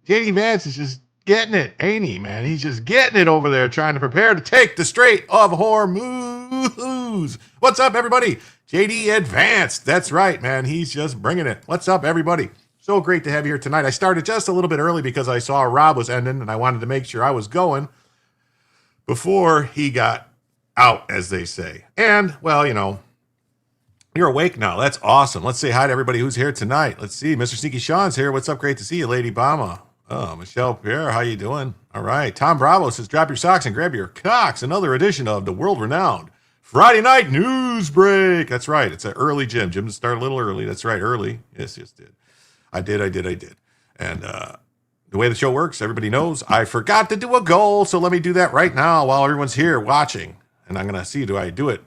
JD Vance is just getting it, ain't he, man? He's just getting it over there, trying to prepare to take the Strait of Hormuz. What's up, everybody? JD Advanced. That's right, man. He's just bringing it. What's up, everybody? So great to have you here tonight. I started just a little bit early because I saw Rob was ending, and I wanted to make sure I was going before he got out, as they say. And, well, you know, you're awake now. That's awesome. Let's say hi to everybody who's here tonight. Let's see. Mr. Sneaky Sean's here. What's up? Great to see you, Lady Bama. Oh, Michelle Pierre, how you doing? All right. Tom Bravo says, drop your socks and grab your cocks. Another edition of the world-renowned Friday Night News Break. That's right. It's an early Jim. Jim started a little early. That's right. Early. Yes, did. I did. And the way the show works, everybody knows I forgot to do a goal. So let me do that right now while everyone's here watching. And I'm going to see, do I do it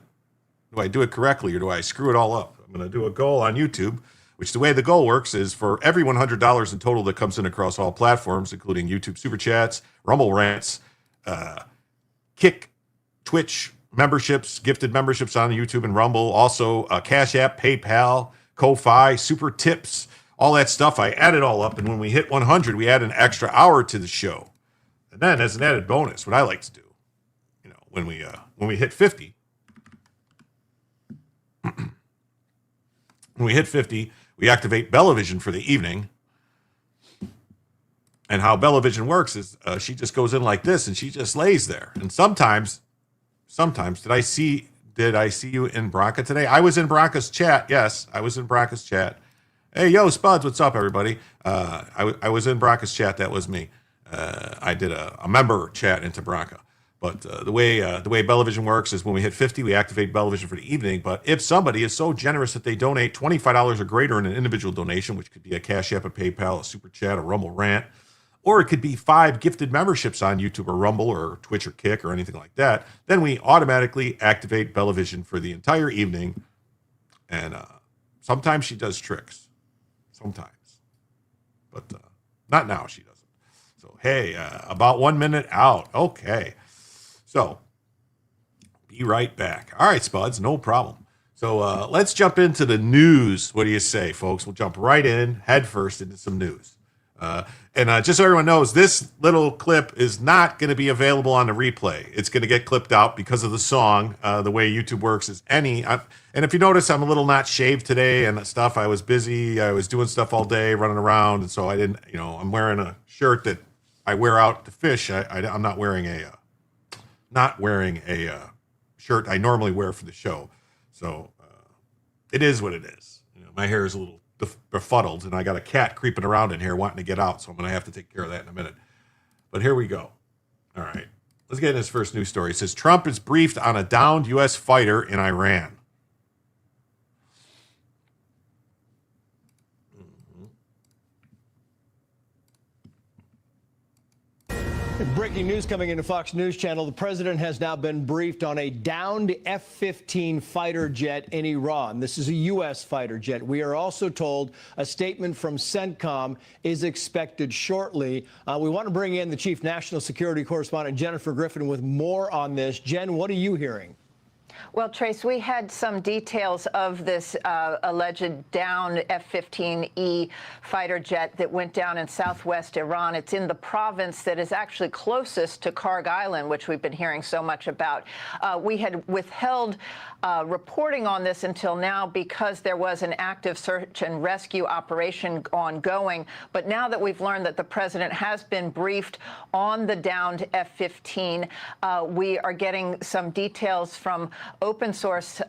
correctly or do I screw it all up? I'm going to do a goal on YouTube, which the way the goal works is for every $100 in total that comes in across all platforms, including YouTube Super Chats, Rumble Rants, Kick, Twitch memberships, gifted memberships on YouTube and Rumble, also Cash App, PayPal, Ko-Fi, Super Tips, all that stuff. I add it all up, and when we hit 100, we add an extra hour to the show. And then as an added bonus, what I like to do, you know, when we hit 50, when we hit 50, we activate Bellavision for the evening. And how Bellavision works is she just goes in like this and she just lays there. And sometimes, did I see you in Bronca today? I was in Bronca's chat. Yes, I was in Bronca's chat. Hey, yo, Spuds, what's up, everybody? I was in Bronca's chat. That was me. I did a member chat into Bronca. But the way Bellavision works is when we hit 50, we activate Bellavision for the evening. But if somebody is so generous that they donate $25 or greater in an individual donation, which could be a Cash App, a PayPal, a Super Chat, a Rumble Rant, or it could be 5 gifted memberships on YouTube or Rumble or Twitch or Kick or anything like that, then we automatically activate Bellavision for the entire evening. And sometimes she does tricks. Sometimes. But not now, she doesn't. So, hey, about 1 minute out. Okay. So, be right back. All right, Spuds, no problem. So, let's jump into the news. What do you say, folks? We'll jump right in, head first, into some news. And just so everyone knows, this little clip is not going to be available on the replay. It's going to get clipped out because of the song. The way YouTube works is and if you notice, I'm a little not shaved today and stuff. I was busy. I was doing stuff all day, running around. And so I didn't, I'm wearing a shirt that I wear out to fish. I'm not wearing a shirt I normally wear for the show. So it is what it is. My hair is a little befuddled, and I got a cat creeping around in here wanting to get out, so I'm going to have to take care of that in a minute. But here we go. All right. Let's get into this first news story. It says, Trump is briefed on a downed U.S. fighter in Iran. Breaking news coming into Fox News Channel. The president has now been briefed on a downed F-15 fighter jet in Iran. This is a U.S. fighter jet. We are also told a statement from CENTCOM is expected shortly. We want to bring in the chief national security correspondent, Jennifer Griffin, with more on this. Jen, what are you hearing? Well, Trace, we had some details of this alleged downed F-15E fighter jet that went down in southwest Iran. It's in the province that is actually closest to Karg Island, which we've been hearing so much about. We had withheld reporting on this until now because there was an active search and rescue operation ongoing. But now that we've learned that the president has been briefed on the downed F-15, we are getting some details from open source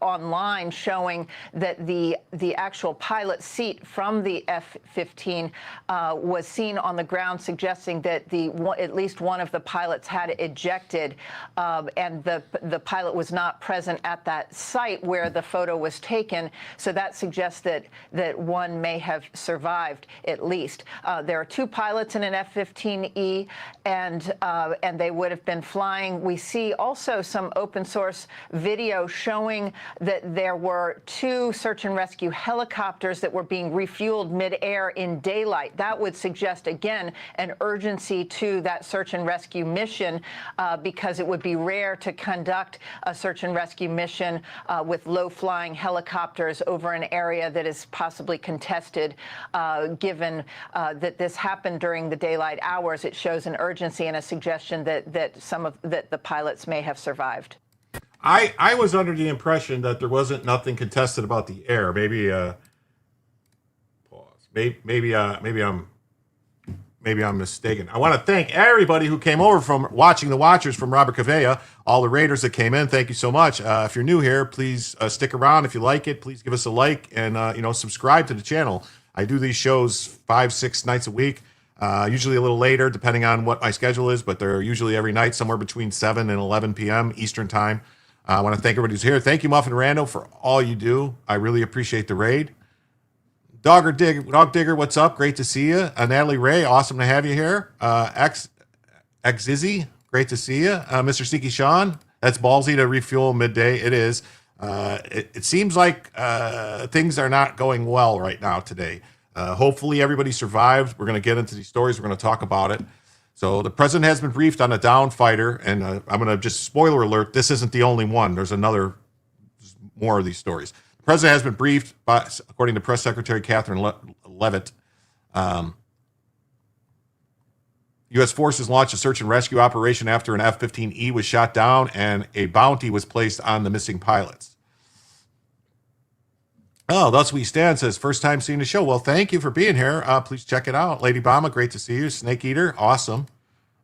online showing that the actual pilot seat from the F-15 was seen on the ground, suggesting that at least one of the pilots had ejected, and the pilot was not present at that site where the photo was taken. So that suggests that one may have survived at least. There are 2 pilots in an F-15E, and they would have been flying. We see also some open source Force video showing that there were 2 search and rescue helicopters that were being refueled midair in daylight. That would suggest, again, an urgency to that search and rescue mission, because it would be rare to conduct a search and rescue mission with low-flying helicopters over an area that is possibly contested. Given that this happened during the daylight hours, it shows an urgency and a suggestion that the pilots may have survived. I was under the impression that there wasn't nothing contested about the air. Maybe pause. Maybe I'm mistaken. I want to thank everybody who came over from watching the Watchers from Robert Cavea, all the Raiders that came in. Thank you so much. If you're new here, please stick around. If you like it, please give us a like and subscribe to the channel. I do these shows 5-6 nights a week, usually a little later depending on what my schedule is, but they're usually every night somewhere between 7 and 11 p.m. Eastern time. I want to thank everybody who's here. Thank you, Muffin Rando, for all you do. I really appreciate the raid. Dog Digger, what's up? Great to see you. Natalie Ray, awesome to have you here. Xizzy, great to see you. Mr. Sneaky Sean, that's ballsy to refuel midday. It is. It seems like things are not going well right now today. Hopefully everybody survived. We're going to get into these stories. We're going to talk about it. So the president has been briefed on a downed fighter, and I'm going to just spoiler alert, this isn't the only one. There's more of these stories. The president has been briefed, according to Press Secretary Catherine Leavitt. U.S. forces launched a search and rescue operation after an F-15E was shot down and a bounty was placed on the missing pilots. Oh, thus we stand, says, first time seeing the show. Well, thank you for being here. Please check it out. Lady Bama, great to see you. Snake Eater, awesome.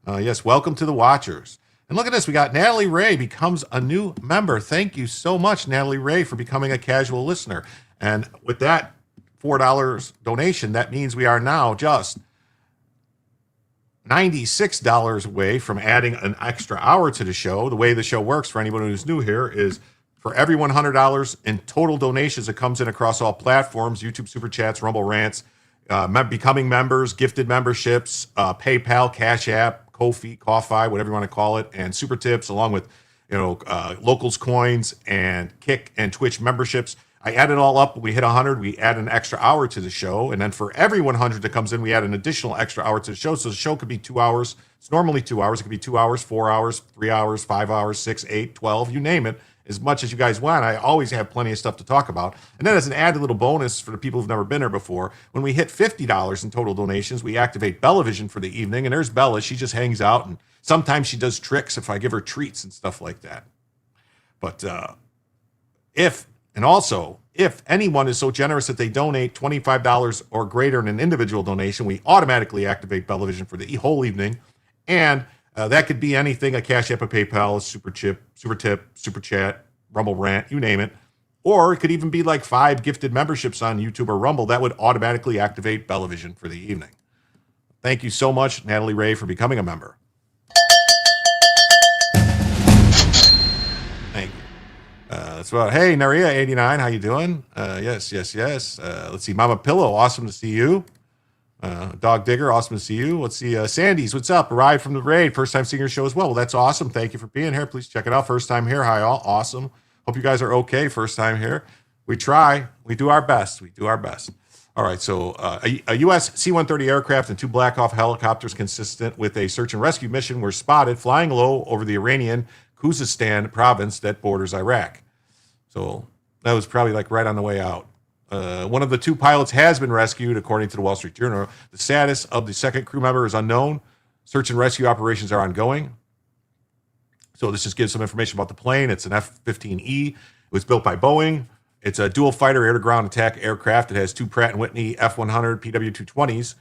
Yes, welcome to the Watchers. And look at this. We got Natalie Ray becomes a new member. Thank you so much, Natalie Ray, for becoming a casual listener. And with that $4 donation, that means we are now just $96 away from adding an extra hour to the show. The way the show works for anyone who's new here is for every $100 in total donations that comes in across all platforms, YouTube Super Chats, Rumble Rants, becoming members, gifted memberships, PayPal, Cash App, Ko-fi, whatever you want to call it, and Super Tips, along with Locals coins and Kick and Twitch memberships. I add it all up. When we hit 100, we add an extra hour to the show. And then for every 100 that comes in, we add an additional extra hour to the show. So the show could be 2 hours. It's normally 2 hours. It could be 2 hours, 4 hours, 3 hours, 5 hours, 6, 8, 12, you name it. As much as you guys want. I always have plenty of stuff to talk about. And then as an added little bonus for the people who've never been here before, when we hit $50 in total donations, we activate Bellavision for the evening. And there's Bella. She just hangs out. And sometimes she does tricks if I give her treats and stuff like that. But if anyone is so generous that they donate $25 or greater in an individual donation, we automatically activate Bellavision for the whole evening. And that could be anything, a Cash App, a PayPal, a Super Tip, Super Chat, Rumble Rant, you name it. Or it could even be like 5 gifted memberships on YouTube or Rumble. That would automatically activate Bellavision for the evening. Thank you so much, Natalie Ray, for becoming a member. Thank you. That's about, hey, Naria89, how you doing? Yes. Let's see, Mama Pillow, awesome to see you. Dog Digger, awesome to see you. Let's see, Sandy's, what's up? Arrived from the raid, first time seeing your show as well. Well, that's awesome. Thank you for being here. Please check it out. First time here. Hi, all. Awesome. Hope you guys are okay. First time here. We try. We do our best. All right, so a U.S. C-130 aircraft and 2 Black Hawk helicopters consistent with a search and rescue mission were spotted flying low over the Iranian Khuzestan province that borders Iraq. So that was probably like right on the way out. One of the 2 pilots has been rescued, according to the Wall Street Journal. The status of the second crew member is unknown. Search and rescue operations are ongoing. So this just gives some information about the plane. It's an F-15E. It was built by Boeing. It's a dual fighter air-to-ground attack aircraft. It has 2 Pratt & Whitney F-100 PW220s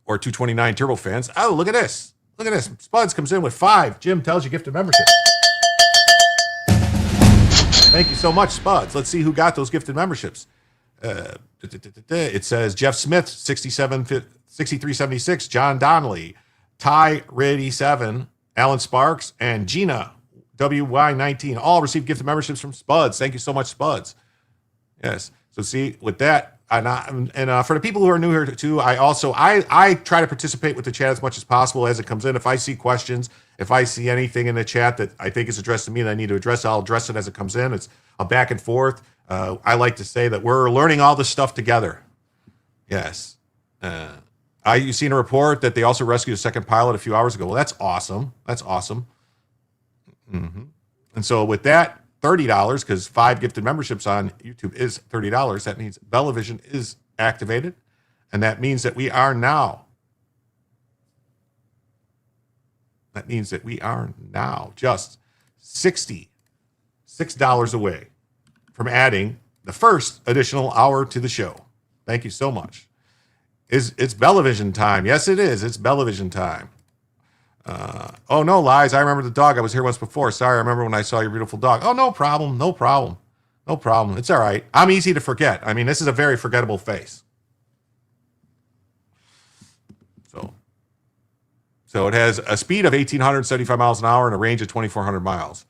or 229 turbofans. Oh, look at this. Spuds comes in with 5. Jim tells you gifted membership. Thank you so much, Spuds. Let's see who got those gifted memberships. It says Jeff Smith, 6376, John Donnelly, Ty Riddy 7, Alan Sparks, and Gina WY19 all received gifted memberships from Spuds. Thank you so much, Spuds. Yes. So see, with that, and for the people who are new here too, I try to participate with the chat as much as possible as it comes in. If I see questions If I see anything in the chat that I think is addressed to me that I need to address, I'll address it as it comes in. It's a back and forth. I like to say that we're learning all this stuff together. Yes. You seen a report that they also rescued a second pilot a few hours ago. Well, that's awesome. That's awesome. Mm-hmm. And so with that, $30, because 5 gifted memberships on YouTube is $30. That means Bellavision is activated. And that means that we are now just $66 away from adding the first additional hour to the show. Thank you so much. It's Bellavision time. Yes, it is. It's Bellavision time. Oh, no, Lies. I remember the dog. I was here once before. Sorry, I remember when I saw your beautiful dog. Oh, no problem. No problem. No problem. It's all right. I'm easy to forget. I mean, this is a very forgettable face. So it has a speed of 1,875 miles an hour and a range of 2,400 miles.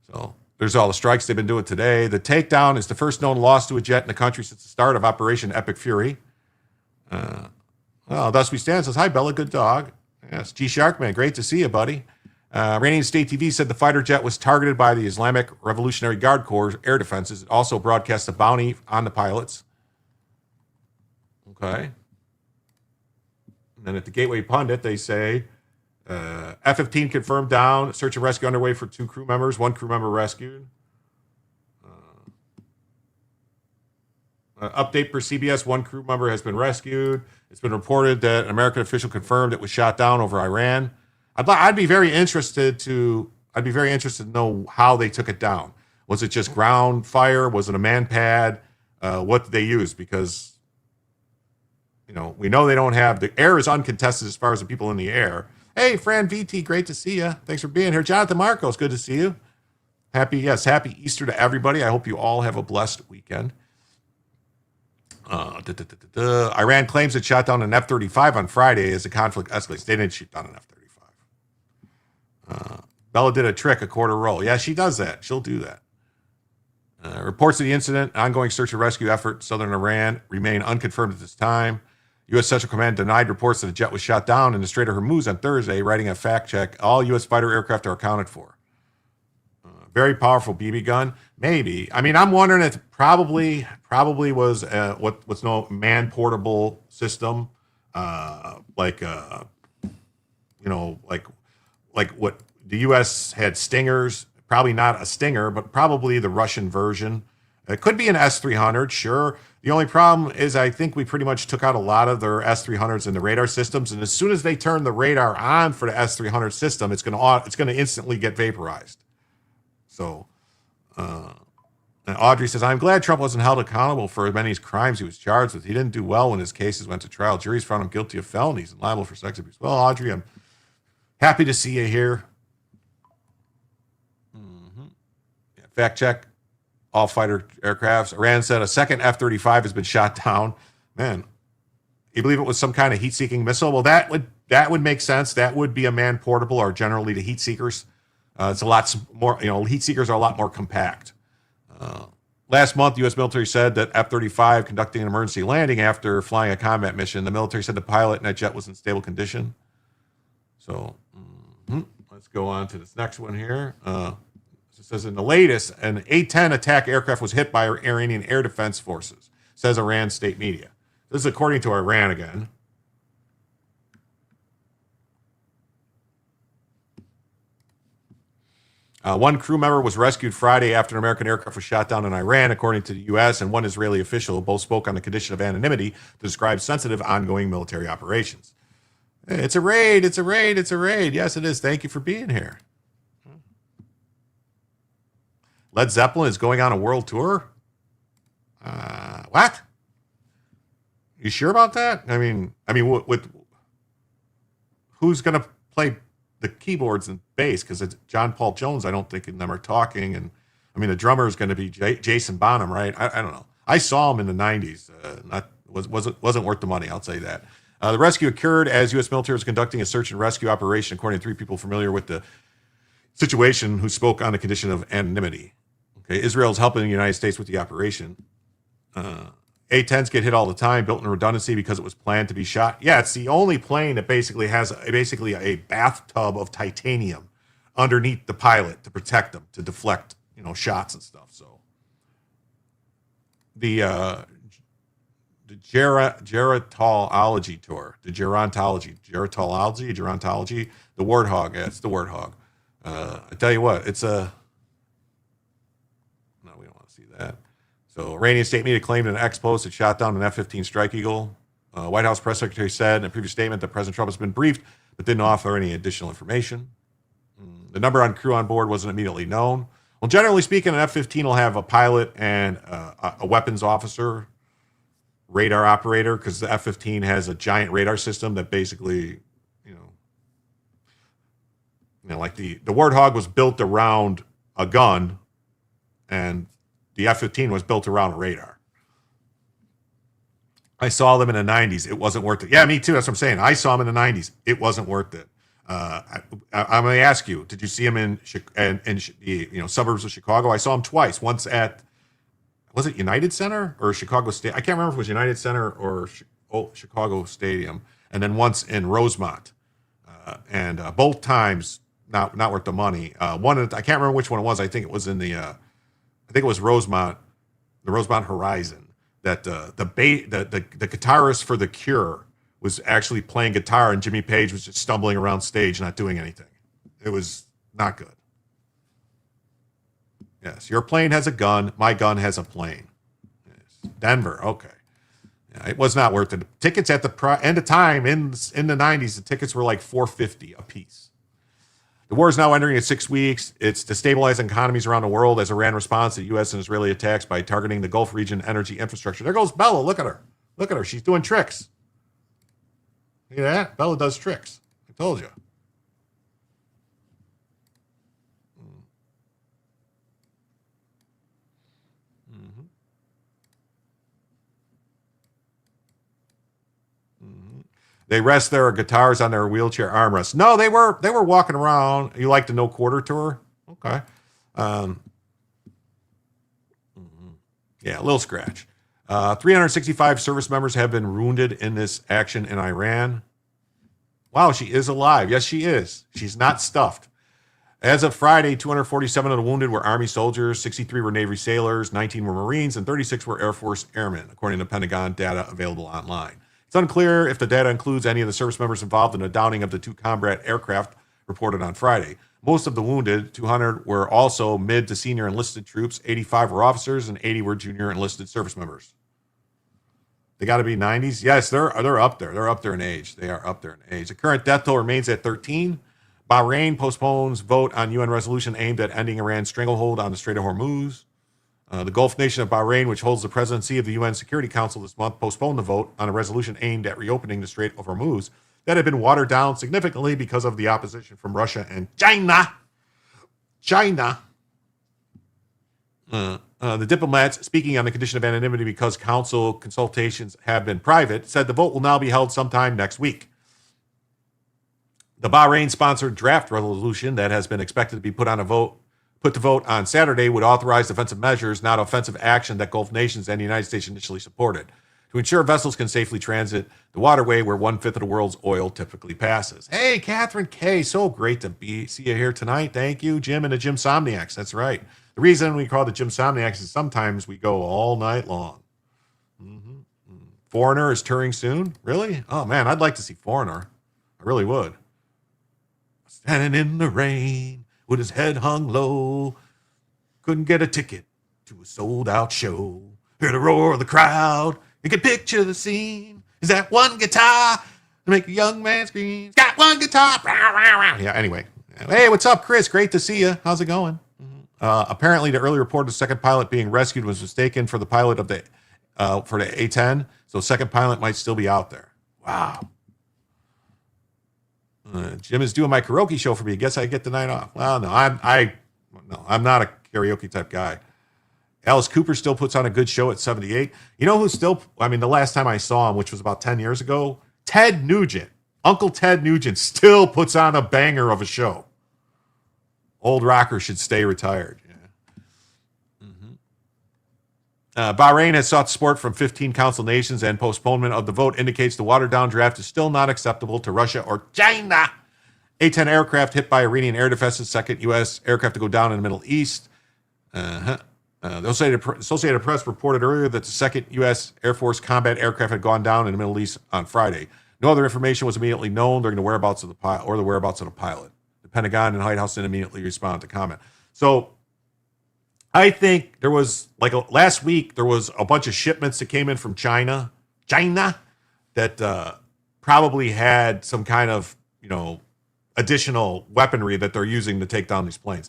So there's all the strikes they've been doing today. The takedown is the first known loss to a jet in the country since the start of Operation Epic Fury. Thus we stand. Says, hi, Bella, good dog. Yes, G Sharkman, great to see you, buddy. Iranian State TV said the fighter jet was targeted by the Islamic Revolutionary Guard Corps air defenses. It also broadcast a bounty on the pilots. Okay. And then at the Gateway Pundit, they say, F-15 confirmed down, search and rescue underway for 2 crew members, 1 crew member rescued. Update per CBS, 1 crew member has been rescued. It's been reported that an American official confirmed it was shot down over Iran. I'd be very interested to know how they took it down. Was it just ground fire? Was it a man pad? What did they use? Because we know they don't have, the air is uncontested as far as the people in the air. Hey, Fran VT, great to see you. Thanks for being here. Jonathan Marcos, good to see you. Happy Easter to everybody. I hope you all have a blessed weekend. Iran claims it shot down an F-35 on Friday as the conflict escalates. They didn't shoot down an F-35. Bella did a trick, a quarter roll. Yeah, she does that. She'll do that. Reports of the incident, ongoing search and rescue effort in southern Iran remain unconfirmed at this time. U.S. Central Command denied reports that a jet was shot down in the Strait of Hormuz on Thursday, writing a fact check. All U.S. fighter aircraft are accounted for. Very powerful BB gun, maybe. I mean, I'm wondering if probably was what's known man portable system, like what the U.S. had Stingers. Probably not a Stinger, but probably the Russian version. It could be an S-300, sure. The only problem is I think we pretty much took out a lot of their S-300s in the radar systems, and as soon as they turn the radar on for the S-300 system, it's going to instantly get vaporized. So, and Audrey says, I'm glad Trump wasn't held accountable for many crimes he was charged with. He didn't do well when his cases went to trial. Juries found him guilty of felonies and liable for sex abuse. Well, Audrey, I'm happy to see you here. Yeah, fact check. All fighter aircrafts. Iran said a second F-35 has been shot down. Man, you believe it was some kind of heat-seeking missile? Well, that would make sense. That would be a man-portable, or generally the heat seekers. It's a lot more, heat seekers are a lot more compact. Last month, the U.S. military said that F-35 conducting an emergency landing after flying a combat mission. The military said the pilot in that jet was in stable condition. So let's go on to this next one here. It says in the latest, an A-10 attack aircraft was hit by Iranian air defense forces, says Iran state media. This is according to Iran again. One crew member was rescued Friday after an American aircraft was shot down in Iran, according to the U.S., and one Israeli official. Both spoke on the condition of anonymity to describe sensitive ongoing military operations. Hey, it's a raid. It's a raid. It's a raid. Yes, it is. Thank you for being here. Led Zeppelin is going on a world tour? What? You sure about that? I mean, with who's going to play the keyboards and bass? Because it's John Paul Jones, I don't think, and them are talking. And I mean, the drummer is going to be Jason Bonham, right? I don't know. I saw him in the 90s. Wasn't worth the money, I'll tell you that. The rescue occurred as U.S. military was conducting a search and rescue operation, according to 3 people familiar with the situation who spoke on the condition of anonymity. Okay, Israel is helping the United States with the operation. A-10s get hit all the time, built in redundancy because it was planned to be shot. Yeah, it's the only plane that basically has a bathtub of titanium underneath the pilot to protect them, to deflect, shots and stuff. So the gerontology tour, the gerontology, the Warthog. Yeah, it's the Warthog. I tell you what, it's a. No, we don't want to see that. So, Iranian state media claimed an ex-post had shot down an F-15 Strike Eagle. White House press secretary said in a previous statement that President Trump has been briefed, but didn't offer any additional information. The number on crew on board wasn't immediately known. Well, generally speaking, an F-15 will have a pilot and a weapons officer, radar operator, because the F-15 has a giant radar system that basically, like the Warthog was built around a gun, and the F-15 was built around a radar. I saw them in the 90s. It wasn't worth it. Yeah, me too. That's what I'm saying. I saw them in the 90s. It wasn't worth it. I'm going to ask you, did you see them in the suburbs of Chicago? I saw them twice. Once at, was it United Center or Chicago State? I can't remember if it was United Center or Chicago Stadium. And then once in Rosemont. And both times, not worth the money. I can't remember which one it was. I think it was in the Rosemont, the Rosemont Horizon, that the guitarist for The Cure was actually playing guitar and Jimmy Page was just stumbling around stage, not doing anything. It was not good. Yes, your plane has a gun. My gun has a plane. Yes. Denver, okay. Yeah, it was not worth it. Tickets at the end of time in the 90s, the tickets were like $4.50 a piece. The war is now entering its 6 weeks. It's destabilizing economies around the world as Iran responds to U.S. and Israeli attacks by targeting the Gulf region energy infrastructure. There goes Bella. Look at her. Look at her. She's doing tricks. See that? Bella does tricks. I told you. They rest their guitars on their wheelchair armrests. No, they were walking around. You like the No Quarter tour? Okay. Yeah, a little scratch. 365 service members have been wounded in this action in Iran. Wow, she is alive. Yes, she is. She's not stuffed. As of Friday, 247 of the wounded were Army soldiers, 63 were Navy sailors, 19 were Marines, and 36 were Air Force airmen, according to Pentagon data available online. It's unclear if the data includes any of the service members involved in the downing of the two combat aircraft reported on Friday. Most of the wounded, 200, were also mid to senior enlisted troops, 85 were officers, and 80 were junior enlisted service members. They got to be 90s? Yes, they're up there. They're up there in age. They are up there in age. The current death toll remains at 13. Bahrain postpones vote on UN resolution aimed at ending Iran's stranglehold on the Strait of Hormuz. The Gulf nation of Bahrain, which holds the presidency of the UN Security Council this month, postponed the vote on a resolution aimed at reopening the Strait of Hormuz that had been watered down significantly because of the opposition from Russia and China. The diplomats, speaking on the condition of anonymity because council consultations have been private, said the vote will now be held sometime next week. The Bahrain-sponsored draft resolution that has been expected to be put to vote on Saturday would authorize defensive measures, not offensive action, that Gulf nations and the United States initially supported, to ensure vessels can safely transit the waterway where 1/5 of the world's oil typically passes. Hey, Catherine K., so great to see you here tonight. Thank you, Jim and the Jim Somniacs. That's right. The reason we call the Jim Somniacs is sometimes we go all night long. Foreigner is touring soon? Really? Oh, man, I'd like to see Foreigner. I really would. Standing in the rain with his head hung low, couldn't get a ticket to a sold-out show. Hear the roar of the crowd, you can picture the scene. Is that one guitar to make a young man scream? Got one guitar. Yeah, anyway. Hey, what's up, Chris? Great to see you. How's it going? Apparently, the early report of the second pilot being rescued was mistaken for the pilot of the A-10, so second pilot might still be out there. Wow. Jim is doing my karaoke show for me. Guess I get the night off. Well, no, I'm not a karaoke type guy. Alice Cooper still puts on a good show at 78. You know who's still, the last time I saw him, which was about 10 years ago, Ted Nugent. Uncle Ted Nugent still puts on a banger of a show. Old rocker should stay retired. Yeah. Bahrain has sought support from 15 council nations, and postponement of the vote indicates the watered-down draft is still not acceptable to Russia or China. A-10 aircraft hit by Iranian air defenses, second U.S. aircraft to go down in the Middle East. The Associated Press reported earlier that the second U.S. Air Force combat aircraft had gone down in the Middle East on Friday. No other information was immediately known during the whereabouts of the pilot. The Pentagon and White House didn't immediately respond to comment. So I think there was, last week, there was a bunch of shipments that came in from China that probably had some kind of, additional weaponry that they're using to take down these planes.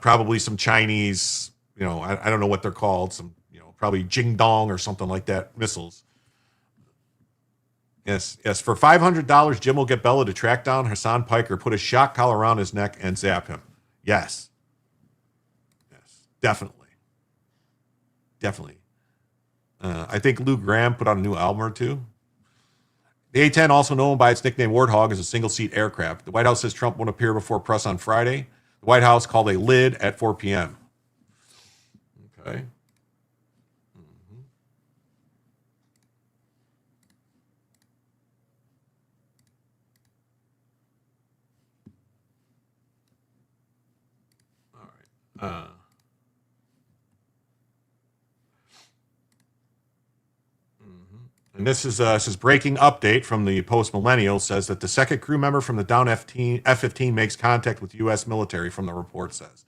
Probably some Chinese, I don't know what they're called, some, probably Jingdong or something like that, missiles. Yes. For $500, Jim will get Bella to track down Hassan Piker, put a shock collar around his neck, and zap him. Yes, definitely. I think Lou Graham put out a new album or two. The A-10, also known by its nickname Warthog, is a single-seat aircraft. The White House says Trump won't appear before press on Friday. The White House called a lid at 4 p.m. Okay. All right. And this is breaking update from the Post Millennial, says that the second crew member from the down F-15 makes contact with U.S. military, from the report says.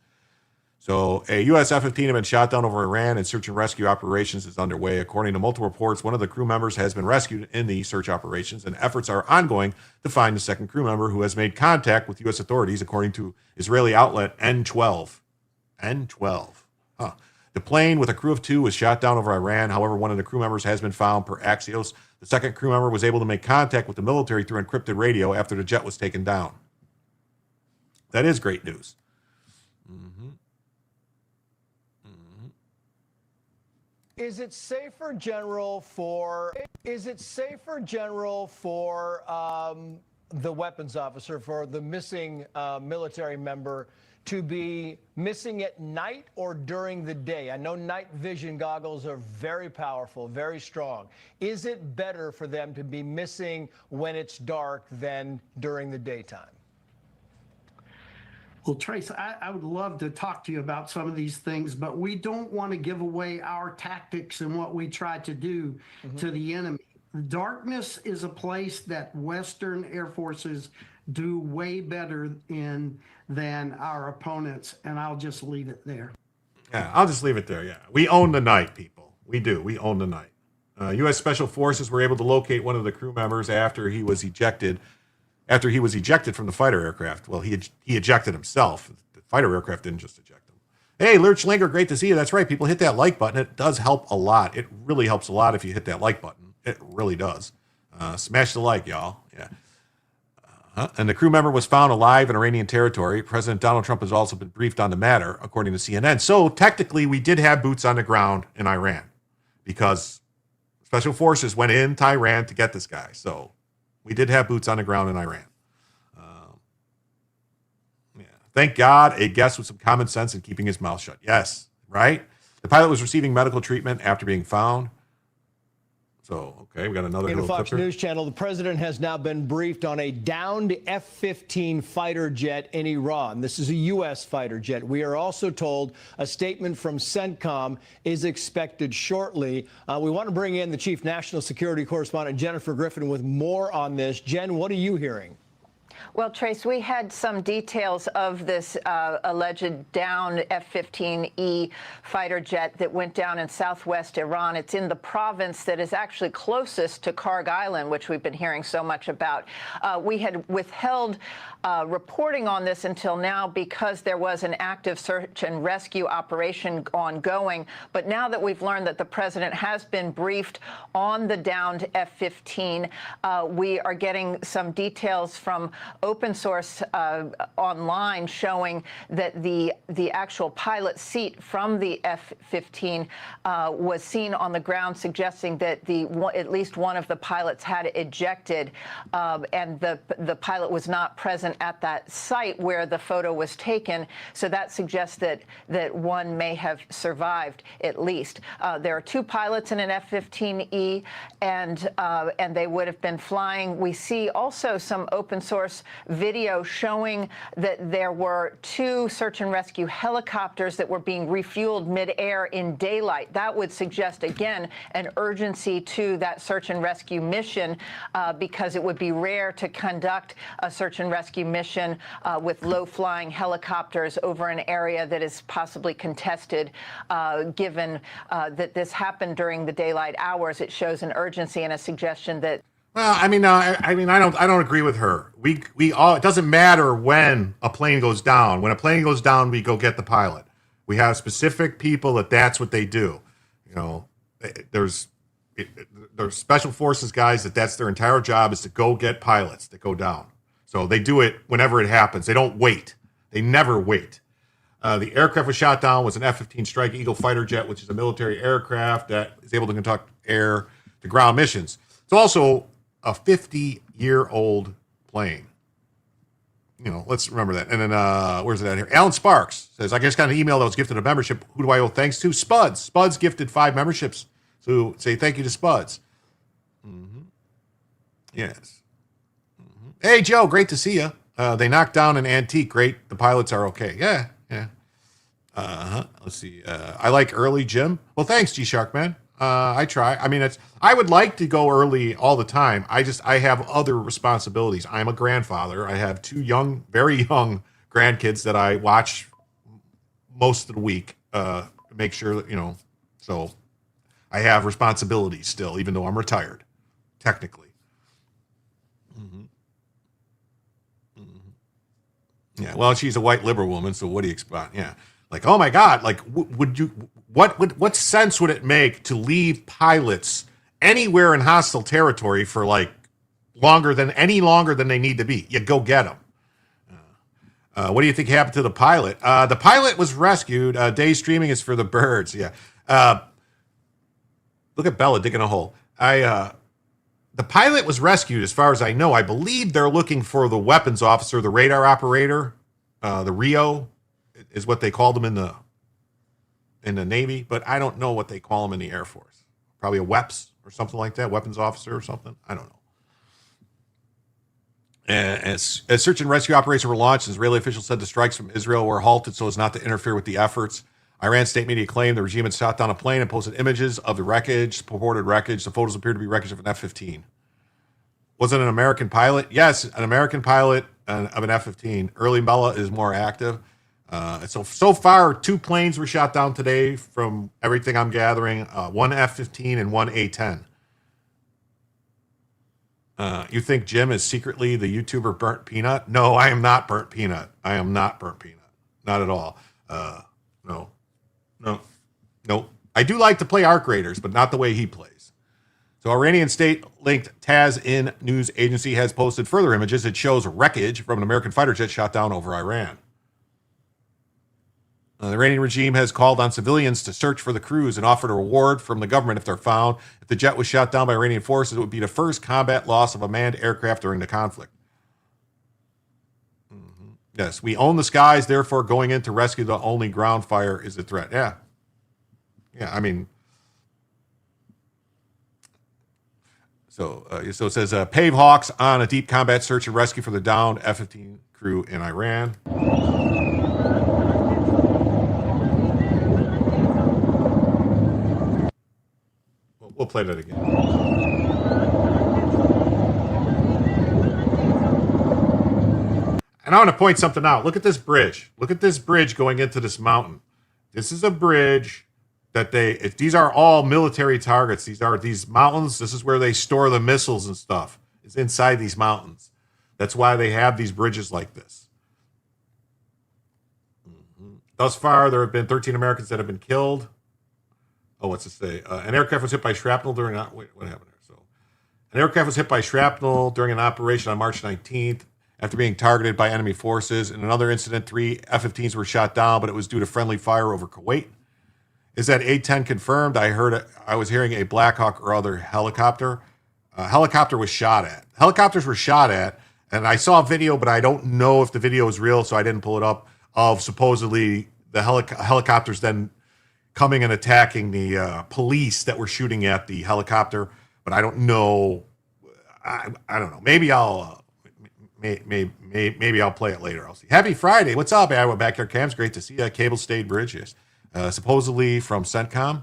So a U.S. F-15 had been shot down over Iran, and search and rescue operations is underway. According to multiple reports, one of the crew members has been rescued in the search operations, and efforts are ongoing to find the second crew member, who has made contact with U.S. authorities, according to Israeli outlet N12. Huh. The plane with a crew of 2 was shot down over Iran. However, one of the crew members has been found, per Axios. The second crew member was able to make contact with the military through encrypted radio after the jet was taken down. That is great news. Is it safer, General, for the weapons officer, for the missing military member, to be missing at night or during the day? I know night vision goggles are very powerful, very strong. Is it better for them to be missing when it's dark than during the daytime? Well, Trace, I would love to talk to you about some of these things, but we don't want to give away our tactics and what we try to do to the enemy. Darkness is a place that Western Air Forces do way better in than our opponents, and I'll just leave it there. Yeah, I'll just leave it there, yeah. We own the night, people. We do. We own the night. U.S. Special Forces were able to locate one of the crew members after he was ejected from the fighter aircraft. Well, he ejected himself. The fighter aircraft didn't just eject him. Hey, Lurch Langer, great to see you. That's right, people. Hit that like button. It does help a lot. It really helps a lot if you hit that like button. It really does. Smash the like, y'all. Yeah. And the crew member was found alive in Iranian territory. President Donald Trump has also been briefed on the matter, according to CNN. So technically, we did have boots on the ground in Iran, because Special Forces went into Iran to get this guy. So we did have boots on the ground in Iran. Thank God, a guest with some common sense and keeping his mouth shut. Yes, right? The pilot was receiving medical treatment after being found. So, okay, we got another In little the Fox clip here. News Channel, the president has now been briefed on a downed F-15 fighter jet in Iran. This is a U.S. fighter jet. We are also told a statement from CENTCOM is expected shortly. We want to bring in the chief national security correspondent, Jennifer Griffin, with more on this. Jen, what are you hearing? Well, Trace, we had some details of this alleged downed F-15E fighter jet that went down in southwest Iran. It's in the province that is actually closest to Karg Island, which we've been hearing so much about. We had withheld reporting on this until now because there was an active search and rescue operation ongoing. But now that we've learned that the president has been briefed on the downed F-15, we are getting some details from open source online showing that the actual pilot seat from the F-15 was seen on the ground, suggesting that at least one of the pilots had ejected, and the pilot was not present at that site where the photo was taken. So that suggests that one may have survived at least. There are 2 pilots in an F-15E, and they would have been flying. We see also some open source video showing that there were 2 search and rescue helicopters that were being refueled midair in daylight. That would suggest, again, an urgency to that search and rescue mission, because it would be rare to conduct a search and rescue mission with low-flying helicopters over an area that is possibly contested. Given that this happened during the daylight hours, it shows an urgency and a suggestion that. Well, I mean, I don't agree with her. We all, it doesn't matter when a plane goes down. When a plane goes down, we go get the pilot. We have specific people that's what they do. You know, there's special forces guys that's their entire job is to go get pilots that go down. So they do it whenever it happens. They don't wait. They never wait. The aircraft was shot down was an F-15 Strike Eagle fighter jet, which is a military aircraft that is able to conduct air-to-ground missions. It's also a 50-year-old plane. You know, let's remember that. And then, where's it at here? Alan Sparks says, I just got an email that was gifted a membership. Who do I owe thanks to? Spuds. Spuds gifted 5 memberships. So say thank you to Spuds. Mm-hmm. Yes. Mm-hmm. Hey, Joe, great to see you. They knocked down an antique. Great. The pilots are okay. Yeah. Let's see. I like early, Jim. Well, thanks, G-Shark, man. I try. I mean, I would like to go early all the time. I have other responsibilities. I'm a grandfather. I have 2 very young grandkids that I watch most of the week. Make sure that, so I have responsibilities still, even though I'm retired, technically. Mm-hmm. Mm-hmm. Yeah. Well, she's a white liberal woman, so what do you expect? Yeah. Like, oh my God, like, what sense would it make to leave pilots anywhere in hostile territory for like longer than they need to be? You go get them. What do you think happened to the pilot? The pilot was rescued. Day streaming is for the birds. Yeah. Look at Bella digging a hole. The pilot was rescued, as far as I know. I believe they're looking for the weapons officer, the radar operator, the Rio. Is what they called them in the Navy, but I don't know what they call them in the Air Force. Probably a WEPS or something like that, weapons officer or something. I don't know. As search and rescue operations were launched, Israeli officials said the strikes from Israel were halted so as not to interfere with the efforts. Iran state media claimed the regime had shot down a plane and posted images of the wreckage, purported wreckage. The photos appeared to be wreckage of an F-15. Was it an American pilot? Yes, an American pilot of an F-15. Early Bella is more active. So far, 2 planes were shot down today from everything I'm gathering, 1 F-15 and 1 A-10. You think Jim is secretly the YouTuber Burnt Peanut? No, I am not Burnt Peanut. I am not Burnt Peanut. Not at all. No. I do like to play Arc Raiders, but not the way he plays. So Iranian state-linked Taz-In news agency has posted further images. It shows wreckage from an American fighter jet shot down over Iran. The Iranian regime has called on civilians to search for the crews and offered a reward from the government if they're found. If the jet was shot down by Iranian forces, it would be the first combat loss of a manned aircraft during the conflict. Mm-hmm. Yes, we own the skies, therefore going in to rescue the only ground fire is a threat. Yeah, I mean, so it says, Pave Hawks on a deep combat search and rescue for the downed F-15 crew in Iran. We'll play that again. And I want to point something out. Look at this bridge. Look at this bridge going into this mountain. This is a bridge that these are all military targets. These mountains. This is where they store the missiles and stuff. It's inside these mountains. That's why they have these bridges like this. Mm-hmm. Thus far, there have been 13 Americans that have been killed. Oh, what's it say? An aircraft was hit by shrapnel during... Wait, what happened there? So, an aircraft was hit by shrapnel during an operation on March 19th. after being targeted by enemy forces. In another incident, 3 F-15s were shot down, but it was due to friendly fire over Kuwait. Is that A-10 confirmed? I was hearing a Black Hawk or other helicopter. Helicopter was shot at. Helicopters were shot at, and I saw a video, but I don't know if the video is real, so I didn't pull it up, of supposedly the helicopters then coming and attacking the police that were shooting at the helicopter. But I don't know. I don't know. Maybe I'll maybe I'll play it later. I'll see. Happy Friday. What's up, Iowa Backyard Cams? Great to see you. Cable stayed bridges. Supposedly from CENTCOM.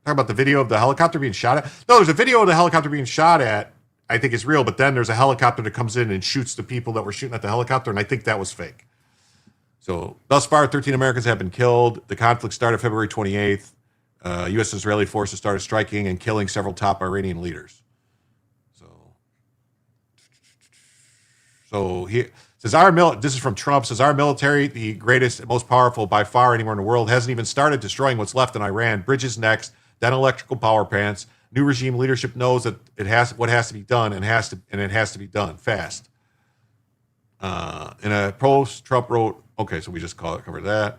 Talk about the video of the helicopter being shot at. No, there's a video of the helicopter being shot at. I think it's real, but then there's a helicopter that comes in and shoots the people that were shooting at the helicopter, and I think that was fake. So thus far, 13 Americans have been killed. The conflict started February 28th. U.S.-Israeli forces started striking and killing several top Iranian leaders. So here says this is from Trump, says our military, the greatest and most powerful by far anywhere in the world, hasn't even started destroying what's left in Iran. Bridges next, then electrical power plants. New regime leadership knows that what has to be done and it has to be done fast. In a post, Trump wrote, okay, so we just covered that.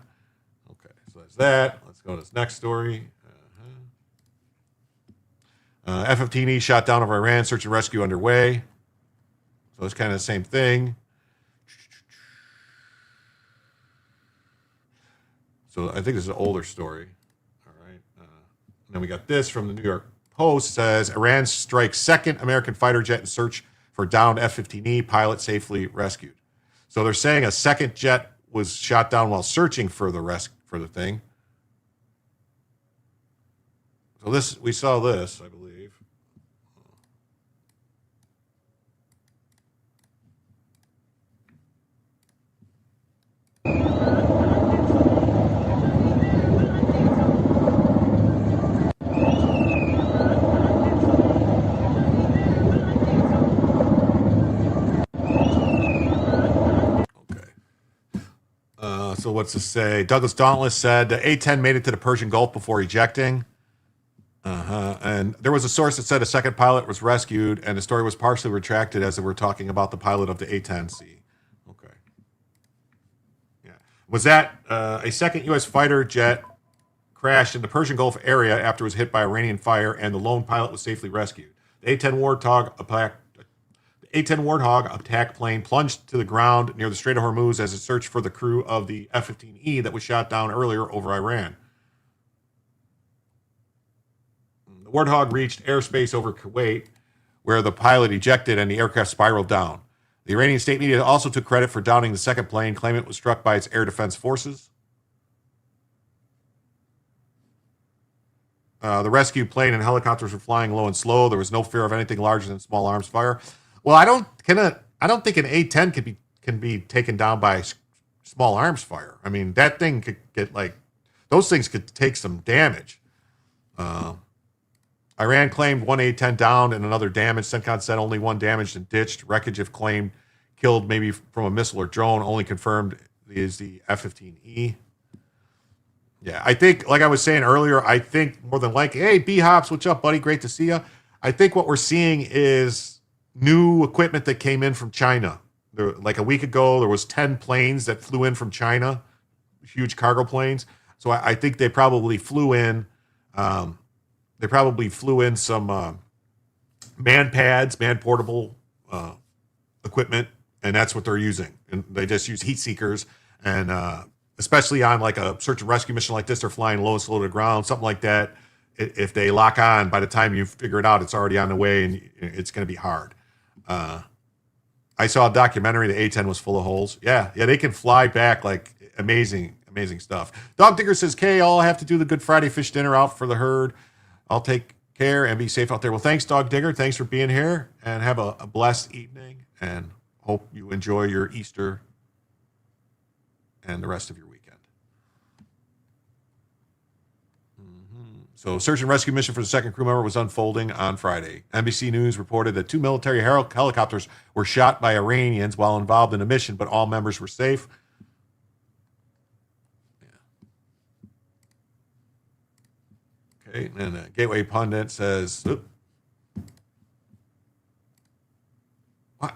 Okay, so that's that. Let's go to this next story. F-15E shot down over Iran, search and rescue underway. So it's kind of the same thing. So I think this is an older story. All right. And then we got this from the New York Post. Says Iran strikes second American fighter jet in search for downed F-15E pilot safely rescued. So they're saying a second jet was shot down while searching for the thing. So we saw this, I believe. So what's to say? Douglas Dauntless said the A-10 made it to the Persian Gulf before ejecting. And there was a source that said a second pilot was rescued, and the story was partially retracted as they were talking about the pilot of the A-10C. Okay. Yeah. Was that a second U.S. fighter jet crashed in the Persian Gulf area after it was hit by Iranian fire, and the lone pilot was safely rescued. The A-10 Warthog attack plane plunged to the ground near the Strait of Hormuz as it searched for the crew of the F-15E that was shot down earlier over Iran. The Warthog reached airspace over Kuwait, where the pilot ejected and the aircraft spiraled down. The Iranian state media also took credit for downing the second plane, claiming it was struck by its air defense forces. The rescue plane and helicopters were flying low and slow. There was no fear of anything larger than small arms fire. Well, I don't think an A-10 can be taken down by small arms fire. I mean, that thing could get those things could take some damage. Iran claimed one A-10 downed and another damaged. CENTCOM said only one damaged and ditched. Wreckage, if claimed killed maybe from a missile or drone, only confirmed is the F-15E. Yeah, I think, like I was saying earlier, I think more than likely, hey, B-Hops, what's up, buddy? Great to see you. I think what we're seeing is new equipment that came in from China. Like a week ago, there was 10 planes that flew in from China, huge cargo planes. So I think they probably flew in some man pads, man portable equipment, and that's what they're using. And they just use heat seekers, and especially on like a search and rescue mission like this, they're flying low and slow to the ground, something like that. If they lock on, by the time you figure it out, it's already on the way, and it's going to be hard. I saw a documentary. The A-10 was full of holes. Yeah, they can fly back like amazing stuff. Dog Digger says, "Kay, I'll have to do the Good Friday fish dinner out for the herd. I'll take care and be safe out there." Well, thanks, Dog Digger. Thanks for being here, and have a blessed evening, and hope you enjoy your Easter and the rest of your weekend. So, search and rescue mission for the second crew member was unfolding on Friday. NBC News reported that 2 military helicopters were shot by Iranians while involved in a mission, but all members were safe. Yeah. Okay, and the Gateway Pundit says, "What?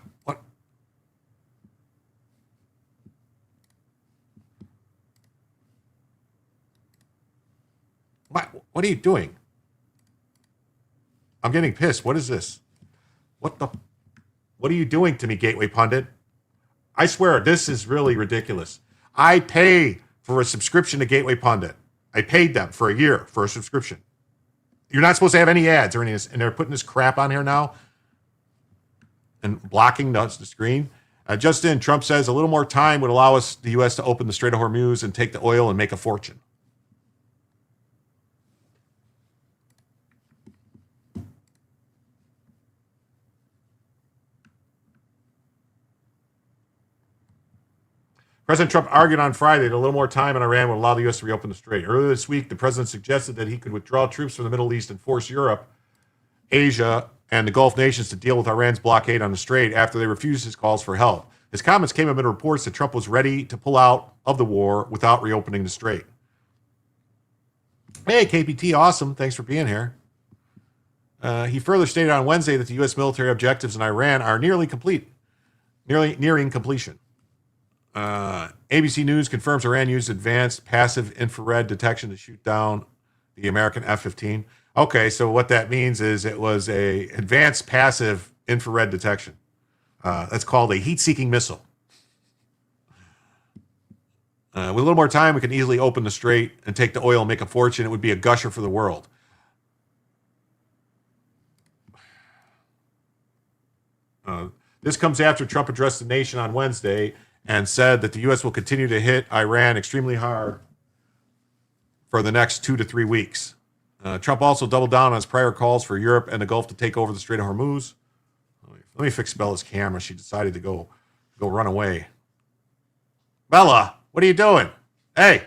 What are you doing? I'm getting pissed. What is this? What are you doing to me, Gateway Pundit? I swear, this is really ridiculous. I pay for a subscription to Gateway Pundit. I paid them for a year for a subscription. You're not supposed to have any ads or any of this, and they're putting this crap on here now and blocking the screen. Just in, Trump says a little more time would allow us, the U.S., to open the Strait of Hormuz and take the oil and make a fortune. President Trump argued on Friday that a little more time in Iran would allow the U.S. to reopen the strait. Earlier this week, the president suggested that he could withdraw troops from the Middle East and force Europe, Asia, and the Gulf nations to deal with Iran's blockade on the strait after they refused his calls for help. His comments came amid reports that Trump was ready to pull out of the war without reopening the strait. Hey, KPT, awesome. Thanks for being here. He further stated on Wednesday that the U.S. military objectives in Iran are nearing completion. ABC News confirms Iran used advanced passive infrared detection to shoot down the American F-15. Okay, so what that means is it was a advanced passive infrared detection. That's called a heat-seeking missile. With a little more time, we can easily open the strait and take the oil and make a fortune. It would be a gusher for the world. This comes after Trump addressed the nation on Wednesday and said that the U.S. will continue to hit Iran extremely hard for the next 2 to 3 weeks. Trump also doubled down on his prior calls for Europe and the Gulf to take over the Strait of Hormuz. Let me fix Bella's camera. She decided to go run away. Bella, what are you doing? Hey.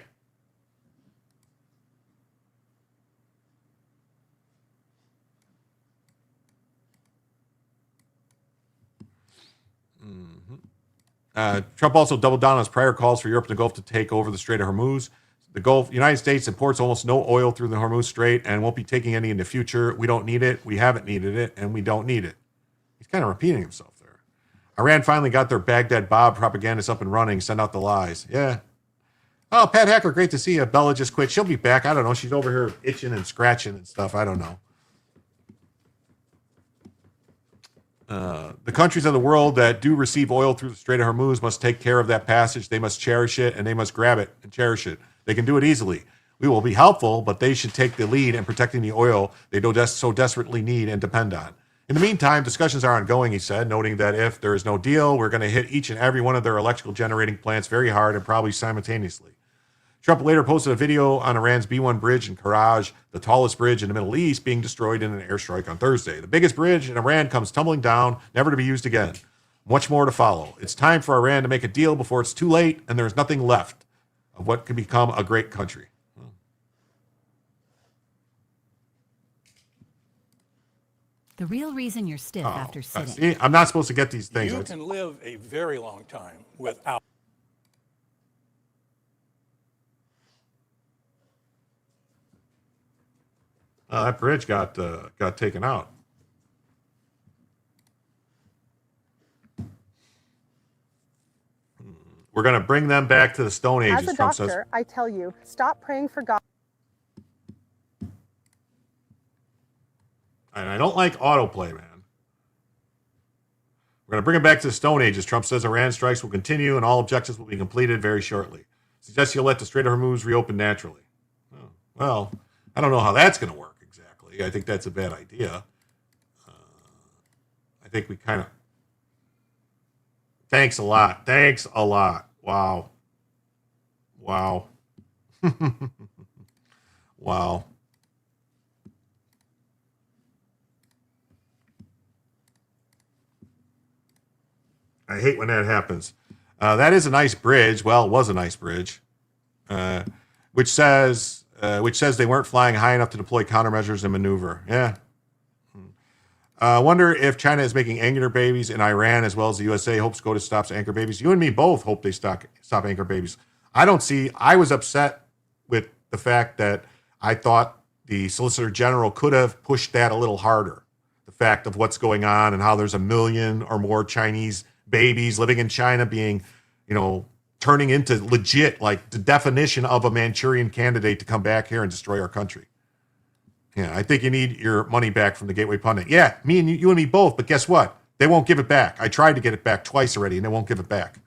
Trump also doubled down on his prior calls for Europe and the Gulf to take over the Strait of Hormuz. The United States imports almost no oil through the Hormuz Strait and won't be taking any in the future. We don't need it. We haven't needed it, and we don't need it. He's kind of repeating himself there. Iran finally got their Baghdad Bob propagandists up and running. Send out the lies. Yeah. Oh, Pat Hackler, great to see you. Bella just quit. She'll be back. I don't know. She's over here itching and scratching and stuff. I don't know. The countries of the world that do receive oil through the Strait of Hormuz must take care of that passage. They must cherish it, and they must grab it and cherish it. They can do it easily. We will be helpful, but they should take the lead in protecting the oil they so desperately need and depend on. In the meantime, discussions are ongoing, he said, noting that if there is no deal, we're going to hit each and every one of their electrical generating plants very hard and probably simultaneously. Trump later posted a video on Iran's B-1 bridge in Karaj, the tallest bridge in the Middle East, being destroyed in an airstrike on Thursday. The biggest bridge in Iran comes tumbling down, never to be used again. Much more to follow. It's time for Iran to make a deal before it's too late and there's nothing left of what can become a great country. The real reason you're stiff after sitting. See, I'm not supposed to get these things. You can live a very long time without. That bridge got taken out. We're going to bring them back to the Stone Age, as a Trump doctor, says. I tell you, stop praying for God. And I don't like autoplay, man. We're going to bring them back to the Stone Age, as Trump says. Iran strikes will continue and all objectives will be completed very shortly. Suggests he'll let the Strait of Hormuz reopen naturally. Oh, well, I don't know how that's going to work exactly. I think that's a bad idea. I think we kind of... Thanks a lot. Thanks a lot. Wow. Wow. Wow. I hate when that happens. That is a nice bridge. Well, it was a nice bridge, which says they weren't flying high enough to deploy countermeasures and maneuver. Yeah. I wonder if China is making anchor babies in Iran as well as the USA hopes go to stop anchor babies. You and me both hope they stop anchor babies. I was upset with the fact that I thought the Solicitor General could have pushed that a little harder. The fact of what's going on and how there's 1 million or more Chinese babies living in China being, turning into legit, like the definition of a Manchurian candidate to come back here and destroy our country. Yeah, I think you need your money back from the Gateway Pundit. Yeah, me and you and me both, but guess what? They won't give it back. I tried to get it back twice already, and they won't give it back.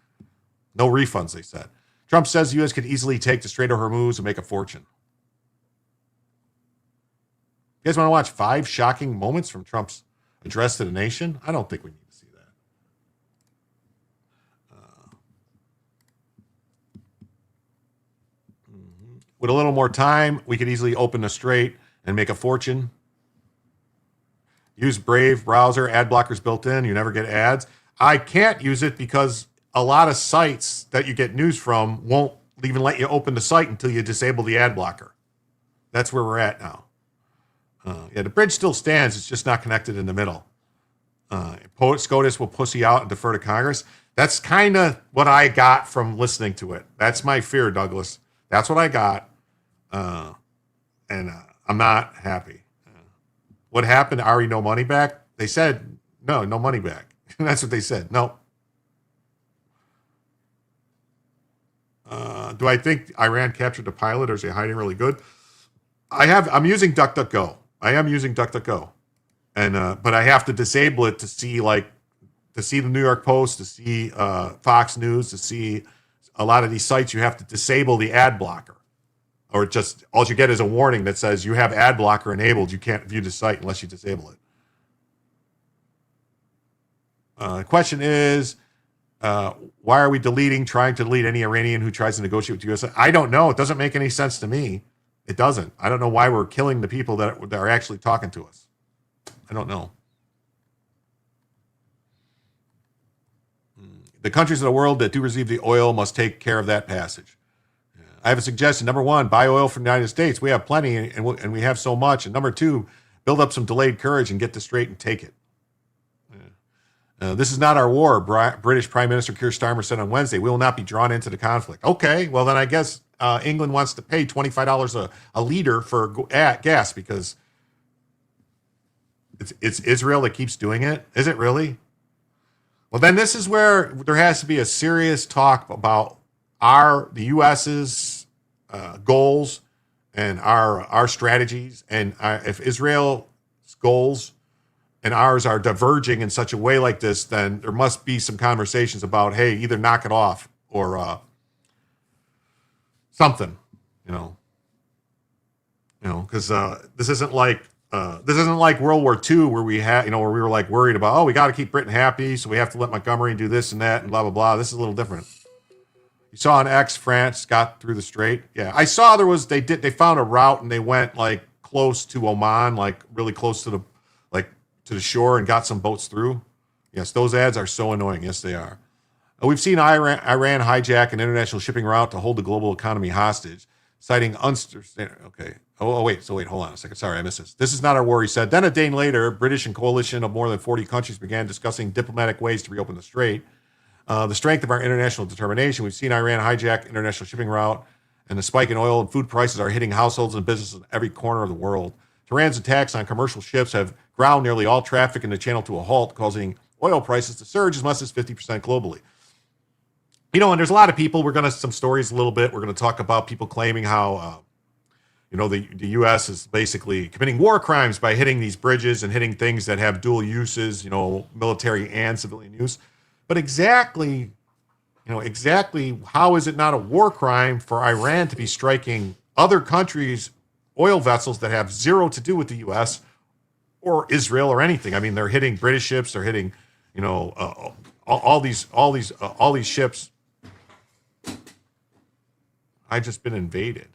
No refunds, they said. Trump says the U.S. could easily take the Strait of Hormuz and make a fortune. You guys want to watch 5 shocking moments from Trump's address to the nation? I don't think we need to see that. With a little more time, we could easily open the Strait and make a fortune. Use Brave browser, ad blockers built in. You never get ads. I can't use it because a lot of sites that you get news from won't even let you open the site until you disable the ad blocker. That's where we're at now. Yeah, the bridge still stands. It's just not connected in the middle. SCOTUS will pussy out and defer to Congress. That's kind of what I got from listening to it. That's my fear, Douglas. That's what I got. And I'm not happy. What happened? Ari, no money back? They said, no money back. That's what they said. No. Do I think Iran captured the pilot, or is he hiding really good? I'm using DuckDuckGo. I am using DuckDuckGo. And but I have to disable it to see the New York Post, to see Fox News, to see a lot of these sites. You have to disable the ad blocker, or just all you get is a warning that says you have ad blocker enabled. You can't view the site unless you disable it. The question is, why are we trying to delete any Iranian who tries to negotiate with the U.S.? I don't know. It doesn't make any sense to me. It doesn't. I don't know why we're killing the people that are actually talking to us. I don't know. The countries of the world that do receive the oil must take care of that passage. I have a suggestion. Number 1, buy oil from the United States. We have plenty, and we have so much. And number 2, build up some delayed courage and get this straight and take it. This is not our war, British Prime Minister Keir Starmer said on Wednesday. We will not be drawn into the conflict. Okay, well then I guess England wants to pay $25 a liter for gas because it's Israel that keeps doing it. Is it really? Well, then this is where there has to be a serious talk about the U.S.'s goals and our strategies, and if Israel's goals and ours are diverging in such a way like this, then there must be some conversations about, hey, either knock it off or something, because this isn't like World War II where we had, where we were like worried about, we got to keep Britain happy, so we have to let Montgomery do this and that and blah blah blah. This is a little different. You saw on X, France got through the strait. Yeah, I saw they found a route and they went like close to Oman, like really close to the shore, and got some boats through. Yes, those ads are so annoying. Yes, they are. We've seen Iran hijack an international shipping route to hold the global economy hostage, citing okay. Wait, hold on a second. Sorry, I missed this. This is not our war, he said. Then a day later, British and coalition of more than 40 countries began discussing diplomatic ways to reopen the strait. The strength of our international determination. We've seen Iran hijack international shipping route, and the spike in oil and food prices are hitting households and businesses in every corner of the world. Tehran's attacks on commercial ships have ground nearly all traffic in the channel to a halt, causing oil prices to surge as much as 50% globally. And there's a lot of people, some stories a little bit. We're going to talk about people claiming how, the U.S. is basically committing war crimes by hitting these bridges and hitting things that have dual uses, military and civilian use. But exactly how is it not a war crime for Iran to be striking other countries' oil vessels that have zero to do with the U.S. or Israel or anything? I mean, they're hitting British ships. They're hitting, all these ships. I've just been invaded.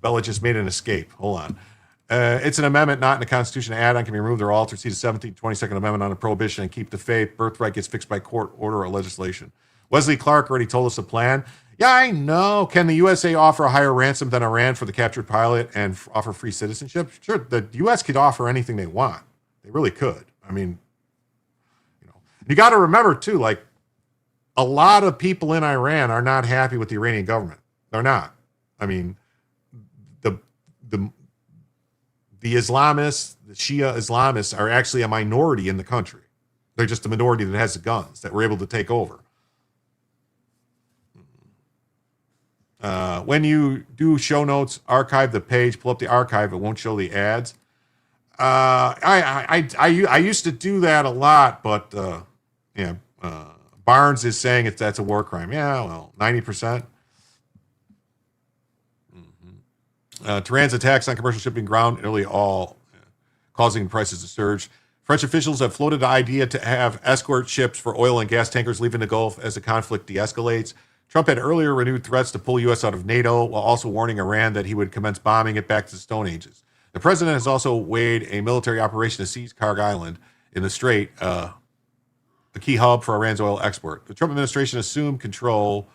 Bella just made an escape. Hold on. It's an amendment not in the Constitution. Add-on can be removed or altered. See the 17th, 22nd Amendment on the prohibition and keep the faith. Birthright gets fixed by court order or legislation. Wesley Clark already told us the plan. Yeah, I know. Can the USA offer a higher ransom than Iran for the captured pilot and offer free citizenship? Sure, the U.S. could offer anything they want. They really could. I mean, you got to remember, too, like, a lot of people in Iran are not happy with the Iranian government. They're not. I mean, the Islamists, the Shia Islamists, are actually a minority in the country. They're just a minority that has the guns that were able to take over. When you do show notes, archive the page, pull up the archive, it won't show the ads. I used to do that a lot, but Barnes is saying that's a war crime. Yeah, well, 90%. Tehran's attacks on commercial shipping ground nearly all, causing prices to surge. French officials have floated the idea to have escort ships for oil and gas tankers leaving the Gulf as the conflict de-escalates. Trump had earlier renewed threats to pull U.S. out of NATO, while also warning Iran that he would commence bombing it back to the Stone Ages. The president has also weighed a military operation to seize Karg Island in the Strait, a key hub for Iran's oil export. The Trump administration assumed control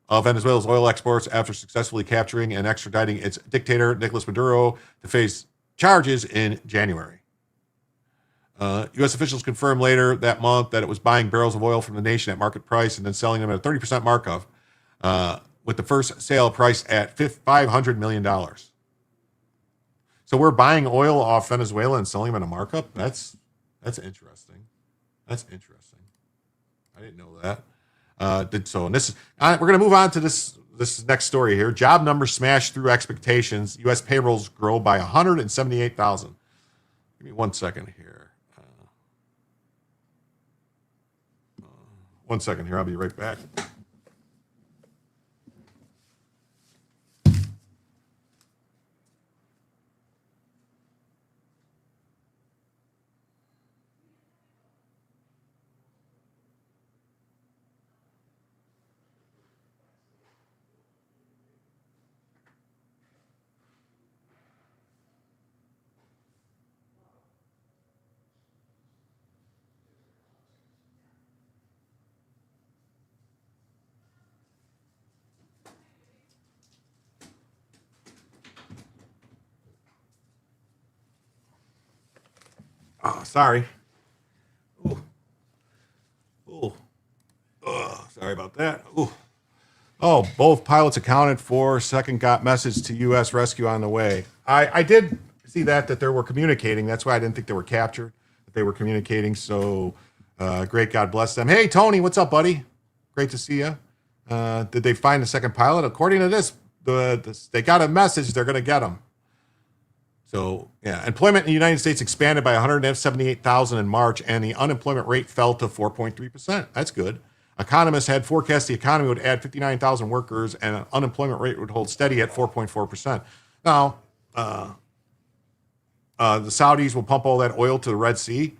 of Venezuela's oil exports after successfully capturing and extraditing its dictator, Nicolas Maduro, to face charges in January. U.S. officials confirmed later that month that it was buying barrels of oil from the nation at market price and then selling them at a 30% markup, with the first sale priced at $500 million. So we're buying oil off Venezuela and selling them at a markup? That's interesting. That's interesting. I didn't know that. And this is, we're going to move on to this next story here. Job numbers smashed through expectations. U.S. payrolls grow by 178,000. Give me 1 second here. 1 second here. I'll be right back. Oh, sorry. Ooh. Sorry about that. Ooh. Oh, both pilots accounted for. Second got message to U.S. rescue on the way. I did see that they were communicating. That's why I didn't think they were captured. That they were communicating. So great. God bless them. Hey, Tony, what's up, buddy? Great to see you. Did they find the second pilot? According to this, they got a message. They're going to get him. So, yeah, employment in the United States expanded by 178,000 in March, and the unemployment rate fell to 4.3%. That's good. Economists had forecast the economy would add 59,000 workers, and an unemployment rate would hold steady at 4.4%. Now, the Saudis will pump all that oil to the Red Sea.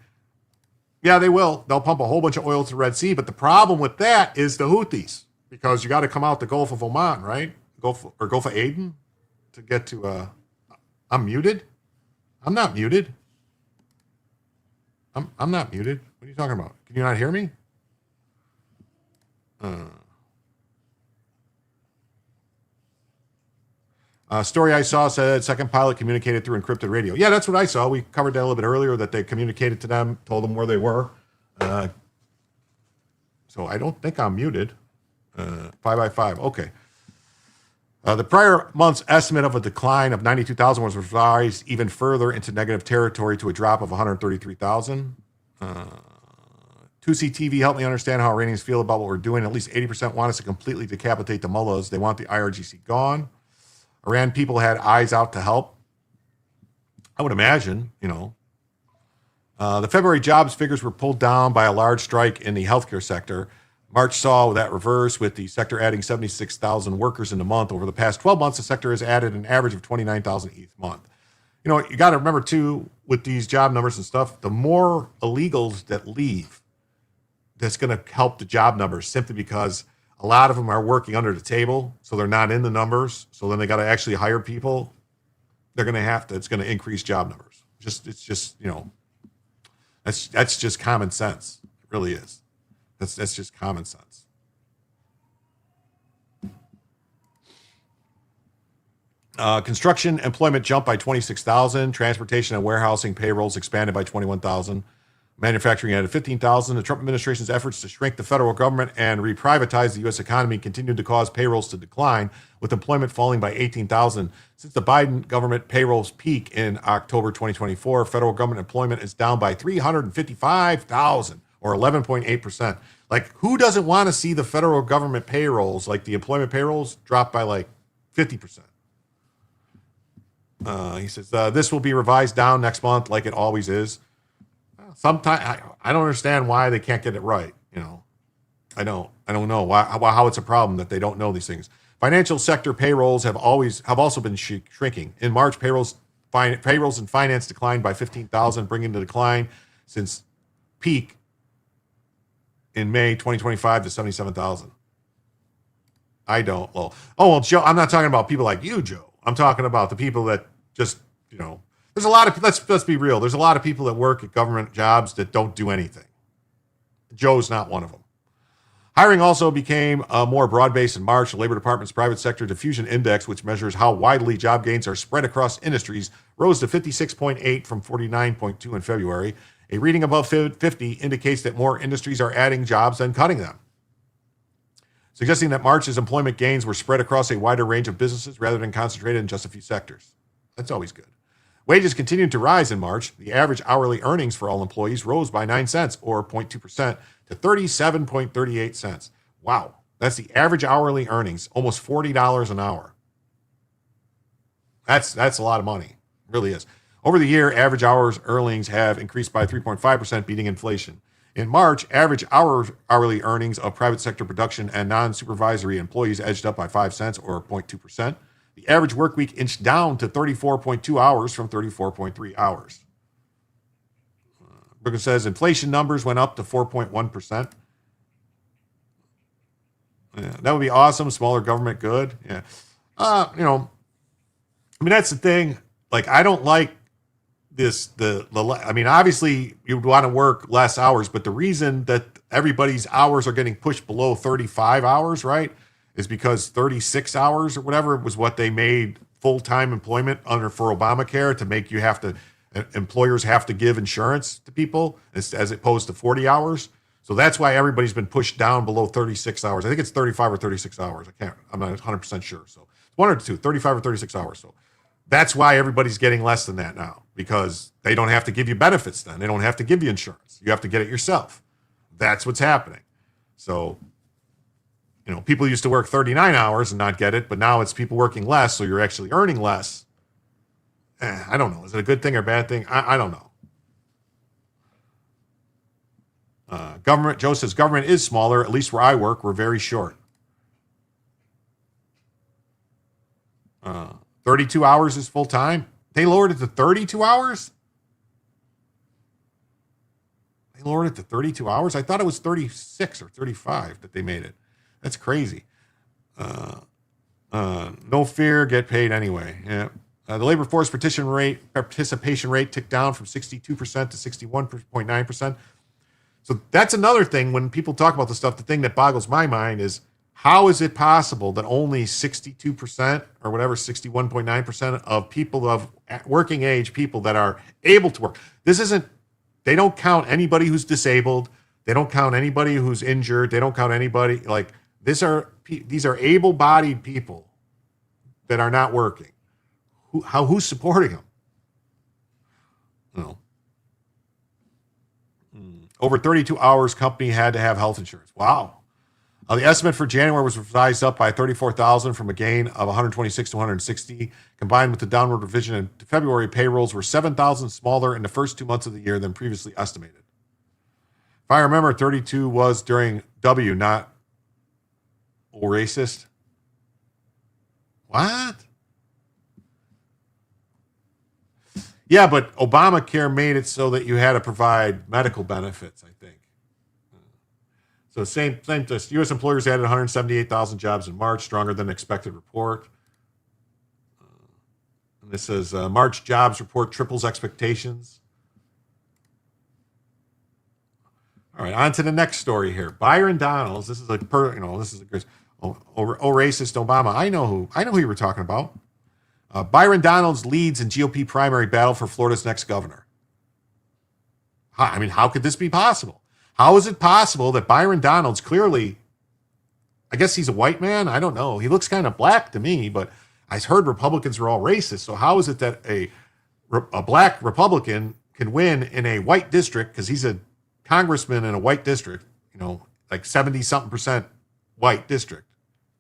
Yeah, they will. They'll pump a whole bunch of oil to the Red Sea, but the problem with that is the Houthis, because you got to come out the Gulf of Oman, right? Gulf of Aden to get to... I'm muted? I'm not muted. I'm not muted. What are you talking about? Can you not hear me? Story I saw said second pilot communicated through encrypted radio. Yeah, that's what I saw. We covered that a little bit earlier, that they communicated to them, told them where they were. So I don't think I'm muted. 5x5. Okay. The prior month's estimate of a decline of 92,000 was revised even further into negative territory to a drop of 133,000. 2C TV helped me understand how Iranians feel about what we're doing. At least 80% want us to completely decapitate the mullahs. They want the IRGC gone. Iran people had eyes out to help. I would imagine, The February jobs figures were pulled down by a large strike in the healthcare sector. March saw that reverse, with the sector adding 76,000 workers in the month. Over the past 12 months, the sector has added an average of 29,000 each month. You got to remember, too, with these job numbers and stuff, the more illegals that leave, that's going to help the job numbers, simply because a lot of them are working under the table, so they're not in the numbers. So then they got to actually hire people. They're going to have to. It's going to increase job numbers. It's just that's just common sense. It really is. That's just common sense. Construction employment jumped by 26,000. Transportation and warehousing payrolls expanded by 21,000. Manufacturing added 15,000. The Trump administration's efforts to shrink the federal government and reprivatize the U.S. economy continued to cause payrolls to decline, with employment falling by 18,000. Since the Biden government payrolls peak in October 2024, federal government employment is down by 355,000, or 11.8%. Like, who doesn't want to see the federal government payrolls, like the employment payrolls, drop by like 50%? He says, this will be revised down next month like it always is. Sometimes I don't understand why they can't get it right. I don't know how it's a problem that they don't know these things. Financial sector payrolls have also been shrinking. In March, payrolls in finance declined by 15,000, bringing the decline since peak in May 2025 to 77,000. Well, Joe, I'm not talking about people like you, Joe. I'm talking about the people that just, there's a lot of, let's be real. There's a lot of people that work at government jobs that don't do anything. Joe's not one of them. Hiring also became more broad-based in March. The Labor Department's Private Sector Diffusion Index, which measures how widely job gains are spread across industries, rose to 56.8 from 49.2 in February. A reading above 50 indicates that more industries are adding jobs than cutting them, suggesting that March's employment gains were spread across a wider range of businesses rather than concentrated in just a few sectors. That's always good. Wages continued to rise in March. The average hourly earnings for all employees rose by 9 cents, or 0.2%, to 37.38 cents. Wow. That's the average hourly earnings, almost $40 an hour. That's a lot of money. It really is. Over the year, average hours earnings have increased by 3.5%, beating inflation. In March, average hourly earnings of private sector production and non-supervisory employees edged up by 5 cents, or 0.2%. The average work week inched down to 34.2 hours from 34.3 hours. Brooklyn says inflation numbers went up to 4.1%. Yeah, that would be awesome. Smaller government, good. Yeah. That's the thing. Like, I don't like this. Obviously you would want to work less hours, but the reason that everybody's hours are getting pushed below 35 hours, right, is because 36 hours or whatever was what they made full-time employment for Obamacare, to make employers have to give insurance to people as opposed to 40 hours. So that's why everybody's been pushed down below 36 hours. I think it's 35 or 36 hours. I'm not 100% sure. So it's one or two, 35 or 36 hours. So that's why everybody's getting less than that now, because they don't have to give you benefits then. They don't have to give you insurance. You have to get it yourself. That's what's happening. So, people used to work 39 hours and not get it, but now it's people working less, so you're actually earning less. I don't know. Is it a good thing or a bad thing? I don't know. Joe says, government is smaller. At least where I work, we're very short. 32 hours is full time. They lowered it to 32 hours? They lowered it to 32 hours? I thought it was 36 or 35 that they made it. That's crazy. No fear, get paid anyway. Yeah. The labor force participation rate ticked down from 62% to 61.9%. So that's another thing when people talk about this stuff. The thing that boggles my mind is, how is it possible that only 62% or whatever, 61.9% of people of working age people that are able to work? They don't count anybody who's disabled. They don't count anybody who's injured. They don't count anybody these are able-bodied people that are not working. Who's supporting them? No. Over 32 hours, company had to have health insurance. Wow. The estimate for January was revised up by 34,000 from a gain of 126 to 160. Combined with the downward revision in February, payrolls were 7,000 smaller in the first 2 months of the year than previously estimated. If I remember, 32 was during W, not racist. What? Yeah, but Obamacare made it so that you had to provide medical benefits, I think. So same. U.S. employers added 178,000 jobs in March, stronger than expected report. And this says March jobs report triples expectations. All right, on to the next story here. Byron Donalds. This is a racist Obama. I know who you were talking about. Byron Donalds leads in GOP primary battle for Florida's next governor. How could this be possible? How is it possible that Byron Donalds, clearly, I guess he's a white man? I don't know. He looks kind of black to me, but I heard Republicans are all racist. So how is it that a black Republican can win in a white district because he's a congressman in a white district, like 70-something% white district,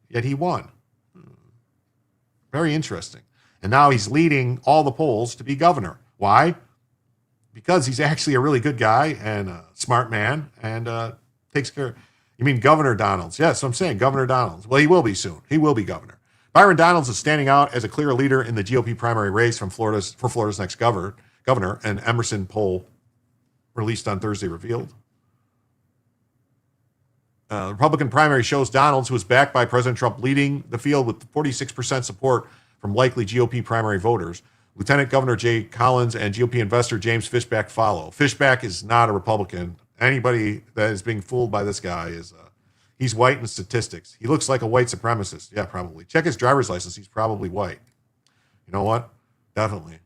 yet he won. Very interesting. And now he's leading all the polls to be governor. Why? Because he's actually a really good guy and a smart man and takes care. You mean Governor Donalds? Yes, I'm saying Governor Donalds. Well, he will be soon. He will be governor. Byron Donalds is standing out as a clear leader in the GOP primary race for Florida's next governor. An Emerson poll released on Thursday revealed. The Republican primary shows Donalds, who is backed by President Trump, leading the field with 46% support from likely GOP primary voters. Lieutenant Governor Jay Collins and GOP investor James Fishback follow. Fishback is not a Republican. Anybody that is being fooled by this guy he's white in statistics. He looks like a white supremacist. Yeah, probably. Check his driver's license. He's probably white. You know what? Definitely.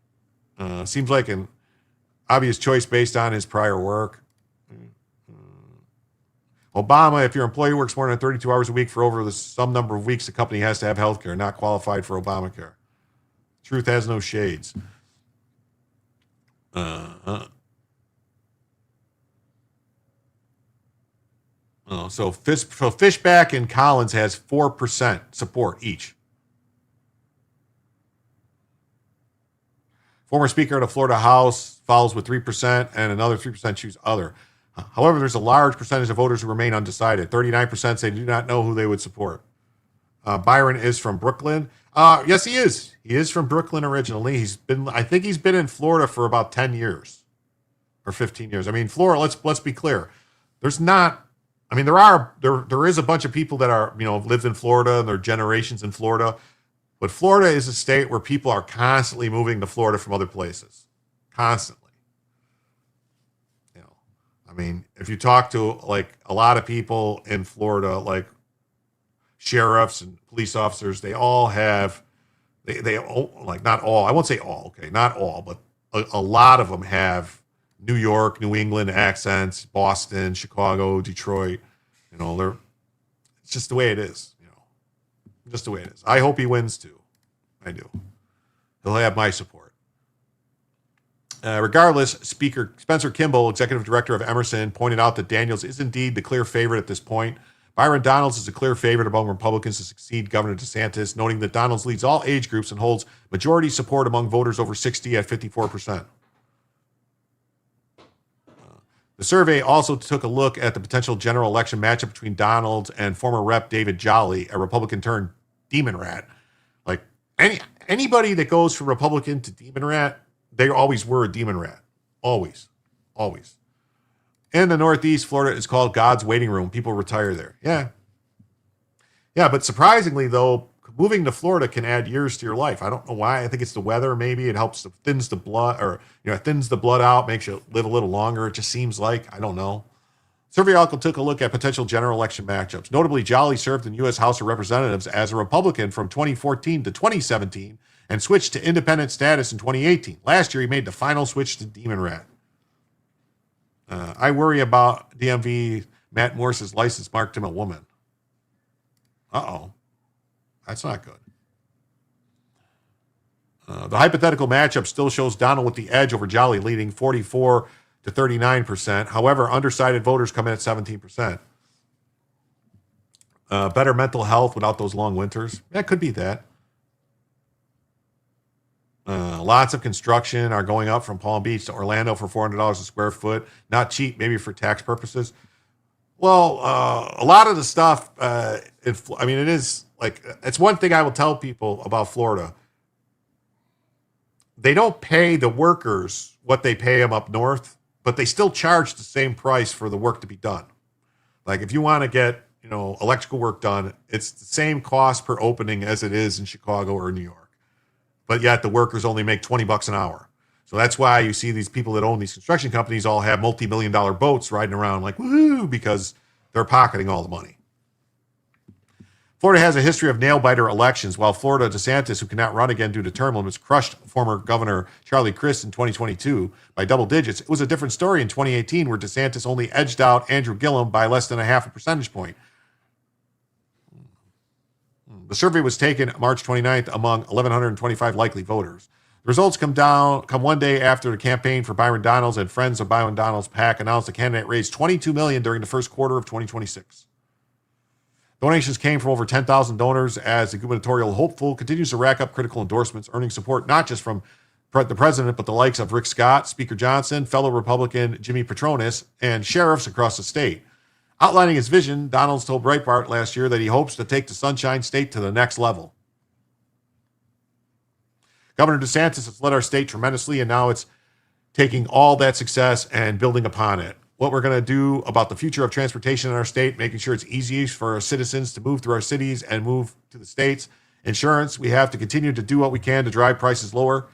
Seems like an obvious choice based on his prior work. Obama, if your employee works more than 32 hours a week for over some number of weeks, the company has to have health care, not qualified for Obamacare. Truth has no shades. So Fishback and Collins has 4% support each. Former Speaker of the Florida House follows with 3%, and another 3% choose other. However, there's a large percentage of voters who remain undecided. 39% say do not know who they would support. Byron is from Brooklyn. Yes, he is. He is from Brooklyn originally. I think he's been in Florida for about 10 years or 15 years. I mean, Florida, let's be clear. There is a bunch of people that are, have lived in Florida and they're generations in Florida. But Florida is a state where people are constantly moving to Florida from other places. Constantly. If you talk to like a lot of people in Florida, like sheriffs and police officers, they all have, they like not all, I won't say all, okay, not all, but a lot of them have New York, New England accents, Boston, Chicago, Detroit. It's just the way it is. Just the way it is. I hope he wins too. I do. He'll have my support. Regardless, Speaker Spencer Kimball, executive director of Emerson, pointed out that Daniels is indeed the clear favorite at this point. Byron Donalds is a clear favorite among Republicans to succeed Governor DeSantis, noting that Donalds leads all age groups and holds majority support among voters over 60 at 54%. The survey also took a look at the potential general election matchup between Donalds and former Rep. David Jolly, a Republican turned demon rat. Like anybody that goes from Republican to demon rat, they always were a demon rat. Always. Always. In the Northeast, Florida is called God's waiting room. People retire there. Yeah. Yeah, but surprisingly, though, moving to Florida can add years to your life. I don't know why. I think it's the weather, maybe. It helps, thins the blood, or, thins the blood out, makes you live a little longer. It just seems like, I don't know. Survey also took a look at potential general election matchups. Notably, Jolly served in the U.S. House of Representatives as a Republican from 2014 to 2017 and switched to independent status in 2018. Last year, he made the final switch to demon rat. I worry about DMV. Matt Morris's license marked him a woman. Uh-oh. That's not good. The hypothetical matchup still shows Donald with the edge over Jolly, leading 44 to 39%. However, undecided voters come in at 17%. Better mental health without those long winters. That could be that. Lots of construction are going up from Palm Beach to Orlando for $400 a square foot. Not cheap, maybe for tax purposes. Well, a lot of the stuff, it is like, it's one thing I will tell people about Florida. They don't pay the workers what they pay them up north, but they still charge the same price for the work to be done. Like if you want to get, electrical work done, it's the same cost per opening as it is in Chicago or New York. But yet the workers only make $20 an hour. So that's why you see these people that own these construction companies all have multi-million-dollar boats riding around like, woohoo, because they're pocketing all the money. Florida has a history of nail-biter elections. While Florida DeSantis, who cannot run again due to term limits, crushed former Governor Charlie Crist in 2022 by double digits, it was a different story in 2018 where DeSantis only edged out Andrew Gillum by less than a half a percentage point. The survey was taken March 29th among 1,125 likely voters. The results come one day after the campaign for Byron Donalds and Friends of Byron Donalds PAC announced the candidate raised $22 million during the first quarter of 2026. Donations came from over 10,000 donors as the gubernatorial hopeful continues to rack up critical endorsements, earning support not just from the president, but the likes of Rick Scott, Speaker Johnson, fellow Republican Jimmy Patronis, and sheriffs across the state. Outlining his vision, Donalds told Breitbart last year that he hopes to take the Sunshine State to the next level. Governor DeSantis has led our state tremendously, and now it's taking all that success and building upon it. What we're going to do about the future of transportation in our state, making sure it's easy for our citizens to move through our cities and move to the states. Insurance, we have to continue to do what we can to drive prices lower.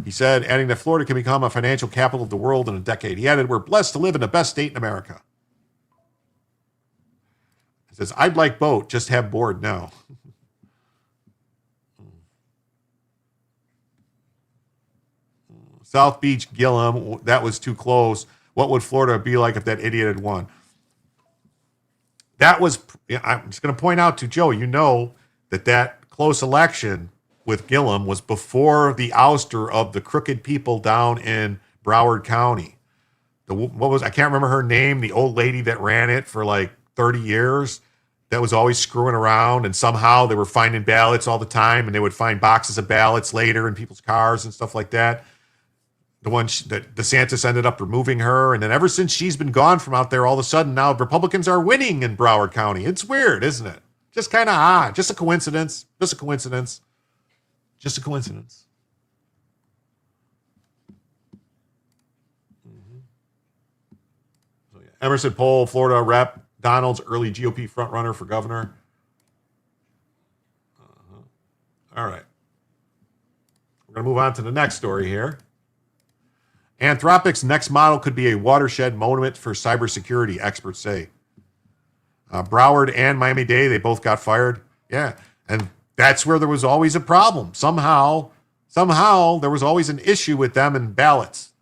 He said, adding that Florida can become a financial capital of the world in a decade. He added, we're blessed to live in the best state in America. He says, I'd like boat, just have board now. South Beach, Gillum, that was too close. What would Florida be like if that idiot had won? That was, I'm just going to point out to Joe, you know that close election with Gillum was before the ouster of the crooked people down in Broward County. I can't remember her name, the old lady that ran it for like 30 years that was always screwing around, and somehow they were finding ballots all the time, and they would find boxes of ballots later in people's cars and stuff like that. The one that DeSantis ended up removing her, and then ever since she's been gone from out there, all of a sudden now Republicans are winning in Broward County. It's weird, isn't it? Just kind of odd. Just a coincidence. Just a coincidence. Just a coincidence. So, yeah. Emerson Poll, Florida Rep. Donalds, early GOP frontrunner for governor. All right. We're going to move on to the next story here. Anthropic's next model could be a watershed moment for cybersecurity, experts say. Broward and Miami-Dade, they both got fired. Yeah, and that's where there was always a problem. Somehow there was always an issue with them and ballots.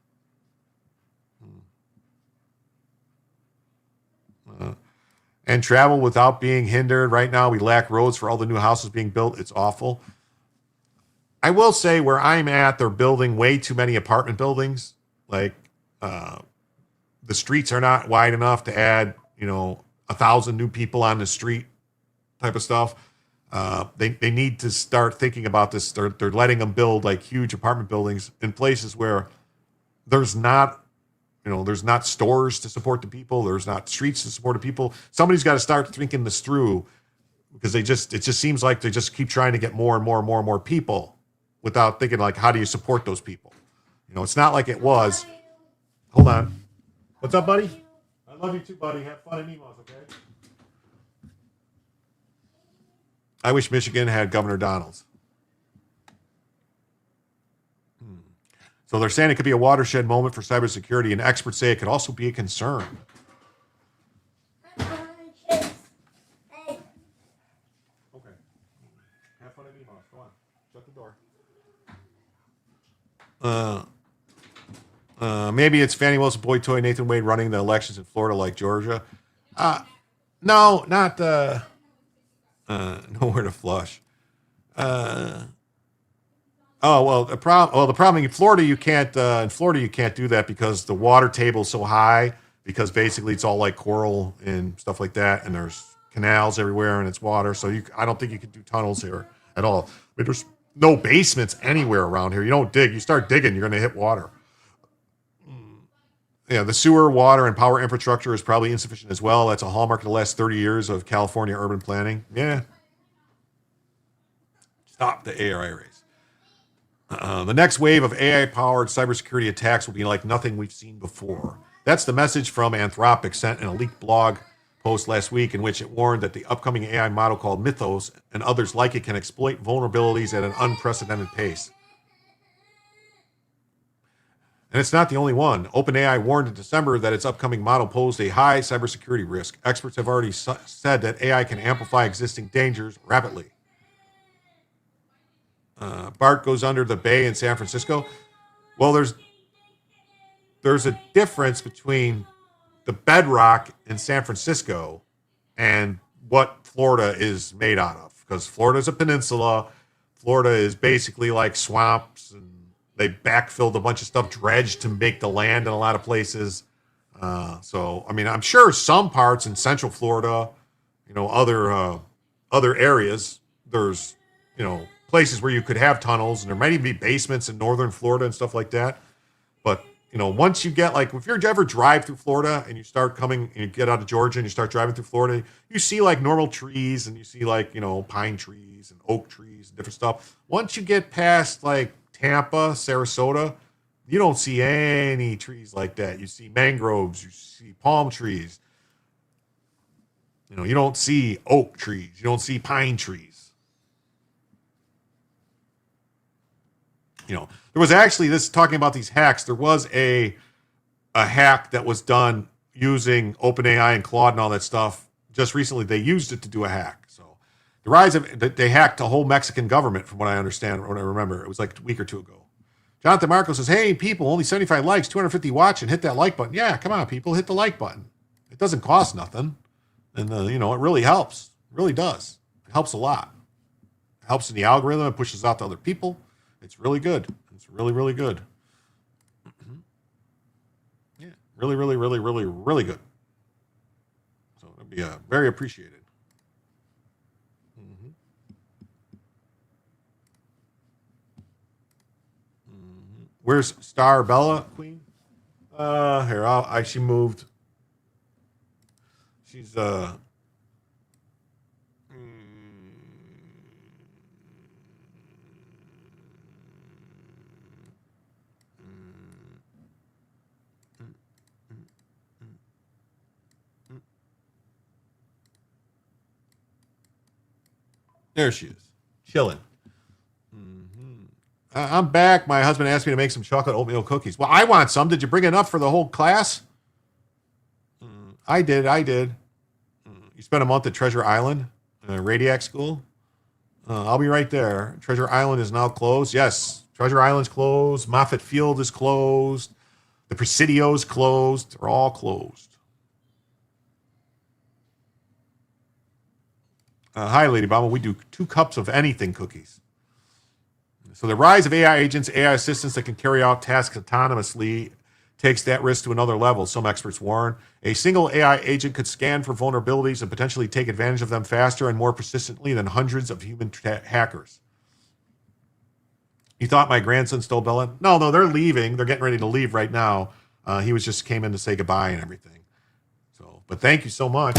And travel without being hindered. Right now, we lack roads for all the new houses being built. It's awful. I will say where I'm at, they're building way too many apartment buildings. Like, the streets are not wide enough to add, 1,000 new people on the street type of stuff. They need to start thinking about this. They're letting them build like huge apartment buildings in places where there's not stores to support the people. There's not streets to support the people. Somebody's got to start thinking this through, because it just seems like they just keep trying to get more and more and more and more people without thinking like, how do you support those people? It's not like it was. Hold on. What's up, buddy? I love you too, buddy. Have fun in Emos, okay? I wish Michigan had Governor Donalds. So they're saying it could be a watershed moment for cybersecurity, and experts say it could also be a concern. Okay. Have fun in Emos. Go on. Shut the door. Maybe it's Fannie Wilson, boy toy, Nathan Wade running the elections in Florida like Georgia. No, not nowhere to flush. The problem in Florida you can't do that because the water table is so high, because basically it's all like coral and stuff like that, and there's canals everywhere and it's water. So I don't think you can do tunnels here at all. I mean, there's no basements anywhere around here. You don't dig. You start digging, you're going to hit water. Yeah, the sewer, water, and power infrastructure is probably insufficient as well. That's a hallmark of the last 30 years of California urban planning. Yeah. Stop the AI race. The next wave of AI-powered cybersecurity attacks will be like nothing we've seen before. That's the message from Anthropic, sent in a leaked blog post last week, in which it warned that the upcoming AI model called Mythos and others like it can exploit vulnerabilities at an unprecedented pace. And it's not the only one. OpenAI warned in December that its upcoming model posed a high cybersecurity risk. Experts have already said that AI can amplify existing dangers rapidly. BART goes under the Bay in San Francisco. Well, there's a difference between the bedrock in San Francisco and what Florida is made out of. Because Florida is a peninsula. Florida is basically like swamps and They backfilled a bunch of stuff, dredged to make the land in a lot of places. So, I mean, I'm sure some parts in Central Florida, other areas, there's, places where you could have tunnels, and there might even be basements in Northern Florida and stuff like that. But, once you get, like, if you ever drive through Florida and you start coming and you get out of Georgia and you start driving through Florida, you see like normal trees and you see like, pine trees and oak trees and different stuff. Once you get past like Tampa, Sarasota, you don't see any trees like that. You see mangroves, you see palm trees. You don't see oak trees. You don't see pine trees. There was actually, this talking about these hacks, there was a hack that was done using OpenAI and Claude and all that stuff. Just recently, they used it to do a hack. So the rise of, they hacked the whole Mexican government, from what I understand, or what I remember. It was like a week or two ago. Jonathan Marco says, hey, people, only 75 likes, 250 watch, and hit that like button. Yeah, come on, people, hit the like button. It doesn't cost nothing. And, it really helps. It really does. It helps a lot. It helps in the algorithm. It pushes out to other people. It's really good. It's really, really good. Yeah, really, really, really, really, really good. So it'll be very appreciated. Where's Star Bella, Queen? Here, she moved. She's there she is, chilling. I'm back. My husband asked me to make some chocolate oatmeal cookies. Well, I want some. Did you bring enough for the whole class? I did. You spent a month at Treasure Island, Radiac School. I'll be right there. Treasure Island is now closed. Yes, Treasure Island's closed. Moffett Field is closed. The Presidio's closed. They're all closed. Hi, Lady Bomba. We do 2 cups of anything cookies. So the rise of AI agents, AI assistants that can carry out tasks autonomously takes that risk to another level, some experts warn. A single AI agent could scan for vulnerabilities and potentially take advantage of them faster and more persistently than hundreds of human hackers. You thought my grandson stole Bella? No, they're leaving. They're getting ready to leave right now. He came in to say goodbye and everything. So, but thank you so much.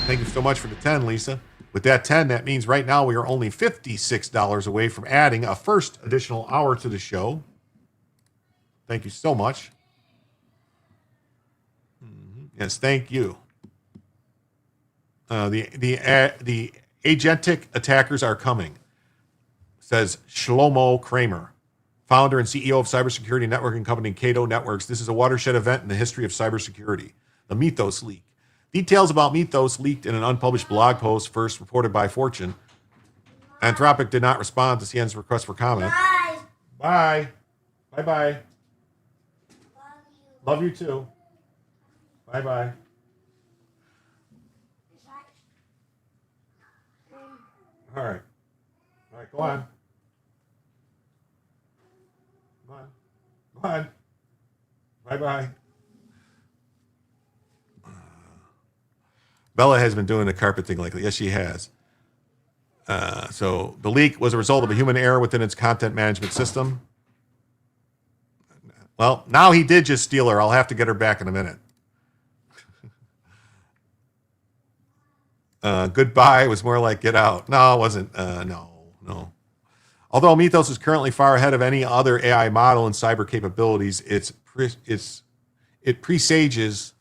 Thank you so much for the 10, Lisa. With that 10, that means right now we are only $56 away from adding a first additional hour to the show. Thank you so much. Yes, thank you. The agentic attackers are coming, says Shlomo Kramer, founder and CEO of cybersecurity networking company Cato Networks. This is a watershed event in the history of cybersecurity. The Mythos leak. Details about Mythos leaked in an unpublished blog post first reported by Fortune. Anthropic did not respond to CNN's request for comment. Bye. Bye-bye. Love you too. Bye-bye. All right. All right, go on. Come on. Come on. Bye-bye. Bella has been doing the carpet thing lately. Yes, she has. So the leak was a result of a human error within its content management system. Well, now he did just steal her. I'll have to get her back in a minute. Goodbye was more like get out. No, it wasn't. No. Although Mythos is currently far ahead of any other AI model in cyber capabilities, it presages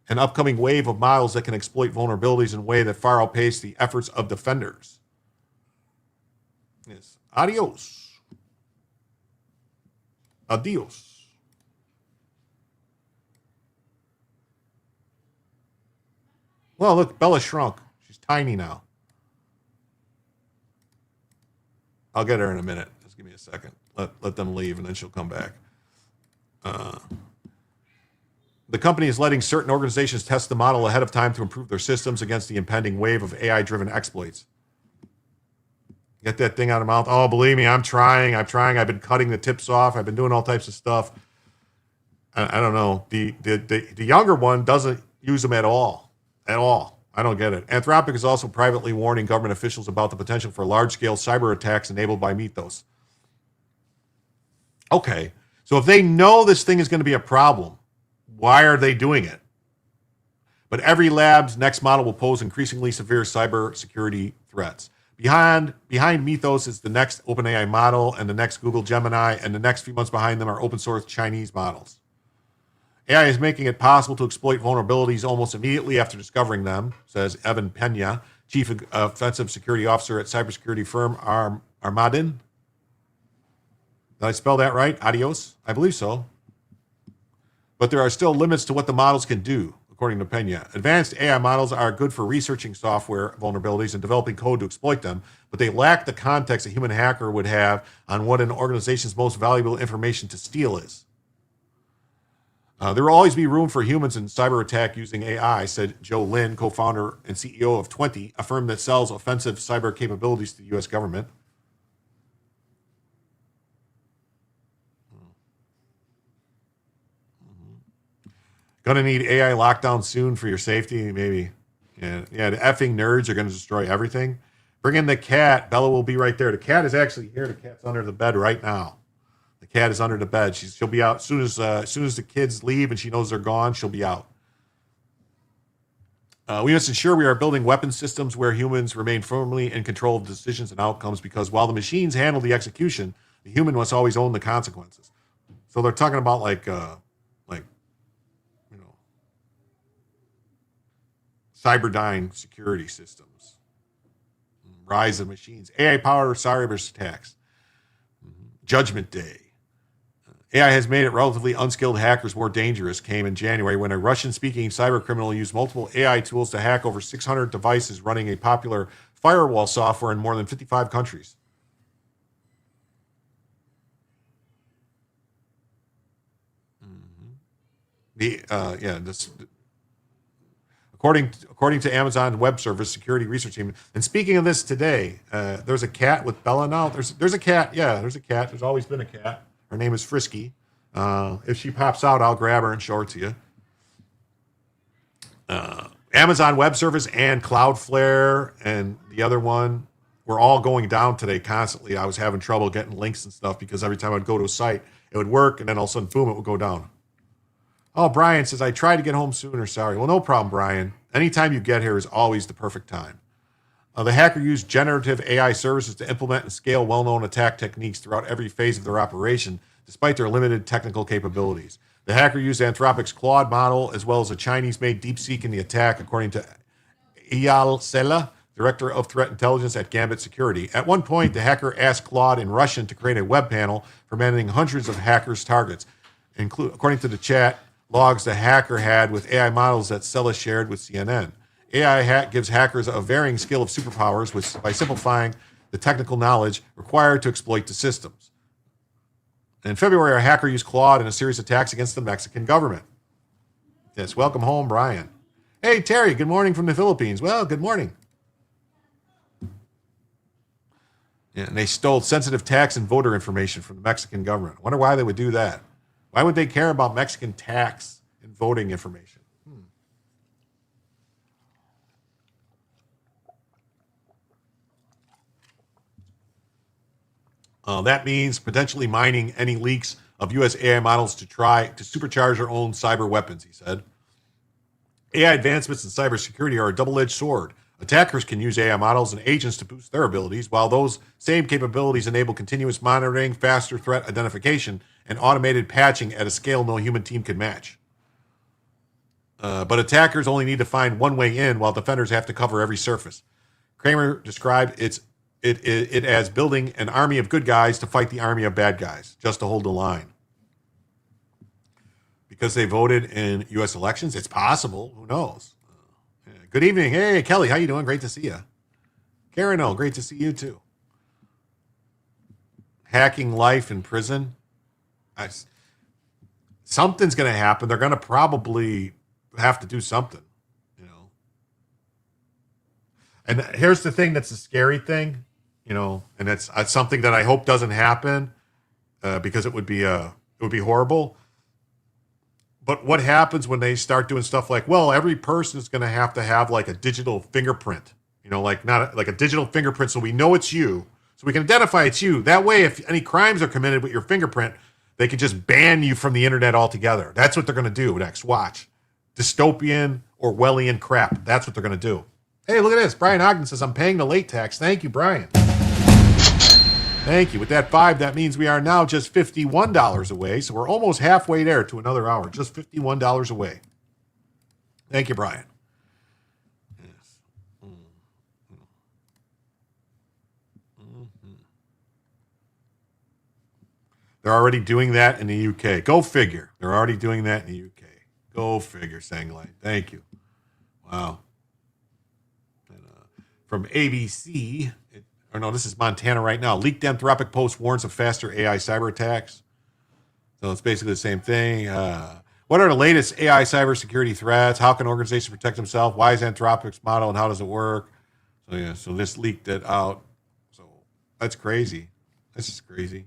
an upcoming wave of models that can exploit vulnerabilities in a way that far outpace the efforts of defenders. Yes. Adios. Well, look, Bella shrunk. She's tiny now. I'll get her in a minute. Just give me a second. Let them leave, and then she'll come back. The company is letting certain organizations test the model ahead of time to improve their systems against the impending wave of AI-driven exploits. Get that thing out of the mouth. Oh, believe me, I'm trying. I've been cutting the tips off. I've been doing all types of stuff. I don't know. The younger one doesn't use them at all. At all. I don't get it. Anthropic is also privately warning government officials about the potential for large-scale cyber attacks enabled by Mythos. Okay. So if they know this thing is going to be a problem, why are they doing it? But every lab's next model will pose increasingly severe cyber security threats. Behind Mythos is the next OpenAI model and the next Google Gemini, and the next few months behind them are open source Chinese models. AI is making it possible to exploit vulnerabilities almost immediately after discovering them, says Evan Pena, Chief Offensive Security Officer at cybersecurity firm Armadin. Did I spell that right? Adios? I believe so. But there are still limits to what the models can do, according to Pena. Advanced AI models are good for researching software vulnerabilities and developing code to exploit them, but they lack the context a human hacker would have on what an organization's most valuable information to steal is. There will always be room for humans in cyber attack using AI, said Joe Lin, co-founder and CEO of 20, a firm that sells offensive cyber capabilities to the U.S. government. Gonna need AI lockdown soon for your safety, maybe. Yeah, the effing nerds are gonna destroy everything. Bring in the cat. Bella will be right there. The cat is actually here. The cat's under the bed right now. The cat is under the bed. She'll be out as soon as the kids leave and she knows they're gone. She'll be out. We must ensure we are building weapon systems where humans remain firmly in control of decisions and outcomes, because while the machines handle the execution, the human must always own the consequences. So they're talking about like Cyberdyne security systems, rise of machines, AI-powered cyber attacks, Judgment Day. AI has made it relatively unskilled hackers more dangerous came in January when a Russian-speaking cyber criminal used multiple AI tools to hack over 600 devices running a popular firewall software in more than 55 countries. According to Amazon Web Service security research team. And speaking of this today, there's a cat with Bella now. There's a cat. Yeah, there's a cat. There's always been a cat. Her name is Frisky. If she pops out, I'll grab her and show her to you. Amazon Web Service and Cloudflare and the other one were all going down today constantly. I was having trouble getting links and stuff because every time I'd go to a site, it would work, and then all of a sudden, boom, it would go down. Oh, Brian says, I tried to get home sooner. Sorry. Well, no problem, Brian. Anytime you get here is always the perfect time. The hacker used generative AI services to implement and scale well-known attack techniques throughout every phase of their operation, despite their limited technical capabilities. The hacker used Anthropic's Claude model, as well as a Chinese-made DeepSeek in the attack, according to Eyal Sela, Director of Threat Intelligence at Gambit Security. At one point, the hacker asked Claude in Russian to create a web panel for managing hundreds of hackers' targets, according to the chat logs the hacker had with AI models that Sela shared with CNN. AI gives hackers a varying skill of superpowers by simplifying the technical knowledge required to exploit the systems. In February, a hacker used Claude in a series of attacks against the Mexican government. Yes, welcome home, Brian. Hey, Terry, good morning from the Philippines. Well, good morning. Yeah, and they stole sensitive tax and voter information from the Mexican government. I wonder why they would do that. Why would they care about Mexican tax and voting information? That means potentially mining any leaks of U.S. AI models to try to supercharge their own cyber weapons, he said. AI advancements in cybersecurity are a double-edged sword. Attackers can use AI models and agents to boost their abilities, while those same capabilities enable continuous monitoring, faster threat identification, and automated patching at a scale no human team can match. But attackers only need to find one way in, while defenders have to cover every surface. Kramer described it as building an army of good guys to fight the army of bad guys, just to hold the line. Because they voted in U.S. elections, it's possible. Who knows? Good evening. Hey, Kelly, how you doing? Great to see you. Karen, great to see you too. Hacking life in prison. Something's going to happen. They're going to probably have to do something, you know. And here's the thing that's the scary thing. and that's something that I hope doesn't happen because it would be horrible. But what happens when they start doing stuff like, well, every person is going to have like a digital fingerprint, like not like a digital fingerprint, so we know it's you, so we can identify it's you. That way, if any crimes are committed with your fingerprint, they can just ban you from the internet altogether. That's what they're going to do next. Watch. Dystopian, Orwellian crap. That's what they're going to do. Hey, look at this. Brian Ogden says, I'm paying the late tax. Thank you, Brian. Thank you. With that 5, that means we are now just $51 away. So we're almost halfway there to another hour. Just $51 away. Thank you, Brian. Yes. They're already doing that in the UK. Go figure. They're already doing that in the UK. Go figure, Sanglite. Thank you. Wow. And, from ABC, this is Montana right now. Leaked Anthropic post warns of faster AI cyber attacks. So it's basically the same thing. What are the latest AI cybersecurity threats? How can organizations protect themselves? Why is Anthropic's model and how does it work? So this leaked it out. So that's crazy. This is crazy.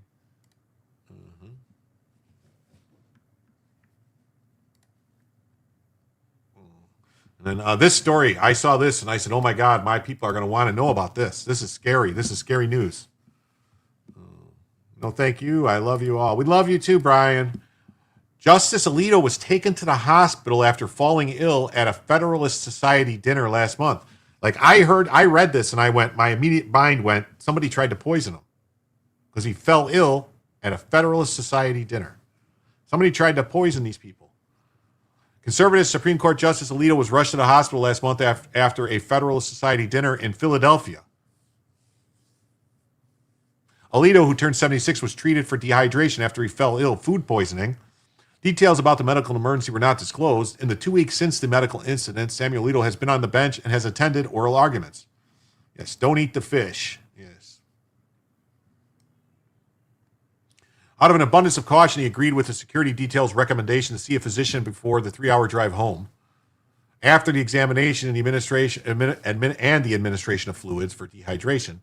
And then this story, I saw this and I said, oh my God, my people are going to want to know about this. This is scary. This is scary news. No, thank you. I love you all. We love you too, Brian. Justice Alito was taken to the hospital after falling ill at a Federalist Society dinner last month. Like I read this and my immediate mind went, somebody tried to poison him because he fell ill at a Federalist Society dinner. Somebody tried to poison these people. Conservative Supreme Court Justice Alito was rushed to the hospital last month after a Federalist Society dinner in Philadelphia. Alito, who turned 76, was treated for dehydration after he fell ill, food poisoning. Details about the medical emergency were not disclosed. In the 2 weeks since the medical incident, Samuel Alito has been on the bench and has attended oral arguments. Yes, don't eat the fish. Yes. Out of an abundance of caution, he agreed with the security detail's recommendation to see a physician before the 3-hour drive home. After the examination and the administration of fluids for dehydration,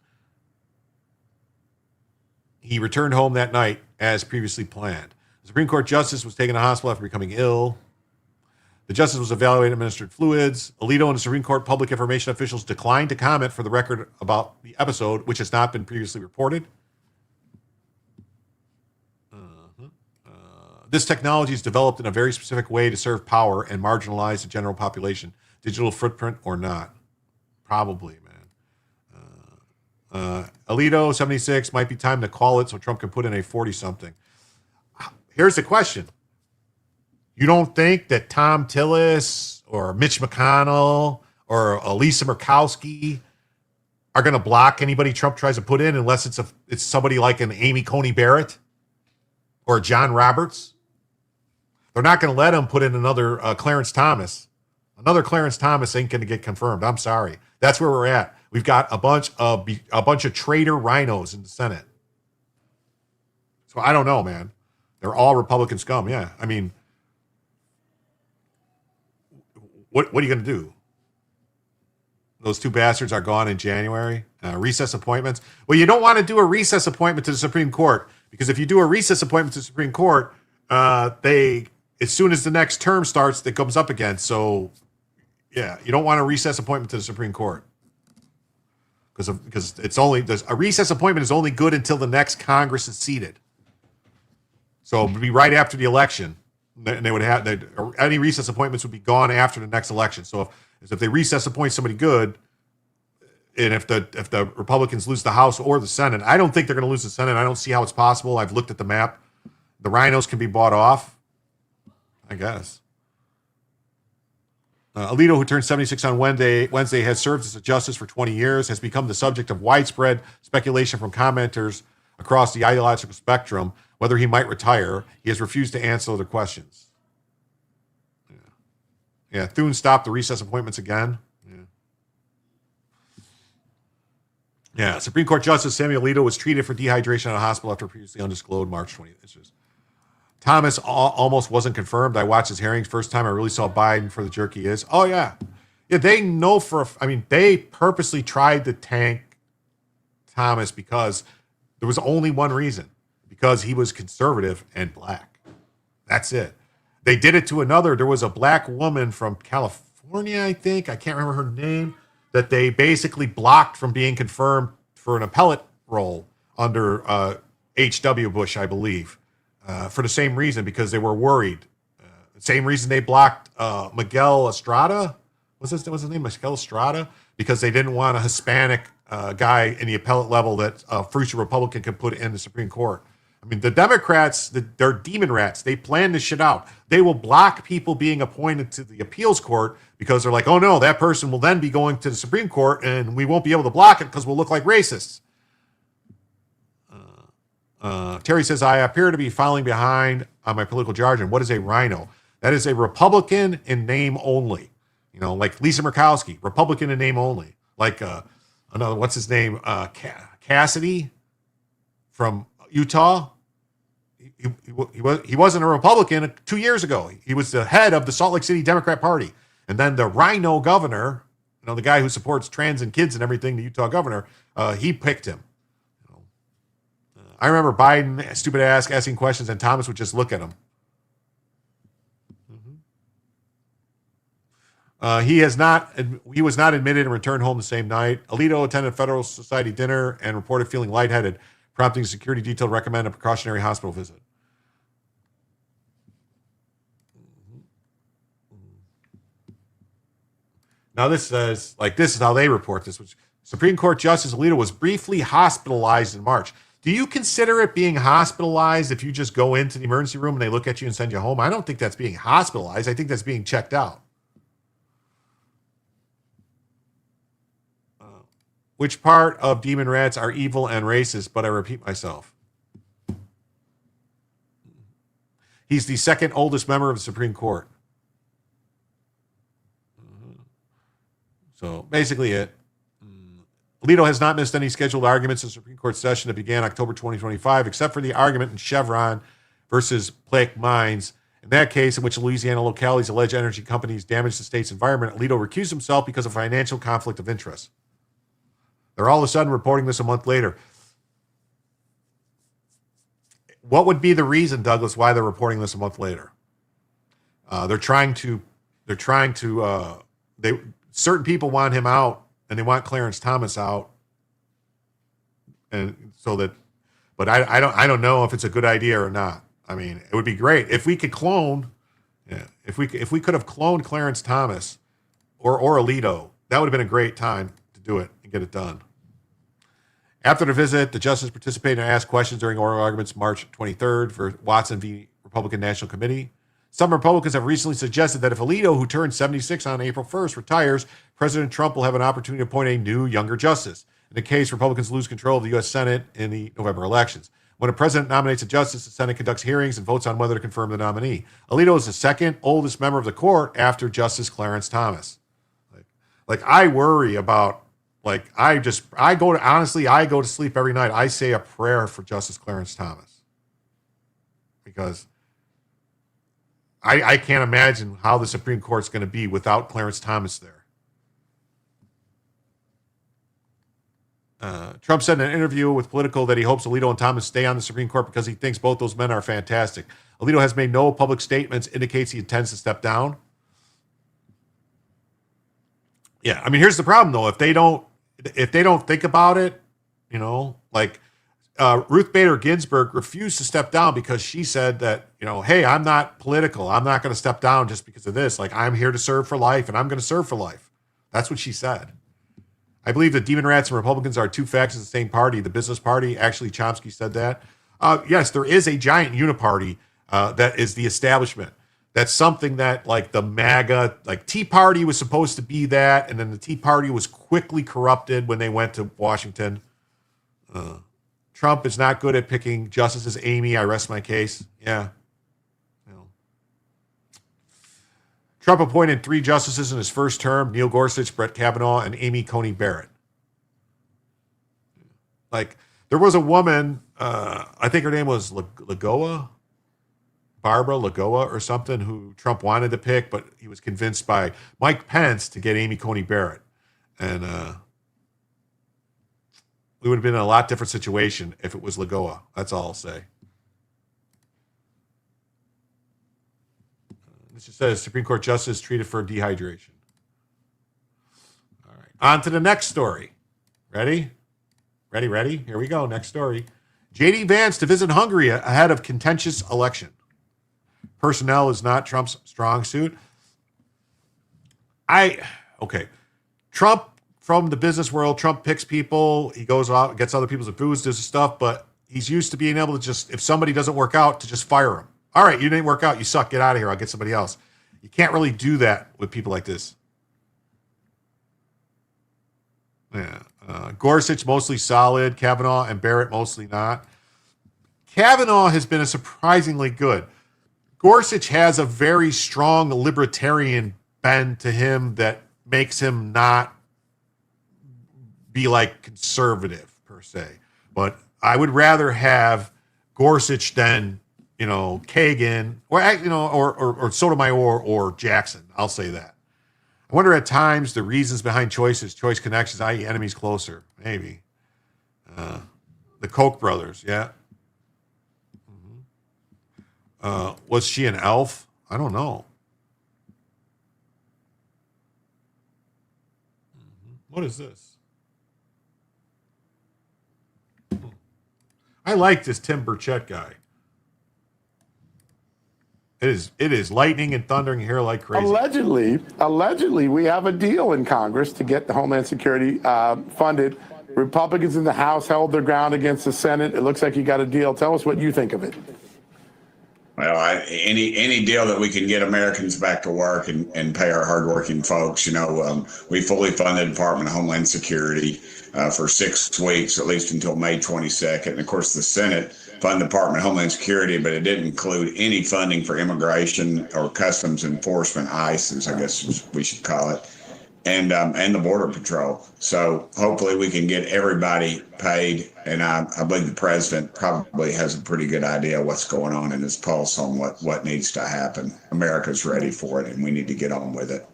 he returned home that night as previously planned. The Supreme Court justice was taken to the hospital after becoming ill. The justice was evaluated and administered fluids. Alito and the Supreme Court public information officials declined to comment for the record about the episode, which has not been previously reported. This technology is developed in a very specific way to serve power and marginalize the general population. Digital footprint or not? Probably, man. Alito, 76, might be time to call it so Trump can put in a 40-something. Here's the question. You don't think that Tom Tillis or Mitch McConnell or Elisa Murkowski are going to block anybody Trump tries to put in unless it's somebody like an Amy Coney Barrett or John Roberts? They're not going to let him put in another Clarence Thomas. Another Clarence Thomas ain't going to get confirmed. I'm sorry. That's where we're at. We've got a bunch of traitor rhinos in the Senate. So I don't know, man. They're all Republican scum. Yeah. I mean, what are you going to do? Those two bastards are gone in January. Recess appointments. Well, you don't want to do a recess appointment to the Supreme Court because if you do a recess appointment to the Supreme Court, as soon as the next term starts, it comes up again. So, yeah, you don't want a recess appointment to the Supreme Court because it's only a recess appointment is only good until the next Congress is seated. So it would be right after the election, and they would have any recess appointments would be gone after the next election. So if they recess appoint somebody good, and if the Republicans lose the House or the Senate, I don't think they're going to lose the Senate. I don't see how it's possible. I've looked at the map. The rhinos can be bought off, I guess. Alito, who turned 76 on Wednesday, has served as a justice for 20 years, has become the subject of widespread speculation from commenters across the ideological spectrum whether he might retire. He has refused to answer other questions. Yeah, Thune stopped the recess appointments again. Yeah, Supreme Court Justice Samuel Alito was treated for dehydration at a hospital after previously undisclosed March 20th. Thomas almost wasn't confirmed. I watched his hearings. First time I really saw Biden for the jerk he is. Oh, yeah. Yeah, they know they purposely tried to tank Thomas because there was only one reason, because he was conservative and black. That's it. They did it to another. There was a black woman from California, I think. I can't remember her name, that they basically blocked from being confirmed for an appellate role under H.W. Bush, I believe, for the same reason, because they were worried. Same reason they blocked Miguel Estrada. What's his name? Miguel Estrada? Because they didn't want a Hispanic guy in the appellate level that a future Republican could put in the Supreme Court. I mean, the Democrats, they're demon rats. They plan this shit out. They will block people being appointed to the appeals court because they're like, oh no, that person will then be going to the Supreme Court and we won't be able to block it because we'll look like racists. Terry says, I appear to be falling behind on my political jargon. What is a rhino? That is a Republican in name only. You know, like Lisa Murkowski, Republican in name only. Like another, what's his name? Cassidy from Utah. He wasn't a Republican 2 years ago. He was the head of the Salt Lake City Democrat Party. And then the rhino governor, you know, the guy who supports trans and kids and everything, the Utah governor, he picked him. I remember Biden, stupid ass, asking questions, and Thomas would just look at him. He was not admitted and returned home the same night. Alito attended a Federal Society dinner and reported feeling lightheaded, prompting security detail to recommend a precautionary hospital visit. Now this says, like, this is how they report this. Which Supreme Court Justice Alito was briefly hospitalized in March. Do you consider it being hospitalized if you just go into the emergency room and they look at you and send you home? I don't think that's being hospitalized. I think that's being checked out. Which part of demon rats are evil and racist? But I repeat myself. He's the second oldest member of the Supreme Court. So basically it. Alito has not missed any scheduled arguments in the Supreme Court session that began October 2025, except for the argument in Chevron versus Plaque Mines. In that case, in which Louisiana localities allege energy companies damaged the state's environment, Alito recused himself because of financial conflict of interest. They're all of a sudden reporting this a month later. What would be the reason, Douglas, why they're reporting this a month later? Certain people want him out, and they want Clarence Thomas out, and so that. But I don't know if it's a good idea or not. I mean, it would be great if we could clone. Yeah, if we could have cloned Clarence Thomas or Alito, that would have been a great time to do it and get it done. After the visit, the justice participated and asked questions during oral arguments March 23rd for Watson v. Republican National Committee. Some Republicans have recently suggested that if Alito, who turned 76 on April 1st, retires, President Trump will have an opportunity to appoint a new, younger justice. In the case, Republicans lose control of the U.S. Senate in the November elections. When a president nominates a justice, the Senate conducts hearings and votes on whether to confirm the nominee. Alito is the second oldest member of the court after Justice Clarence Thomas. Like I worry about, I go to sleep every night. I say a prayer for Justice Clarence Thomas because I can't imagine how the Supreme Court's going to be without Clarence Thomas there. Trump said in an interview with Politico that he hopes Alito and Thomas stay on the Supreme Court because he thinks both those men are fantastic. Alito has made no public statements, indicates he intends to step down. Yeah, I mean, here's the problem though. If they don't think about it, you know, like Ruth Bader Ginsburg refused to step down because she said that, you know, hey, I'm not political. I'm not going to step down just because of this. Like, I'm here to serve for life, and I'm going to serve for life. That's what she said. I believe that Demon Rats and Republicans are two factions of the same party, the business party. Actually, Chomsky said that. Yes, there is a giant uniparty that is the establishment. That's something that, like, the MAGA, like, Tea Party was supposed to be that, and then the Tea Party was quickly corrupted when they went to Washington. Trump is not good at picking justices. Amy, I rest my case. Yeah. You know. Trump appointed 3 justices in his first term: Neil Gorsuch, Brett Kavanaugh, and Amy Coney Barrett. Like, there was a woman, I think her name was Barbara Lagoa or something, who Trump wanted to pick, but he was convinced by Mike Pence to get Amy Coney Barrett. And we would have been in a lot different situation if it was Lagoa. That's all I'll say. This just says Supreme Court Justice treated for dehydration. All right. On to the next story. Ready? Ready? Here we go. Next story. J.D. Vance to visit Hungary ahead of contentious election. Personnel is not Trump's strong suit. Okay. Trump, from the business world, Trump picks people. He goes out, gets other people's booze, does stuff, but he's used to being able to just, if somebody doesn't work out, to just fire him. All right, you didn't work out. You suck. Get out of here. I'll get somebody else. You can't really do that with people like this. Yeah. Gorsuch mostly solid. Kavanaugh and Barrett mostly not. Kavanaugh has been a surprisingly good. Gorsuch has a very strong libertarian bend to him that makes him not be like conservative per se. But I would rather have Gorsuch than, Kagan or Sotomayor or Jackson. I'll say that. I wonder at times the reasons behind choice connections, i.e. enemies closer. Maybe. The Koch brothers, yeah. Was she an elf? I don't know. What is this? I like this Tim Burchett guy. It is lightning and thundering here like crazy. Allegedly, we have a deal in Congress to get the Homeland Security funded. Republicans in the House held their ground against the Senate. It looks like you got a deal. Tell us what you think of it. Well, any deal that we can get Americans back to work and pay our hardworking folks. We fully fund the Department of Homeland Security for 6 weeks, at least until May 22nd. And of course, the Senate fund the Department of Homeland Security, but it didn't include any funding for immigration or customs enforcement, ICE, as I guess we should call it, and the Border Patrol. So hopefully we can get everybody paid. And I believe the president probably has a pretty good idea what's going on in his pulse on what needs to happen. America's ready for it, and we need to get on with it.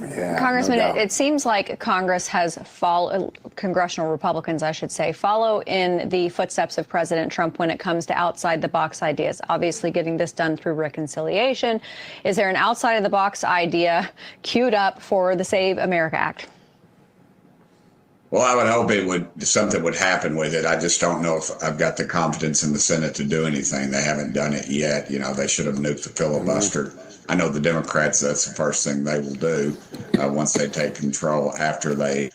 Yeah, Congressman, no doubt. it seems like Congress has congressional Republicans, I should say, follow in the footsteps of President Trump when it comes to outside the box ideas, obviously getting this done through reconciliation. Is there an outside of the box idea queued up for the Save America Act? Well, I would hope something would happen with it. I just don't know if I've got the confidence in the Senate to do anything. They haven't done it yet. They should have nuked the filibuster. I know the Democrats, that's the first thing they will do once they take control after they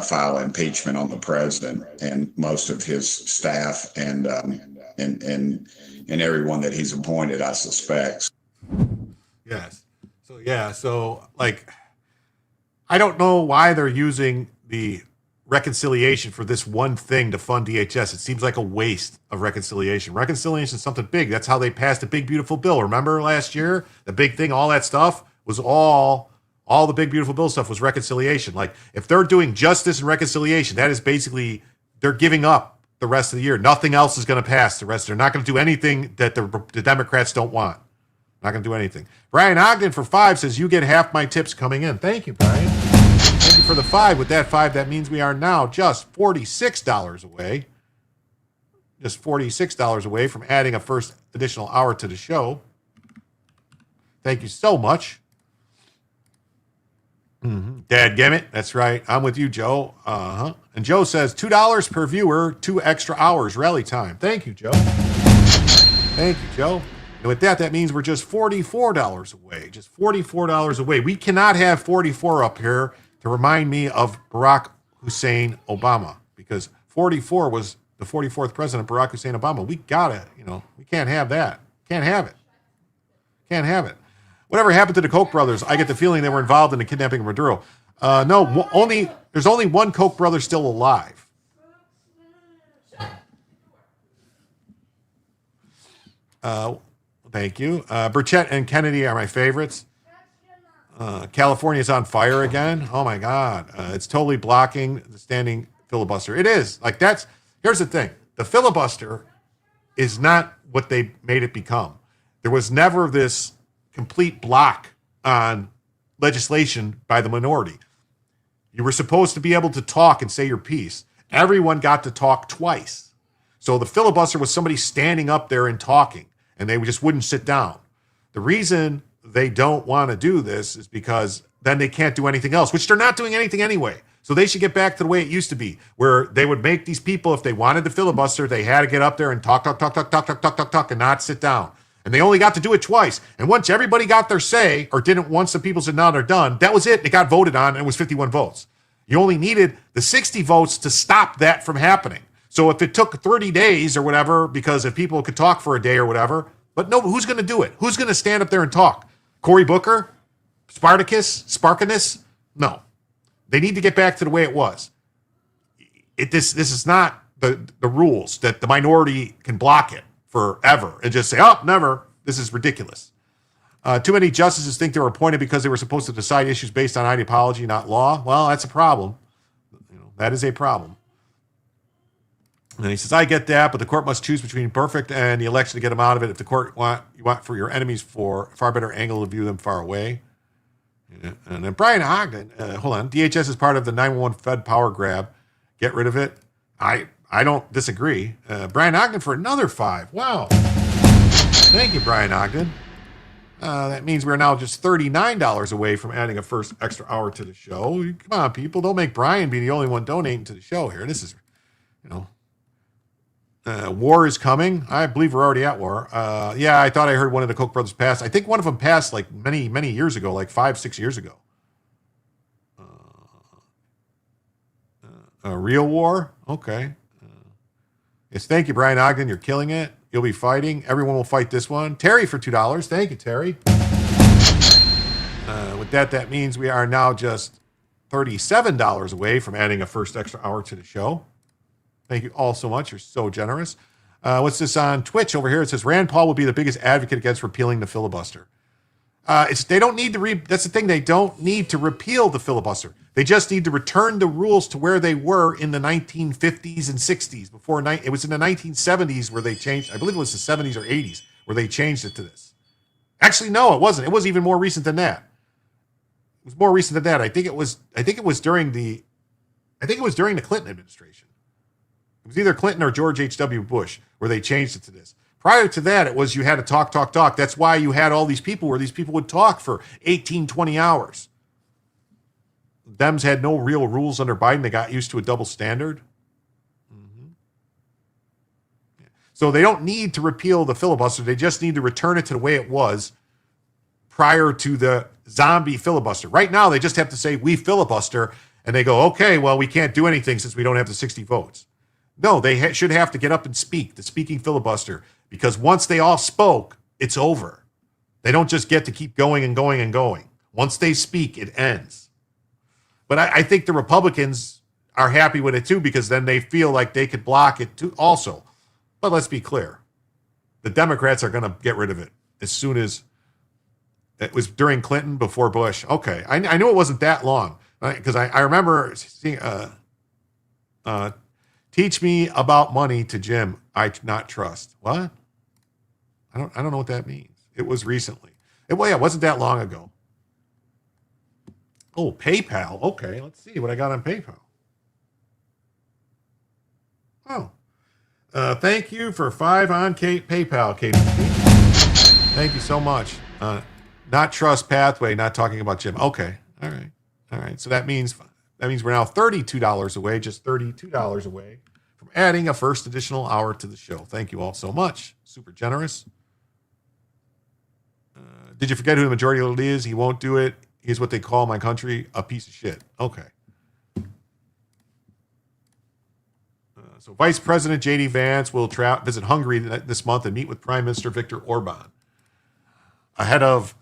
file impeachment on the president and most of his staff and everyone that he's appointed, I suspect. Yes. So I don't know why they're using the reconciliation for this one thing to fund DHS. It seems like a waste of reconciliation. Reconciliation is something big. That's how they passed a big, beautiful bill. Remember last year? The big thing, all that stuff was all the big, beautiful bill stuff was reconciliation. Like, if they're doing justice and reconciliation, that is basically, they're giving up the rest of the year. Nothing else is going to pass the rest. They're not going to do anything that the Democrats don't want. Not going to do anything. Brian Ogden for 5 says, you get half my tips coming in. Thank you, Brian. Thank you for the 5. With that 5, that means we are now just $46 away. Just $46 away from adding a first additional hour to the show. Thank you so much. Dadgummit. That's right. I'm with you, Joe. And Joe says $2 per viewer, 2 extra hours rally time. Thank you, Joe. Thank you, Joe. And with that, that means we're just $44 away. Just $44 away. We cannot have 44 up here to remind me of Barack Hussein Obama, because 44 was the 44th president, Barack Hussein Obama. We gotta, we can't have that. Can't have it. Can't have it. Whatever happened to the Koch brothers? I get the feeling they were involved in the kidnapping of Maduro. There's only one Koch brother still alive. Thank you. Burchett and Kennedy are my favorites. California's on fire again. Oh my God. It's totally blocking the standing filibuster. It is. Here's the thing. The filibuster is not what they made it become. There was never this complete block on legislation by the minority. You were supposed to be able to talk and say your piece. everyone got to talk twice. So the filibuster was somebody standing up there and talking, and they just wouldn't sit down. The reason they don't want to do this is because then they can't do anything else, which they're not doing anything anyway. So they should get back to the way it used to be, where they would make these people, if they wanted to filibuster, they had to get up there and talk, and not sit down. And they only got to do it twice. And once everybody got their say, or didn't, once the people said, now they're done, that was it. It got voted on, and it was 51 votes. You only needed the 60 votes to stop that from happening. So if it took 30 days or whatever, because if people could talk for a day or whatever, but no, who's going to do it? Who's going to stand up there and talk? Cory Booker? Spartacus? No. They need to get back to the way it was. This is not the rules that the minority can block it forever and just say, oh, never. This is ridiculous. Too many justices think they were appointed because they were supposed to decide issues based on ideology, not law. Well, that's a problem. That is a problem. And he says, I get that, but the court must choose between perfect and the election to get them out of it. If the court you want for your enemies for a far better angle to view them far away. And then Brian Ogden, hold on. DHS is part of the 911 Fed power grab. Get rid of it. I don't disagree. Brian Ogden for another 5. Wow. Thank you, Brian Ogden. That means we're now just $39 away from adding a first extra hour to the show. Come on, people. Don't make Brian be the only one donating to the show here. This is, war is coming. I believe we're already at war. Yeah, I thought I heard one of the Koch brothers pass. I think one of them passed like many, many years ago, like 5-6 years ago. Real war? Okay. Yes, thank you, Brian Ogden. You're killing it. You'll be fighting. Everyone will fight this one. Terry for $2. Thank you, Terry. With that means we are now just $37 away from adding a first extra hour to the show. Thank you all so much. You're so generous. What's this on Twitch over here? It says Rand Paul will be the biggest advocate against repealing the filibuster. They don't need to that's the thing. They don't need to repeal the filibuster. They just need to return the rules to where they were in the 1950s and 60s. It was in the 1970s where they changed. I believe it was the 70s or 80s where they changed it to this. Actually, no, it wasn't. It was even more recent than that. It was more recent than that. I think it was during the Clinton administration. It was either Clinton or George H.W. Bush where they changed it to this. Prior to that, it was you had to talk. That's why you had all these people where these people would talk for 18, 20 hours. Dems had no real rules under Biden. They got used to a double standard. So they don't need to repeal the filibuster. They just need to return it to the way it was prior to the zombie filibuster. Right now, they just have to say, we filibuster, and they go, okay, well, we can't do anything since we don't have the 60 votes. No, they should have to get up and speak, the speaking filibuster, because once they all spoke, it's over. They don't just get to keep going and going and going. Once they speak, it ends. But I think the Republicans are happy with it too, because then they feel like they could block it too also. But let's be clear. The Democrats are going to get rid of it as soon as it was during Clinton, before Bush. Okay, I knew it wasn't that long, because I remember seeing, teach me about money to Jim I not trust. What? I don't know what that means. It was recently. It wasn't that long ago. Oh, PayPal. Okay, let's see what I got on PayPal. Oh, thank you for 5 on PayPal, KP. Thank you so much. Not trust pathway, not talking about Jim. Okay, all right. So that means we're now $32 away, just $32 away from adding a first additional hour to the show. Thank you all so much. Super generous. Did you forget who the majority leader is? He won't do it. He's what they call my country a piece of shit. Okay. So Vice President J.D. Vance will visit Hungary this month and meet with Prime Minister Viktor Orban ahead of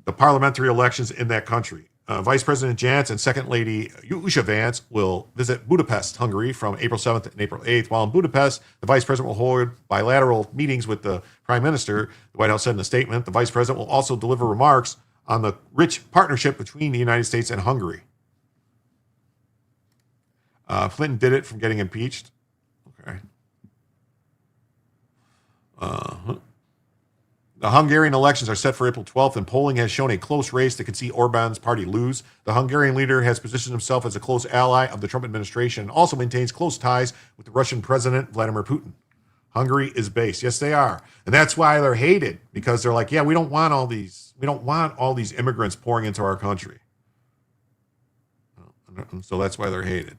the parliamentary elections in that country. Vice President Jance and Second Lady Yusha Vance will visit Budapest, Hungary from April 7th and April 8th. While in Budapest, the Vice President will hold bilateral meetings with the Prime Minister. The White House said in a statement, the Vice President will also deliver remarks on the rich partnership between the United States and Hungary. Clinton did it from getting impeached. Okay. The Hungarian elections are set for April 12th, and polling has shown a close race that could see Orban's party lose. The Hungarian leader has positioned himself as a close ally of the Trump administration and also maintains close ties with the Russian President Vladimir Putin. Hungary is based. Yes, they are. And that's why they're hated, because they're like, yeah, we don't want all these immigrants pouring into our country. And so that's why they're hated.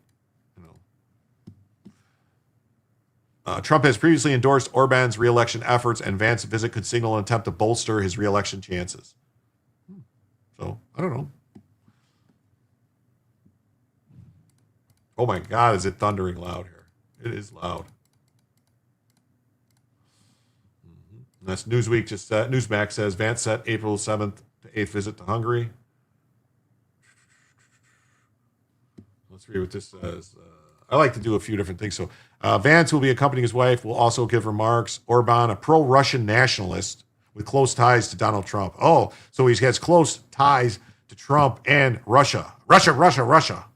Trump has previously endorsed Orban's re-election efforts, and Vance's visit could signal an attempt to bolster his re-election chances. So, I don't know. Oh my God, is it thundering loud here? It is loud. And that's Newsweek just said. Newsmax says Vance set April 7th to 8th visit to Hungary. Let's read what this says. I like to do a few different things. So Vance will be accompanying his wife, will also give remarks. Orban, a pro-Russian nationalist with close ties to Donald Trump. Oh, so he has close ties to Trump and Russia. Russia.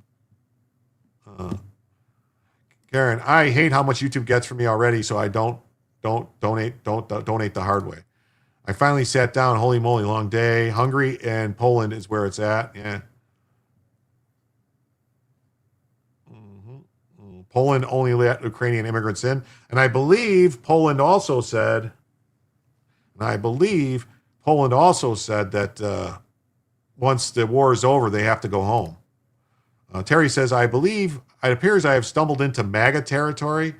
Karen, I hate how much YouTube gets from me already, so I don't donate the hard way. I finally sat down. Holy moly, long day. Hungary and Poland is where it's at. Yeah. Poland only let Ukrainian immigrants in. And I believe Poland also said that once the war is over, they have to go home. Terry says, I believe it appears I have stumbled into MAGA territory.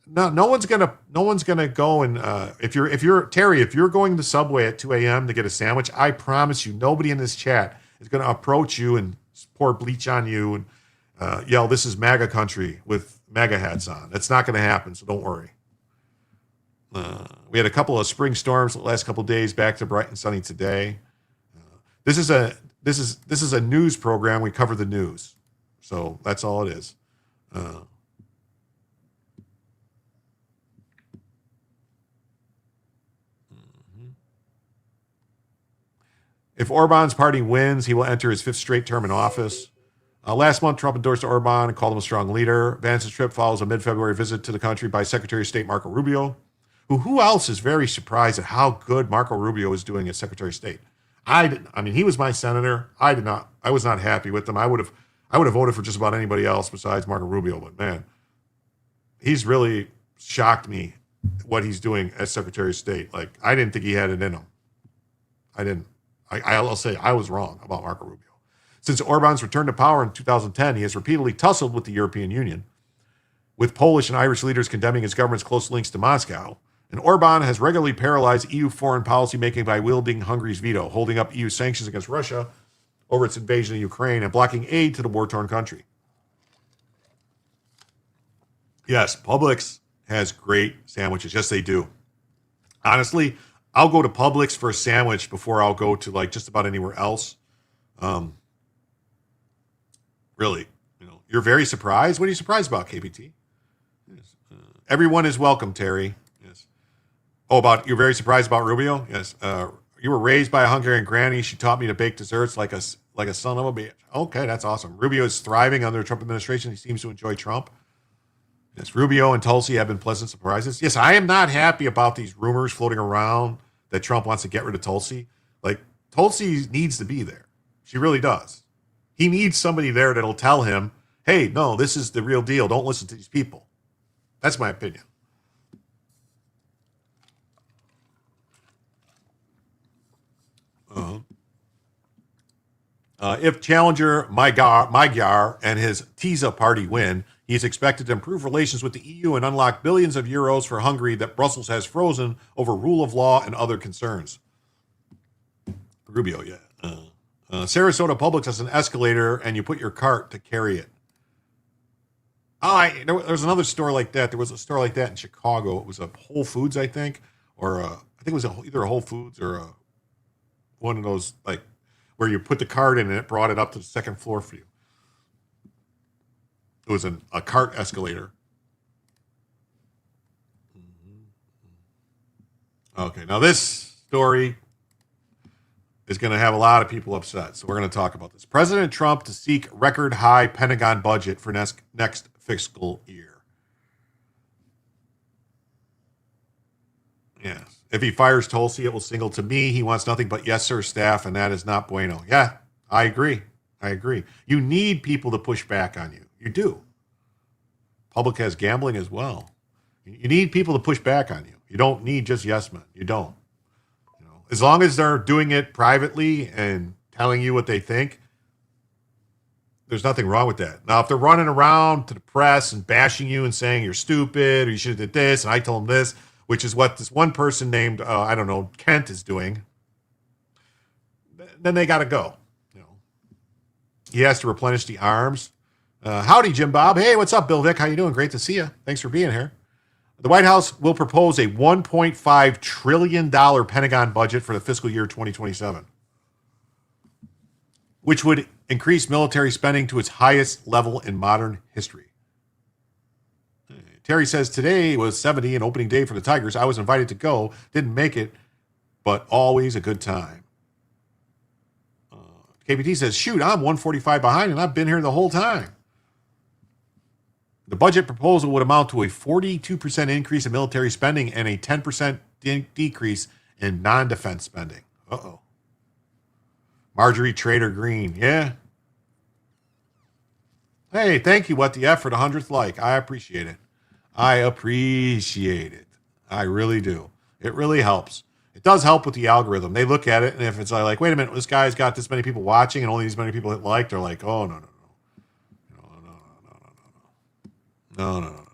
No one's gonna go and if you're Terry, if you're going to Subway at 2 a.m. to get a sandwich, I promise you, nobody in this chat is gonna approach you and pour bleach on you and yell, "This is MAGA country" with MAGA hats on. That's not going to happen, so don't worry. We had a couple of spring storms the last couple of days, back to bright and sunny today. This is a news program. We cover the news, so that's all it is. If Orban's party wins, he will enter his 5th straight term in office. Last month, Trump endorsed Orban and called him a strong leader. Vance's trip follows a mid-February visit to the country by Secretary of State Marco Rubio, who else is very surprised at how good Marco Rubio is doing as Secretary of State. I mean, he was my senator. I was not happy with him. I would have voted for just about anybody else besides Marco Rubio, but man, he's really shocked me what he's doing as Secretary of State. Like, I didn't think he had it in him. I didn't. I'll say I was wrong about Marco Rubio. Since Orban's return to power in 2010, he has repeatedly tussled with the European Union, with Polish and Irish leaders condemning his government's close links to Moscow. And Orban has regularly paralyzed EU foreign policy making by wielding Hungary's veto, holding up EU sanctions against Russia over its invasion of Ukraine and blocking aid to the war-torn country. Yes, Publix has great sandwiches. Yes, they do. Honestly, I'll go to Publix for a sandwich before I'll go to like just about anywhere else. Really, you're very surprised. What are you surprised about, KBT? Yes. Everyone is welcome, Terry. Yes. Oh, you're very surprised about Rubio? Yes. You were raised by a Hungarian granny. She taught me to bake desserts like a son of a bitch. Okay, that's awesome. Rubio is thriving under the Trump administration. He seems to enjoy Trump. Yes, Rubio and Tulsi have been pleasant surprises. Yes, I am not happy about these rumors floating around that Trump wants to get rid of Tulsi. Like, Tulsi needs to be there. She really does. He needs somebody there that'll tell him, hey, no, this is the real deal. Don't listen to these people. That's my opinion. If challenger Magyar and his TISA party win, he is expected to improve relations with the EU and unlock billions of euros for Hungary that Brussels has frozen over rule of law and other concerns. Rubio, yeah. Sarasota Publix has an escalator, and you put your cart to carry it. There was another store like that. There was a store like that in Chicago. It was a Whole Foods, I think, or I think it was either a Whole Foods or one of those like where you put the cart in and it brought it up to the second floor for you. It was a cart escalator. Okay, now this story is going to have a lot of people upset, so we're going to talk about this. President Trump to seek record high Pentagon budget for next fiscal year. Yes. If he fires Tulsi, it will signal to me he wants nothing but yes, sir staff, and that is not bueno. Yeah, I agree. You need people to push back on you. You do. Public has gambling as well. You need people to push back on you. You don't need just yes men. You don't. As long as they're doing it privately and telling you what they think, there's nothing wrong with that. Now, if they're running around to the press and bashing you and saying you're stupid or you should have did this and I told them this, which is what this one person named, I don't know, Kent is doing, then they got to go. He has to replenish the arms. Howdy, Jim Bob. Hey, what's up, Bill Vick? How you doing? Great to see you. Thanks for being here. The White House will propose a $1.5 trillion Pentagon budget for the fiscal year 2027, which would increase military spending to its highest level in modern history. Terry says, today was 70 and opening day for the Tigers. I was invited to go, didn't make it, but always a good time. KPT says, shoot, I'm 145 behind and I've been here the whole time. The budget proposal would amount to a 42% increase in military spending and a 10% decrease in non-defense spending. Uh-oh. Marjorie Trader Green. Yeah. Hey, thank you, What the F, for the 100th like. I appreciate it. I really do. It really helps. It does help with the algorithm. They look at it, and if it's like, wait a minute, this guy's got this many people watching and only these many people hit like, they're like, oh, no. No.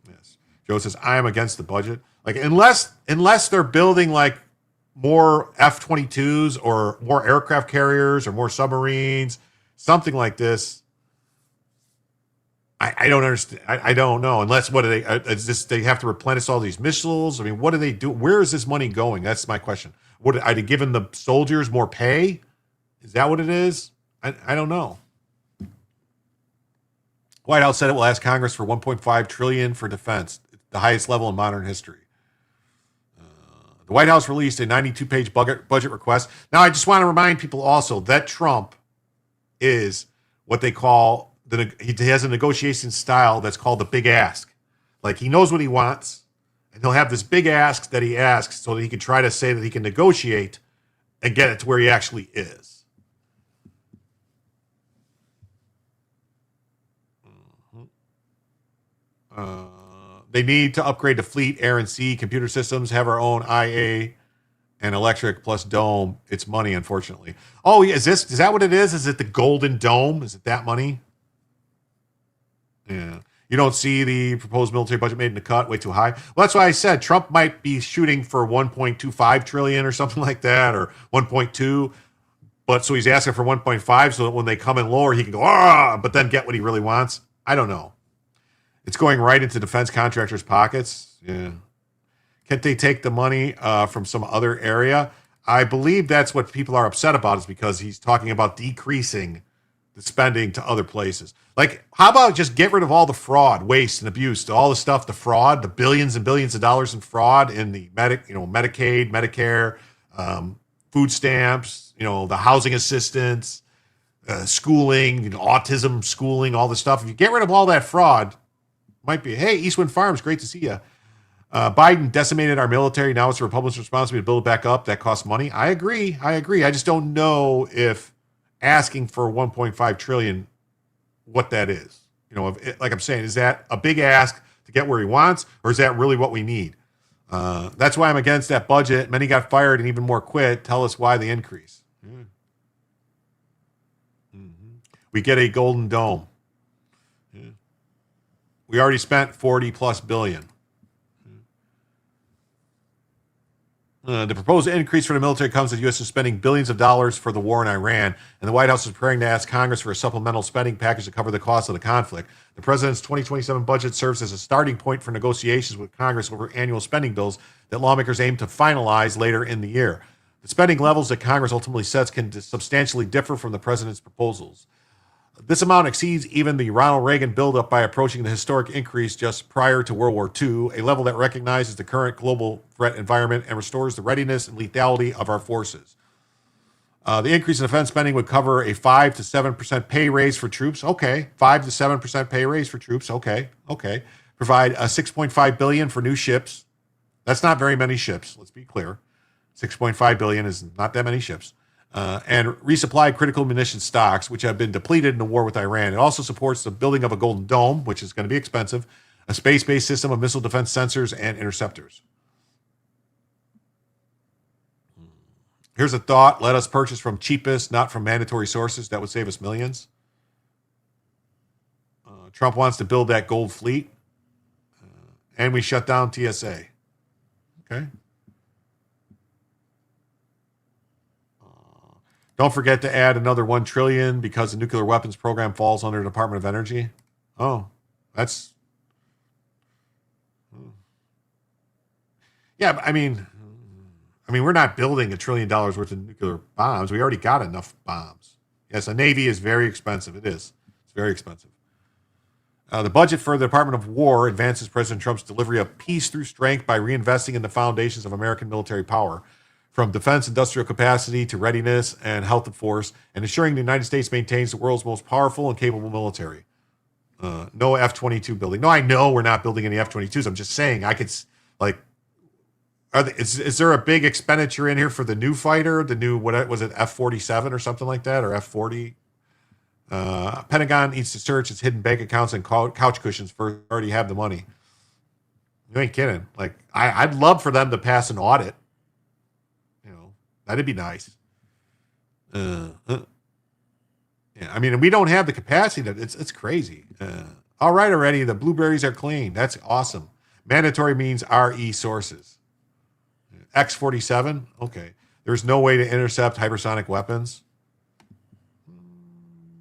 Yes. Joe says, I am against the budget. Like, unless they're building like more F-22s or more aircraft carriers or more submarines, something like this, I don't understand. I don't know. Unless, what do they, is this, they have to replenish all these missiles? I mean, what do they do? Where is this money going? That's my question. What, are they giving the soldiers more pay? Is that what it is? I don't know. White House said it will ask Congress for $1.5 trillion for defense, the highest level in modern history. The White House released a 92-page budget request. Now, I just want to remind people also that Trump is what they call, he has a negotiation style that's called the big ask. Like, he knows what he wants, and he'll have this big ask that he asks so that he can try to say that he can negotiate and get it to where he actually is. They need to upgrade the fleet, air and sea, computer systems, have our own IA and electric plus dome. It's money, unfortunately. Oh, is that what it is? Is it the Golden Dome? Is it that money? Yeah. You don't see the proposed military budget made in the cut, way too high. Well, that's why I said Trump might be shooting for 1.25 trillion or something like that, or 1.2. But so he's asking for 1.5 so that when they come in lower, he can go, but then get what he really wants. I don't know. It's going right into defense contractors' pockets. Yeah. Can't they take the money from some other area? I believe that's what people are upset about, is because he's talking about decreasing the spending to other places. Like, how about just get rid of all the fraud, waste, and abuse, all the stuff, the fraud, the billions and billions of dollars in fraud in the Medicaid, Medicare, food stamps, the housing assistance, schooling, autism schooling, all the stuff. If you get rid of all that fraud, might be, hey, Eastwind Farms, great to see you. Biden decimated our military. Now it's the Republicans' responsibility to build it back up. That costs money. I agree. I just don't know if asking for 1.5 trillion, what that is. Like I'm saying, is that a big ask to get where he wants, or is that really what we need? That's why I'm against that budget. Many got fired and even more quit. Tell us why the increase. We get a Golden Dome. We already spent 40 plus billion. The proposed increase for the military comes as the U.S. is spending billions of dollars for the war in Iran, and the White House is preparing to ask Congress for a supplemental spending package to cover the cost of the conflict. The president's 2027 budget serves as a starting point for negotiations with Congress over annual spending bills that lawmakers aim to finalize later in the year. The spending levels that Congress ultimately sets can substantially differ from the president's proposals. This amount exceeds even the Ronald Reagan buildup by approaching the historic increase just prior to World War II, a level that recognizes the current global threat environment and restores the readiness and lethality of our forces. The increase in defense spending would cover a 5 to 7% pay raise for troops. Okay. 5 to 7% pay raise for troops. Okay. Provide a $6.5 billion for new ships. That's not very many ships. Let's be clear. 6.5 billion is not that many ships. And resupply critical munition stocks, which have been depleted in the war with Iran. It also supports the building of a Golden Dome, which is going to be expensive, a space-based system of missile defense sensors and interceptors. Here's a thought. Let us purchase from cheapest, not from mandatory sources. That would save us millions. Trump wants to build that gold fleet. And we shut down TSA. Okay. Don't forget to add another $1 trillion because the nuclear weapons program falls under the Department of Energy. Oh, that's... Yeah, I mean, we're not building $1 trillion worth of nuclear bombs. We already got enough bombs. Yes, a Navy is very expensive. It is. It's very expensive. The budget for the Department of War advances President Trump's delivery of peace through strength by reinvesting in the foundations of American military power, from defense industrial capacity to readiness and health of force, and ensuring the United States maintains the world's most powerful and capable military. No F-22 building. No, I know we're not building any F-22s. I'm just saying I could, like, is there a big expenditure in here for the new fighter, the new, what was it, F-47 or something like that, or F-40? Pentagon needs to search its hidden bank accounts and couch cushions for already have the money. You ain't kidding. Like, I'd love for them to pass an audit. You know, that'd be nice. Yeah, I mean, we don't have the capacity that it's crazy. All right, already. The blueberries are clean. That's awesome. Mandatory means RE sources. X-47. Okay. There's no way to intercept hypersonic weapons.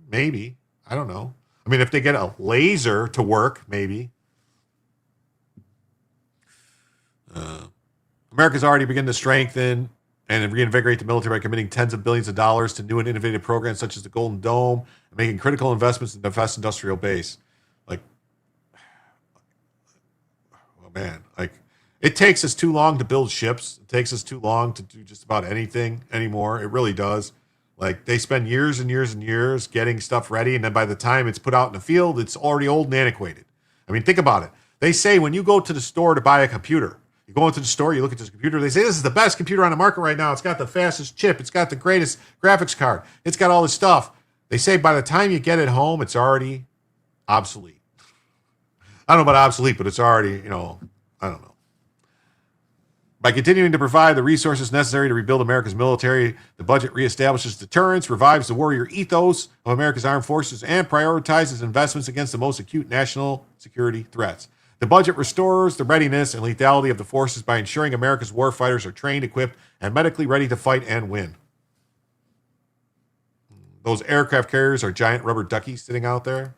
Maybe. I don't know. I mean, if they get a laser to work, maybe. America's already begun to strengthen and reinvigorate the military by committing tens of billions of dollars to new and innovative programs such as the Golden Dome and making critical investments in the defense industrial base. Like, oh man, like, it takes us too long to build ships. It takes us too long to do just about anything anymore. It really does. Like, they spend years and years and years getting stuff ready, and then by the time it's put out in the field, it's already old and antiquated. I mean, think about it. They say when you go to the store to buy a computer, you go into the store, you look at this computer, they say this is the best computer on the market right now. It's got the fastest chip. It's got the greatest graphics card. It's got all this stuff. They say by the time you get it home, it's already obsolete. I don't know about obsolete, but it's already, I don't know. By continuing to provide the resources necessary to rebuild America's military, the budget reestablishes deterrence, revives the warrior ethos of America's armed forces, and prioritizes investments against the most acute national security threats. The budget restores the readiness and lethality of the forces by ensuring America's warfighters are trained, equipped, and medically ready to fight and win. Those aircraft carriers are giant rubber duckies sitting out there.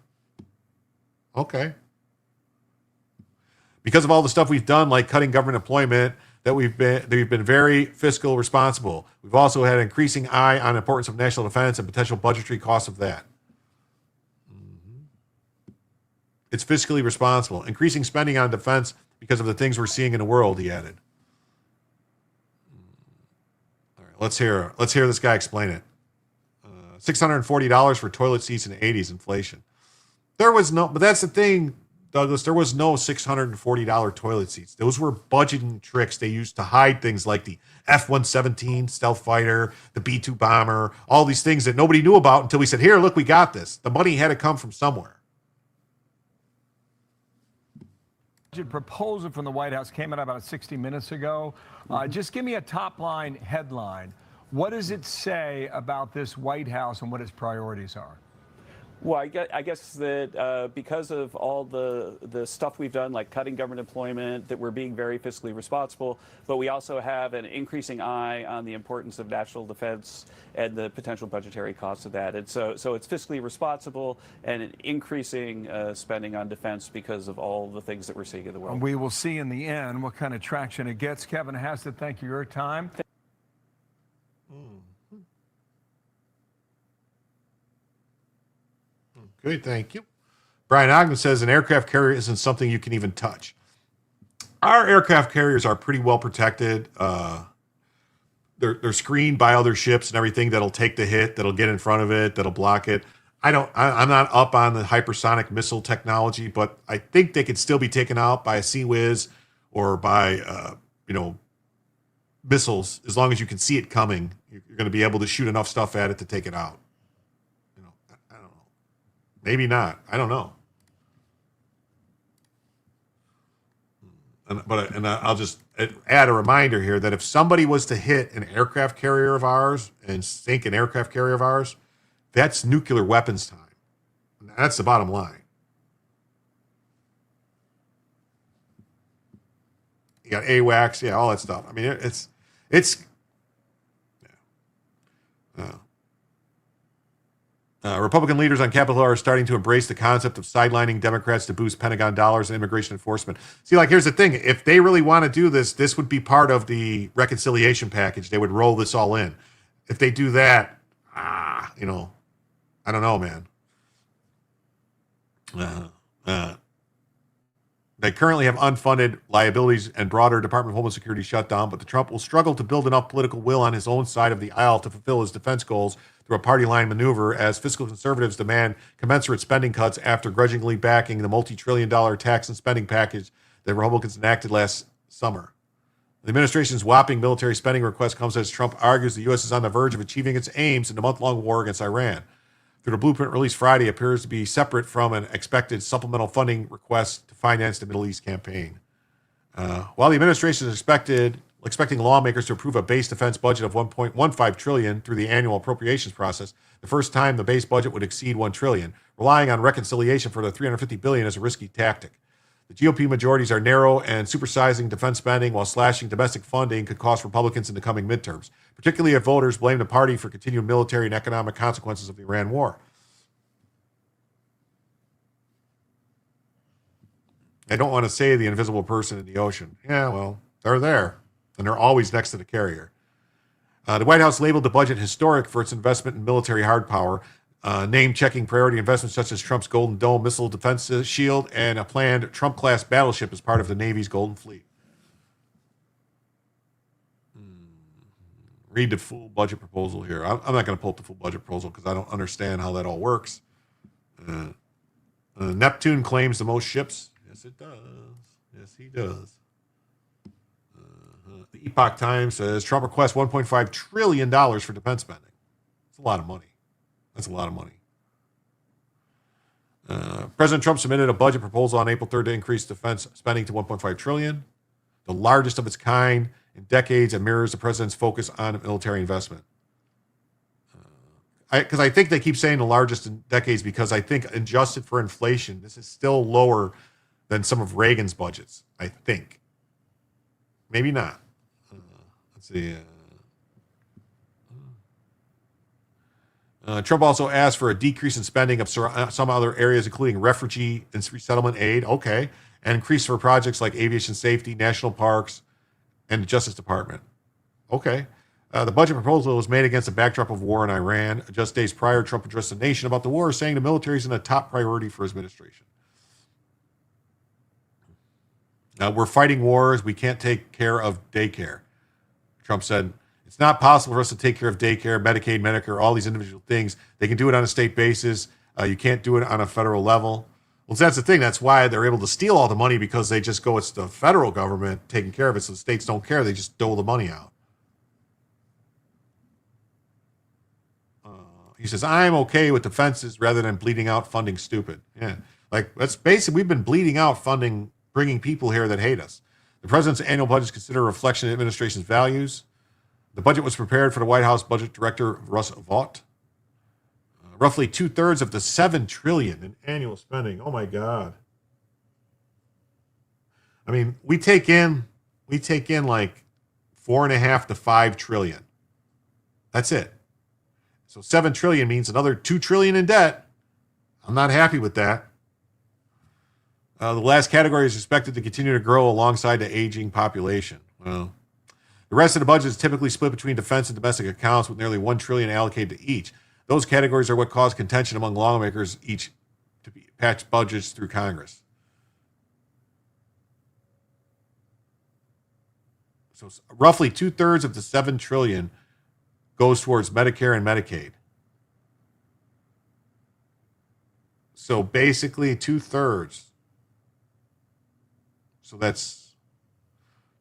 Okay. Because of all the stuff we've done, like cutting government employment, that we've been very fiscal responsible. We've also had an increasing eye on the importance of national defense and potential budgetary costs of that. It's fiscally responsible. Increasing spending on defense because of the things we're seeing in the world, he added. All right, let's hear this guy explain it. $640 for toilet seats in the 80s, inflation. But that's the thing, Douglas, there was no $640 toilet seats. Those were budgeting tricks they used to hide things like the F-117 stealth fighter, the B-2 bomber, all these things that nobody knew about until we said, here, look, we got this. The money had to come from somewhere. Proposal from the White House came out about 60 minutes ago. Just give me a top line headline. What does it say about this White House and what its priorities are? Well, I guess that because of all the stuff we've done, like cutting government employment, that we're being very fiscally responsible, but we also have an increasing eye on the importance of national defense and the potential budgetary costs of that. And so it's fiscally responsible and an increasing spending on defense because of all the things that we're seeing in the world. And we will see in the end what kind of traction it gets. Kevin Hassett, thank you for your time. Good, thank you. Brian Ogden says an aircraft carrier isn't something you can even touch. Our aircraft carriers are pretty well protected. They're screened by other ships and everything that'll take the hit, that'll get in front of it, that'll block it. I'm not up on the hypersonic missile technology, but I think they could still be taken out by a Sea Whiz or by missiles, as long as you can see it coming, you're going to be able to shoot enough stuff at it to take it out. I don't know. Maybe not. I don't know. And I'll just add a reminder here that if somebody was to hit an aircraft carrier of ours and sink an aircraft carrier of ours, that's nuclear weapons time. That's the bottom line. You got AWACS, yeah, all that stuff. I mean, it's Republican leaders on Capitol Hill are starting to embrace the concept of sidelining Democrats to boost Pentagon dollars and immigration enforcement. See, like, here's the thing. If they really want to do this, this would be part of the reconciliation package. They would roll this all in. If they do that, I don't know, man. They currently have unfunded liabilities and broader Department of Homeland Security shutdown, but Trump will struggle to build enough political will on his own side of the aisle to fulfill his defense goals through a party line maneuver as fiscal conservatives demand commensurate spending cuts after grudgingly backing the multi-trillion-dollar tax and spending package that Republicans enacted last summer. The administration's whopping military spending request comes as Trump argues the U.S. is on the verge of achieving its aims in the month-long war against Iran. Through the blueprint released Friday, appears to be separate from an expected supplemental funding request to finance the Middle East campaign. While the administration is expecting lawmakers to approve a base defense budget of $1.15 trillion through the annual appropriations process, the first time the base budget would exceed $1 trillion, relying on reconciliation for the $350 billion is a risky tactic. The GOP majorities are narrow, and supersizing defense spending while slashing domestic funding could cost Republicans in the coming midterms, particularly if voters blame the party for continued military and economic consequences of the Iran war. I don't want to say the invisible person in the ocean. Yeah, well, they're there, and they're always next to the carrier. The White House labeled the budget historic for its investment in military hard power, name-checking priority investments such as Trump's Golden Dome missile defense shield and a planned Trump-class battleship as part of the Navy's Golden Fleet. Read the full budget proposal here. I'm not going to pull up the full budget proposal because I don't understand how that all works. Neptune claims the most ships. Yes, it does. Yes, he does. The Epoch Times says Trump requests $1.5 trillion for defense spending. That's a lot of money. That's a lot of money. President Trump submitted a budget proposal on April 3rd to increase defense spending to $1.5 trillion, the largest of its kind in decades, and mirrors the president's focus on military investment. Because I think they keep saying the largest in decades because I think adjusted for inflation, this is still lower than some of Reagan's budgets, I think. Maybe not. Let's see. Trump also asked for a decrease in spending of some other areas, including refugee and resettlement aid, okay, and increase for projects like aviation safety, national parks, and the Justice Department. Okay. The budget proposal was made against the backdrop of war in Iran. Just days prior, Trump addressed the nation about the war, saying the military is a top priority for his administration. We're fighting wars. We can't take care of daycare. Trump said, it's not possible for us to take care of daycare, Medicaid, Medicare, all these individual things. They can do it on a state basis. You can't do it on a federal level. Well, that's the thing. That's why they're able to steal all the money, because they just go, it's the federal government taking care of it. So the states don't care. They just dole the money out. He says, I'm okay with defenses rather than bleeding out funding stupid. Yeah. Like, that's basically, we've been bleeding out funding, bringing people here that hate us. The president's annual budget is considered a reflection of the administration's values. The budget was prepared for the White House budget director, Russ Vought. Roughly 2/3 of the $7 trillion in annual spending. Oh my God. I mean, we take in like 4.5 to 5 trillion. That's it. So 7 trillion means another 2 trillion in debt. I'm not happy with that. The last category is expected to continue to grow alongside the aging population. Well, the rest of the budget is typically split between defense and domestic accounts, with nearly 1 trillion allocated to each. Those categories are what cause contention among lawmakers each to patch budgets through Congress. So roughly 2/3 of the 7 trillion goes towards Medicare and Medicaid. So basically 2/3. So that's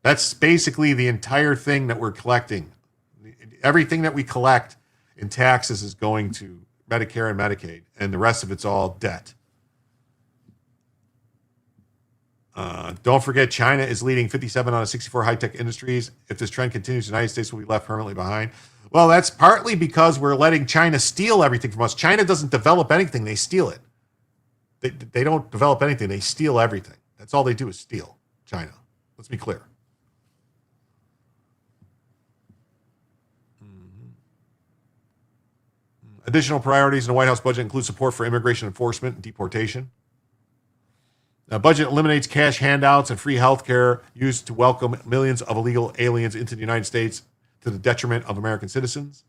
That's basically the entire thing that we're collecting. Everything that we collect in taxes is going to Medicare and Medicaid, and the rest of it's all debt. Don't forget, China is leading 57 out of 64 high-tech industries. If this trend continues, the United States will be left permanently behind. Well, that's partly because we're letting China steal everything from us. China doesn't develop anything. They steal it. They don't develop anything. They steal everything. That's all they do is steal. China. Let's be clear. Additional priorities in the White House budget include support for immigration enforcement and deportation. The budget eliminates cash handouts and free health care used to welcome millions of illegal aliens into the United States to the detriment of American citizens.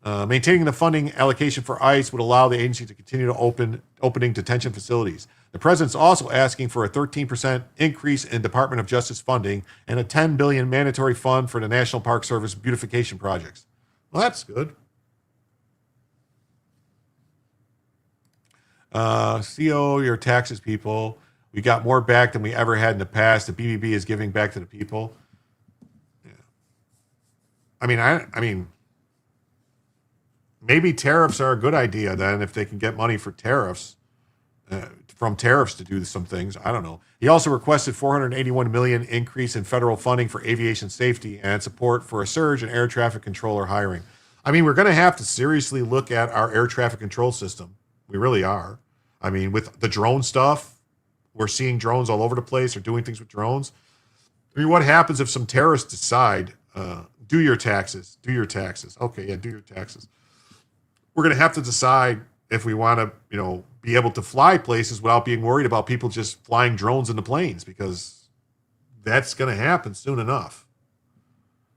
Maintaining the funding allocation for ICE would allow the agency to continue to opening detention facilities. The president's also asking for a 13% increase in Department of Justice funding and a $10 billion mandatory fund for the National Park Service beautification projects. Well, that's good. CO your taxes, people. We got more back than we ever had in the past. The BBB is giving back to the people. Yeah. I mean, maybe tariffs are a good idea then if they can get money for tariffs, from tariffs to do some things. I don't know. He also requested $481 million increase in federal funding for aviation safety and support for a surge in air traffic controller hiring. I mean, we're going to have to seriously look at our air traffic control system. We really are. I mean, with the drone stuff, we're seeing drones all over the place. They're doing things with drones. I mean, what happens if some terrorists decide, do your taxes? Okay, yeah, do your taxes. We're going to have to decide if we want to, be able to fly places without being worried about people just flying drones into planes, because that's going to happen soon enough.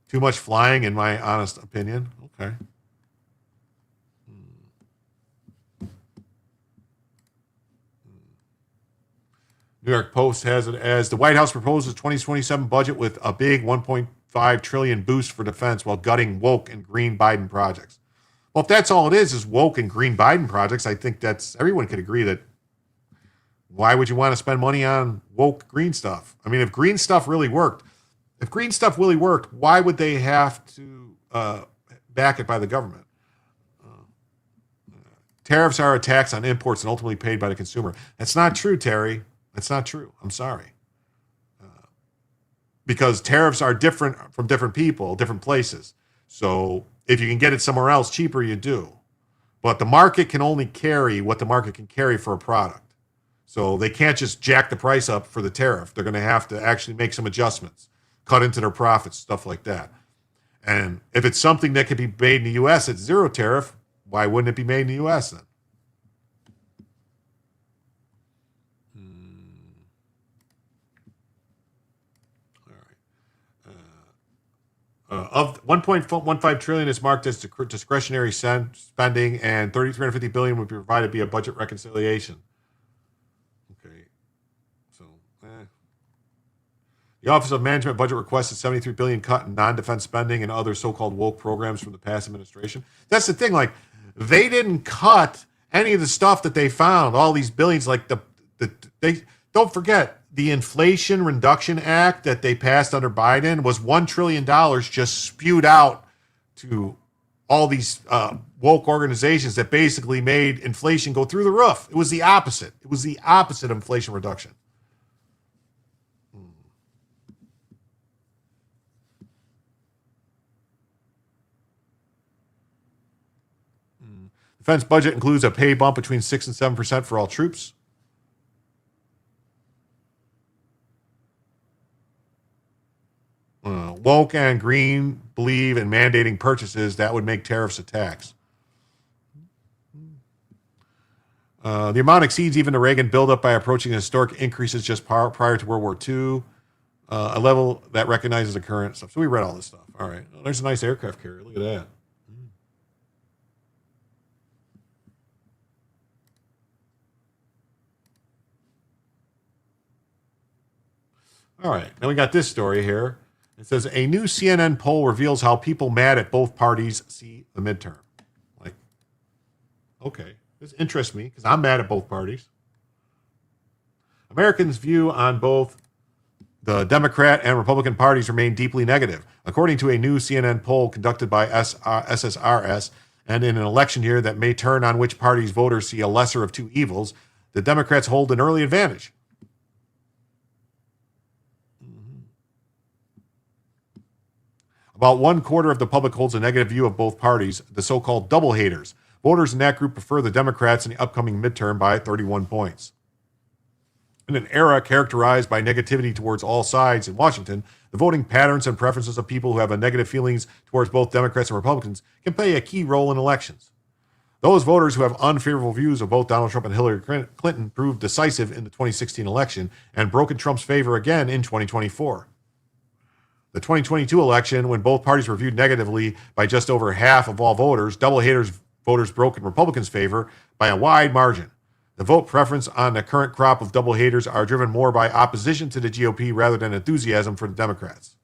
Too much flying, in my honest opinion. Okay. New York Post has it as the White House proposes 2027 budget with a big $1.5 trillion boost for defense while gutting woke and green Biden projects. Well, if that's all it is woke and green Biden projects, I think everyone could agree that why would you want to spend money on woke green stuff? I mean, if green stuff really worked, why would they have to back it by the government? Tariffs are a tax on imports and ultimately paid by the consumer. That's not true, Terry. That's not true. I'm sorry. Because tariffs are different from different people, different places. So if you can get it somewhere else cheaper, you do. But the market can only carry what the market can carry for a product. So they can't just jack the price up for the tariff. They're going to have to actually make some adjustments, cut into their profits, stuff like that. And if it's something that could be made in the U.S. at zero tariff, why wouldn't it be made in the U.S. then? Of 1.15 trillion is marked as discretionary spending, and 350 billion would be provided via budget reconciliation. Okay, so the Office of Management Budget requested 73 billion cut in non-defense spending and other so-called woke programs from the past administration. That's the thing. Like, they didn't cut any of the stuff that they found. All these billions, like they don't forget. The Inflation Reduction Act that they passed under Biden was $1 trillion just spewed out to all these woke organizations that basically made inflation go through the roof. It was the opposite. It was the opposite of inflation reduction. Defense budget includes a pay bump between 6 and 7% for all troops. Woke and green believe in mandating purchases that would make tariffs a tax. The amount exceeds even the Reagan buildup by approaching historic increases just prior to World War II, a level that recognizes the current stuff. So we read all this stuff. All right. Well, there's a nice aircraft carrier. Look at that. All right. Now we got this story here. It says a new CNN poll reveals how people mad at both parties see the midterm. Like, okay, this interests me because I'm mad at both parties. Americans' view on both The Democrat and Republican parties remain deeply negative. According to a new CNN poll conducted by SSRS, and in an election year that may turn on which party's voters see a lesser of two evils, the Democrats hold an early advantage. About 1/4 of the public holds a negative view of both parties, the so-called double haters. Voters in that group prefer the Democrats in the upcoming midterm by 31 points. In an era characterized by negativity towards all sides in Washington, the voting patterns and preferences of people who have a negative feelings towards both Democrats and Republicans can play a key role in elections. Those voters who have unfavorable views of both Donald Trump and Hillary Clinton proved decisive in the 2016 election and broke in Trump's favor again in 2024. The 2022 election, when both parties were viewed negatively by just over half of all voters, double haters voters broke in Republicans' favor by a wide margin. The vote preference on the current crop of double haters are driven more by opposition to the GOP rather than enthusiasm for the Democrats.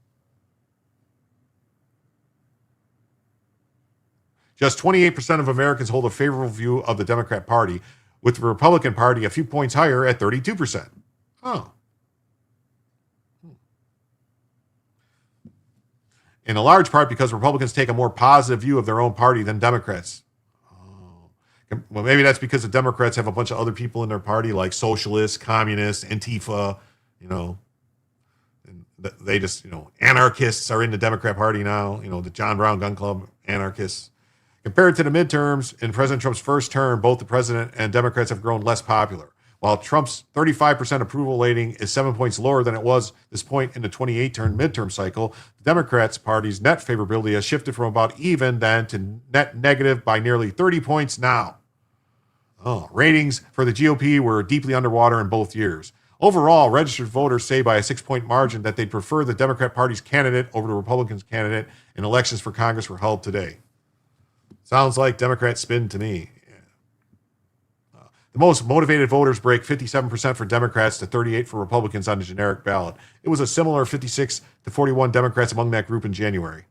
Just 28% of Americans hold a favorable view of the Democrat Party, with the Republican Party a few points higher at 32%. Oh. In a large part because Republicans take a more positive view of their own party than Democrats. Well, maybe that's because the Democrats have a bunch of other people in their party, like socialists, communists, Antifa, and they just, anarchists are in the Democrat Party now, the John Brown Gun Club anarchists. Compared to the midterms, in President Trump's first term, both the president and Democrats have grown less popular. While Trump's 35% approval rating is 7 points lower than it was this point in the 2018 midterm cycle, the Democrats' party's net favorability has shifted from about even then to net negative by nearly 30 points now. Ratings for the GOP were deeply underwater in both years. Overall, registered voters say by a 6-point margin that they'd prefer the Democrat Party's candidate over the Republicans' candidate in elections for Congress were held today. Sounds like Democrat spin to me. The most motivated voters break 57% for Democrats to 38% for Republicans on the generic ballot. It was a similar 56 to 41 Democrats among that group in January.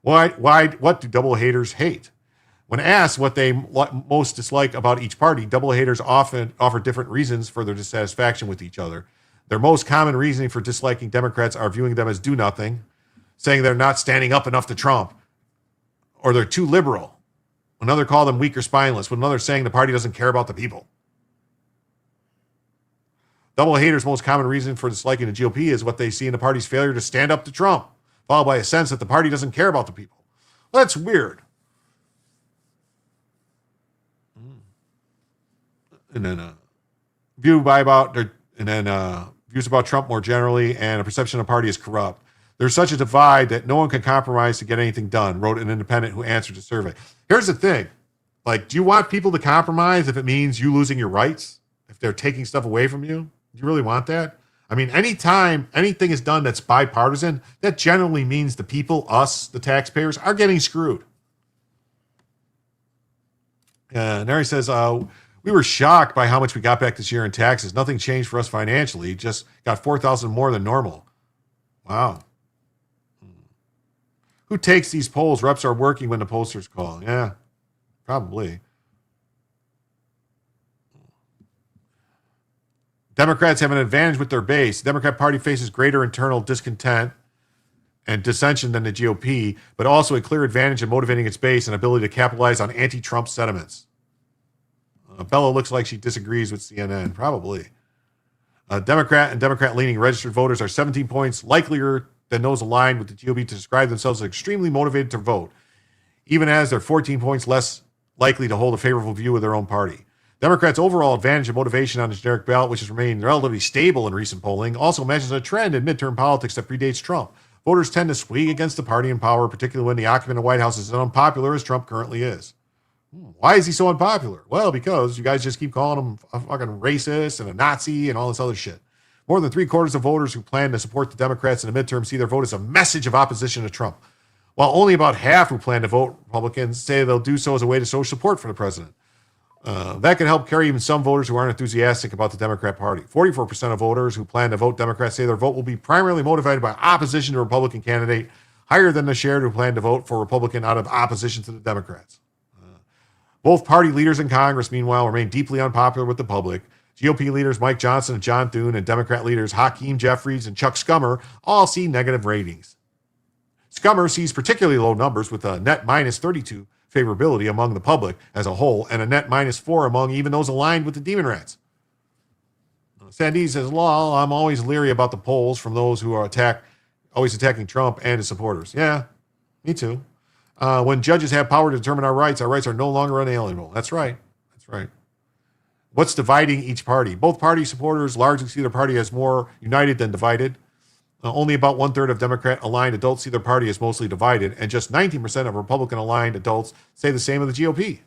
What do double haters hate? When asked what they most dislike about each party, double haters often offer different reasons for their dissatisfaction with each other. Their most common reasoning for disliking Democrats are viewing them as do-nothing, saying they're not standing up enough to Trump, or they're too liberal. Another call them weak or spineless, with another saying the party doesn't care about the people. Double haters' most common reason for disliking the GOP is what they see in the party's failure to stand up to Trump, followed by a sense that the party doesn't care about the people. Well, that's weird. And then views about Trump more generally, and a perception of the party is corrupt. There's such a divide that no one can compromise to get anything done, wrote an independent who answered the survey. Here's the thing. Do you want people to compromise if it means you losing your rights? If they're taking stuff away from you? Do you really want that? I mean, anytime anything is done that's bipartisan, that generally means the people, us, the taxpayers, are getting screwed. And there he says, we were shocked by how much we got back this year in taxes. Nothing changed for us financially. Just got $4,000 more than normal. Wow. Who takes these polls? Reps are working when the pollsters call. Yeah, probably. Democrats have an advantage with their base. The Democrat Party faces greater internal discontent and dissension than the GOP, but also a clear advantage in motivating its base and ability to capitalize on anti-Trump sentiments. Bella looks like she disagrees with CNN. Probably. Democrat and Democrat-leaning registered voters are 17 points likelier than those aligned with the GOP to describe themselves as extremely motivated to vote, even as they're 14 points less likely to hold a favorable view of their own party. Democrats' overall advantage of motivation on the generic ballot, which has remained relatively stable in recent polling, also matches a trend in midterm politics that predates Trump. Voters tend to swing against the party in power, particularly when the occupant of the White House is as unpopular as Trump currently is. Why is he so unpopular? Well, because you guys just keep calling him a fucking racist and a Nazi and all this other shit. More than 3/4 of voters who plan to support the Democrats in the midterm see their vote as a message of opposition to Trump, while only about half who plan to vote Republicans say they'll do so as a way to show support for the president. That can help carry even some voters who aren't enthusiastic about the Democrat Party. 44% of voters who plan to vote Democrat say their vote will be primarily motivated by opposition to a Republican candidate, higher than the share who plan to vote for Republican out of opposition to the Democrats. Both party leaders in Congress, meanwhile, remain deeply unpopular with the public. GOP leaders Mike Johnson and John Thune and Democrat leaders Hakeem Jeffries and Chuck Schumer all see negative ratings. Schumer sees particularly low numbers with a net minus 32 favorability among the public as a whole and a net minus 4 among even those aligned with the Demon Rats. Sandee says, "Well, I'm always leery about the polls from those who are always attacking Trump and his supporters." Yeah, me too. When judges have power to determine our rights are no longer unalienable. That's right. That's right. What's dividing each party? Both party supporters largely see their party as more united than divided. Only about 1/3 of Democrat-aligned adults see their party as mostly divided, and just 19% of Republican-aligned adults say the same of the GOP.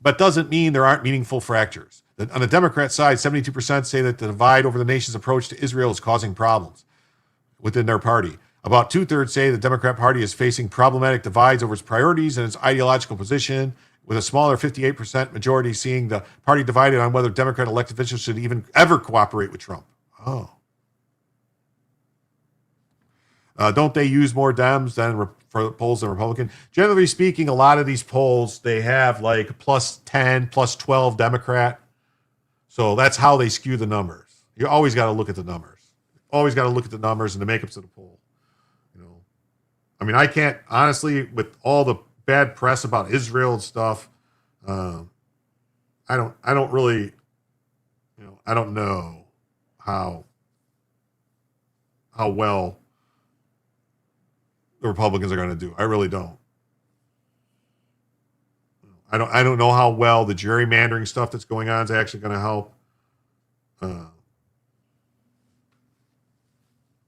But doesn't mean there aren't meaningful fractures. On the Democrat side, 72% say that the divide over the nation's approach to Israel is causing problems within their party. About 2/3 say the Democrat Party is facing problematic divides over its priorities and its ideological position, with a smaller 58% majority seeing the party divided on whether Democrat elected officials should even ever cooperate with Trump. Oh. Don't they use more Dems for polls than Republican? Generally speaking, a lot of these polls, they have like +10, +12 Democrat. So that's how they skew the numbers. You always got to look at the numbers. Always got to look at the numbers and the makeups of the poll. You know, I mean, I can't honestly, with all the bad press about Israel and stuff. I don't really, I don't know how well the Republicans are going to do. I really don't. I don't know how well the gerrymandering stuff that's going on is actually going to help.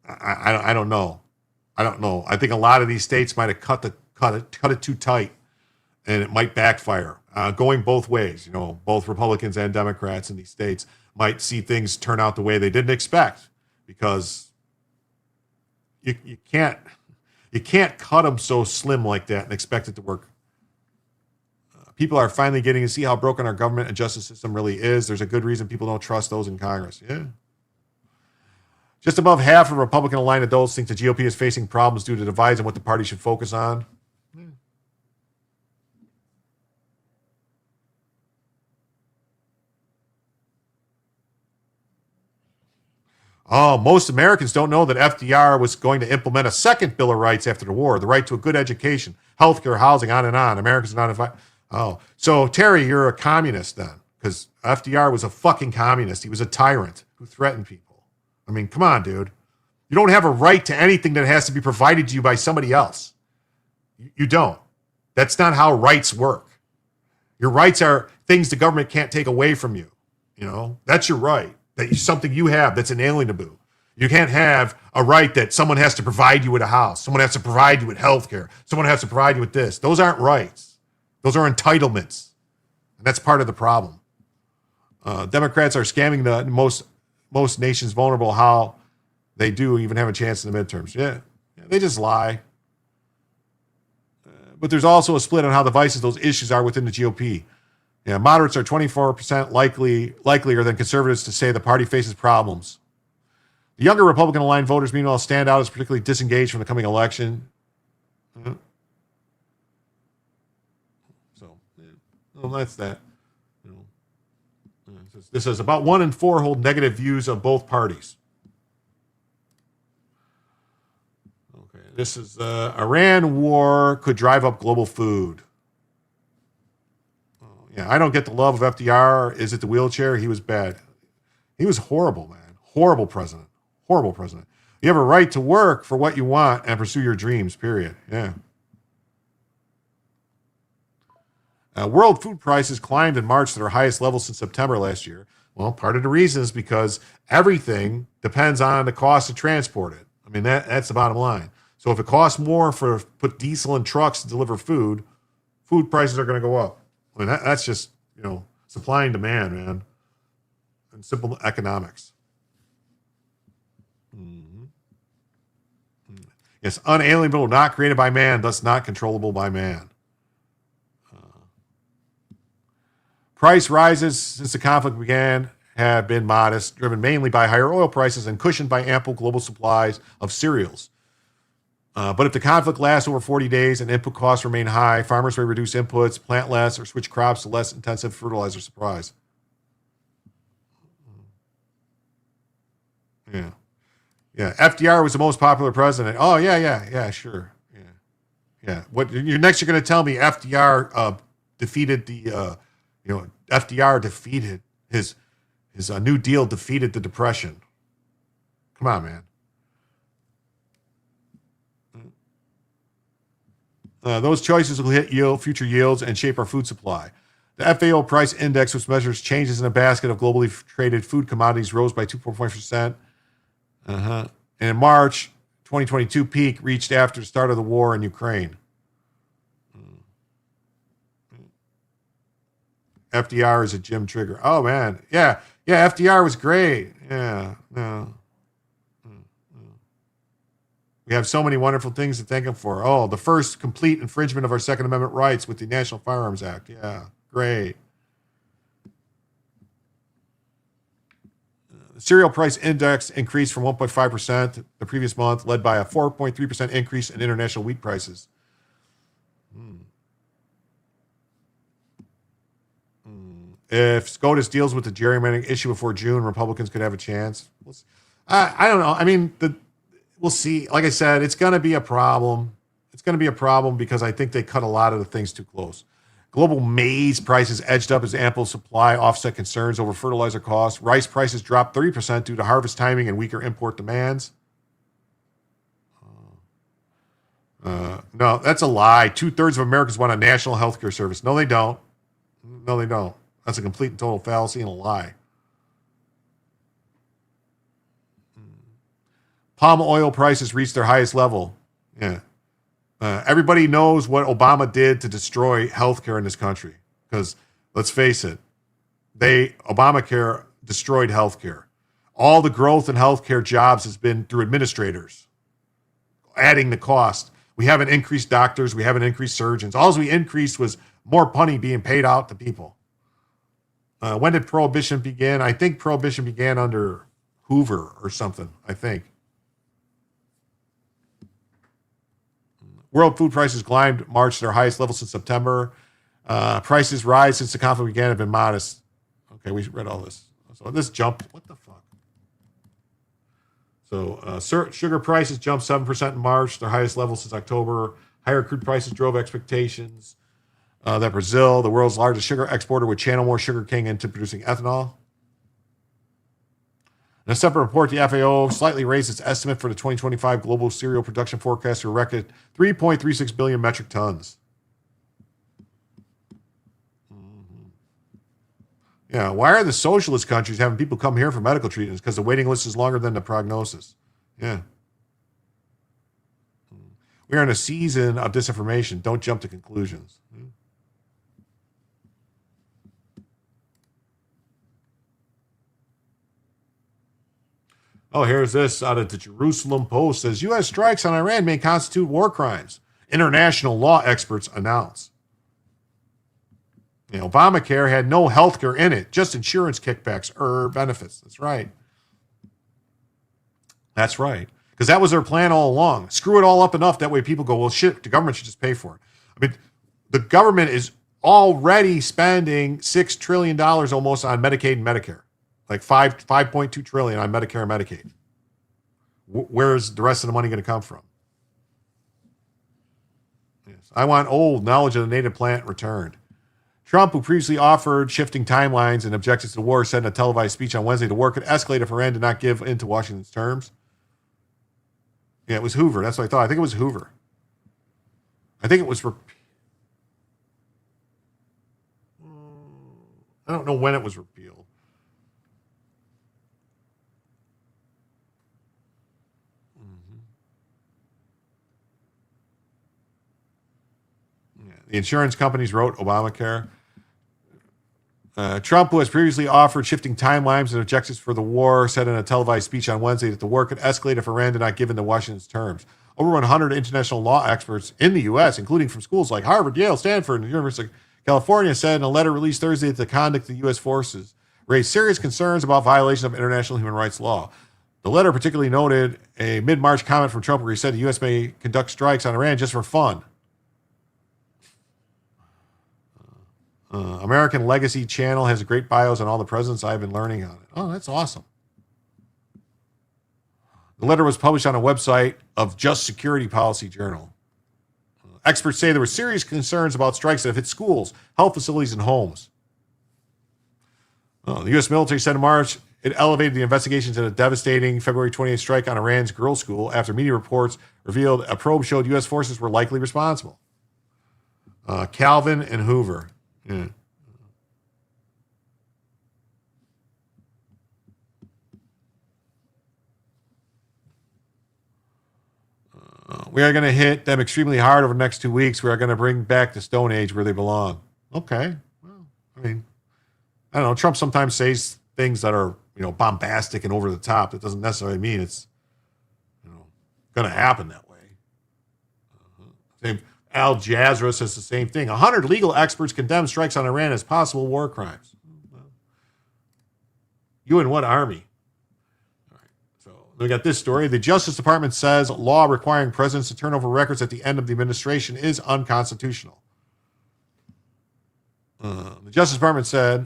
I don't know. I don't know. I think a lot of these states might have cut it too tight, and it might backfire. Going both ways, both Republicans and Democrats in these states might see things turn out the way they didn't expect, because you can't cut them so slim like that and expect it to work. People are finally getting to see how broken our government and justice system really is. There's a good reason people don't trust those in Congress. Yeah. Just above half of Republican-aligned adults think the GOP is facing problems due to divides on what the party should focus on. Yeah. Oh, most Americans don't know that FDR was going to implement a second Bill of Rights after the war, the right to a good education, healthcare, housing, on and on. Americans are not invited. Oh, so Terry, you're a communist then, because FDR was a fucking communist. He was a tyrant who threatened people. I mean, come on, dude. You don't have a right to anything that has to be provided to you by somebody else. You don't. That's not how rights work. Your rights are things the government can't take away from you. That's your right. That's something you have that's inalienable. You can't have a right that someone has to provide you with a house. Someone has to provide you with health care. Someone has to provide you with this. Those aren't rights. Those are entitlements. And that's part of the problem. Democrats are scamming the most nations vulnerable how they do even have a chance in the midterms. Yeah, they just lie. But there's also a split on how divisive those issues are within the GOP. Yeah, moderates are 24% likelier than conservatives to say the party faces problems. The younger Republican-aligned voters, meanwhile, stand out as particularly disengaged from the coming election. Well, that's that. This is about 1 in 4 hold negative views of both parties. Okay, this is Iran war could drive up global food. Yeah, I don't get the love of FDR. Is it the wheelchair? He was bad. He was horrible, man. Horrible president. Horrible president. You have a right to work for what you want and pursue your dreams, period. Yeah. World food prices climbed in March to their highest level since September last year. Well, part of the reason is because everything depends on the cost to transport it. I mean, that's the bottom line. So if it costs more for put diesel in trucks to deliver food prices are going to go up. I mean, that's just, supply and demand, man, and simple economics. Mm-hmm. Yes, unalienable, not created by man, thus not controllable by man. Price rises since the conflict began have been modest, driven mainly by higher oil prices and cushioned by ample global supplies of cereals. But if the conflict lasts over 40 days and input costs remain high, farmers may reduce inputs, plant less, or switch crops to less intensive fertilizer supplies. Yeah. Yeah. FDR was the most popular president. Oh, yeah, sure. Yeah. What you're next? You're going to tell me FDR defeated the, FDR defeated his New Deal defeated the Depression. Come on, man. Those choices will hit future yields and shape our food supply. The FAO price index, which measures changes in a basket of globally traded food commodities, rose by 2.4%. And in March, 2022 peak reached after the start of the war in Ukraine. FDR is a Jim Trigger. Oh, man. Yeah, FDR was great. Yeah, no. We have so many wonderful things to thank him for. Oh, the first complete infringement of our Second Amendment rights with the National Firearms Act. Yeah, great. The cereal price index increased from 1.5% the previous month, led by a 4.3% increase in international wheat prices. If SCOTUS deals with the gerrymandering issue before June, Republicans could have a chance. I don't know. I mean, we'll see. Like I said, it's going to be a problem. It's going to be a problem because I think they cut a lot of the things too close. Global maize prices edged up as ample supply offset concerns over fertilizer costs. Rice prices dropped 30% due to harvest timing and weaker import demands. No, that's a lie. 2/3 of Americans want a national health care service. No, they don't. No, they don't. That's a complete and total fallacy and a lie. Palm oil prices reached their highest level. Yeah. Everybody knows what Obama did to destroy healthcare in this country. Because let's face it, Obamacare destroyed healthcare. All the growth in healthcare jobs has been through administrators, adding the cost. We haven't increased doctors. We haven't increased surgeons. All we increased was more money being paid out to people. When did Prohibition begin? I think Prohibition began under Hoover or something, I think. World food prices climbed March to their highest level since September. Prices rise since the conflict began have been modest. Okay, we read all this. So this jumped. What the fuck? So sugar prices jumped 7% in March, their highest level since October. Higher crude prices drove expectations that Brazil, the world's largest sugar exporter, would channel more sugar cane into producing ethanol. In a separate report, the FAO slightly raised its estimate for the 2025 global cereal production forecast to a record 3.36 billion metric tons. Yeah, why are the socialist countries having people come here for medical treatments? Because the waiting list is longer than the prognosis. Yeah. We are in a season of disinformation. Don't jump to conclusions. Oh, here's this out of the Jerusalem Post. Says U.S. strikes on Iran may constitute war crimes. International law experts announce. Obamacare had no health care in it, just insurance kickbacks or benefits. That's right. That's right. Because that was their plan all along. Screw it all up enough. That way people go, well, shit, the government should just pay for it. I mean, the government is already spending $6 trillion almost on Medicaid and Medicare. Like 5.2 trillion on Medicare and Medicaid. Where's the rest of the money going to come from? Yes. I want old knowledge of the native plant returned. Trump, who previously offered shifting timelines and objectives to the war, said in a televised speech on Wednesday the war could escalate if Iran did not give in to Washington's terms. Yeah, it was Hoover. That's what I thought. I think it was Hoover. I think it was. I don't know when it was repealed. The insurance companies wrote Obamacare. Trump, who has previously offered shifting timelines and objectives for the war, said in a televised speech on Wednesday that the war could escalate if Iran did not give in to Washington's terms. Over 100 international law experts in the U.S., including from schools like Harvard, Yale, Stanford, and the University of California, said in a letter released Thursday that the conduct of the U.S. forces raised serious concerns about violation of international human rights law. The letter particularly noted a mid-March comment from Trump where he said the U.S. may conduct strikes on Iran just for fun. American Legacy Channel has great bios on all the presidents I've been learning on it. Oh, that's awesome. The letter was published on a website of Just Security Policy Journal. Experts say there were serious concerns about strikes that have hit schools, health facilities, and homes. The U.S. military said in March it elevated the investigation to the devastating February 28th strike on Iran's girls' school after media reports revealed a probe showed U.S. forces were likely responsible. Calvin and Hoover. Yeah. We are going to hit them extremely hard over the next 2 weeks. We are going to bring back the Stone Age where they belong. Okay. Well, I mean, I don't know. Trump sometimes says things that are, bombastic and over the top. That doesn't necessarily mean it's, going to happen that way. Al Jazeera says the same thing. 100 legal experts condemn strikes on Iran as possible war crimes. You in what army? We got this story. The Justice Department says law requiring presidents to turn over records at the end of the administration is unconstitutional. The Justice Department said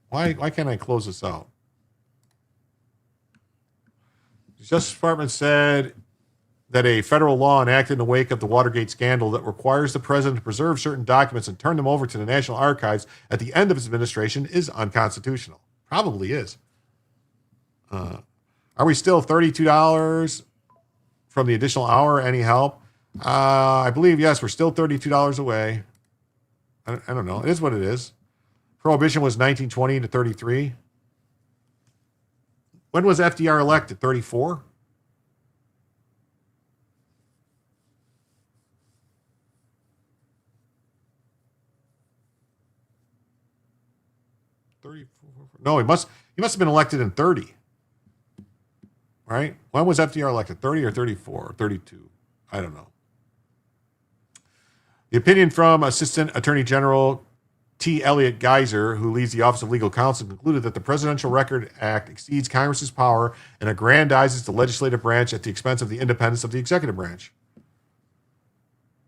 why can't I close this out? The Justice Department said that a federal law enacted in the wake of the Watergate scandal that requires the president to preserve certain documents and turn them over to the National Archives at the end of his administration is unconstitutional. Probably is. Are we still $32 from the additional hour? Any help? I believe, yes, we're still $32 away. I don't know. It is what it is. Prohibition was 1920 to 33. When was FDR elected? 34? 34. No, he must have been elected in 30. Right? When was FDR elected? 30 or 34 or 32? I don't know. The opinion from Assistant Attorney General T. Elliott Geiser, who leads the Office of Legal Counsel, concluded that the Presidential Record Act exceeds Congress's power and aggrandizes the legislative branch at the expense of the independence of the executive branch.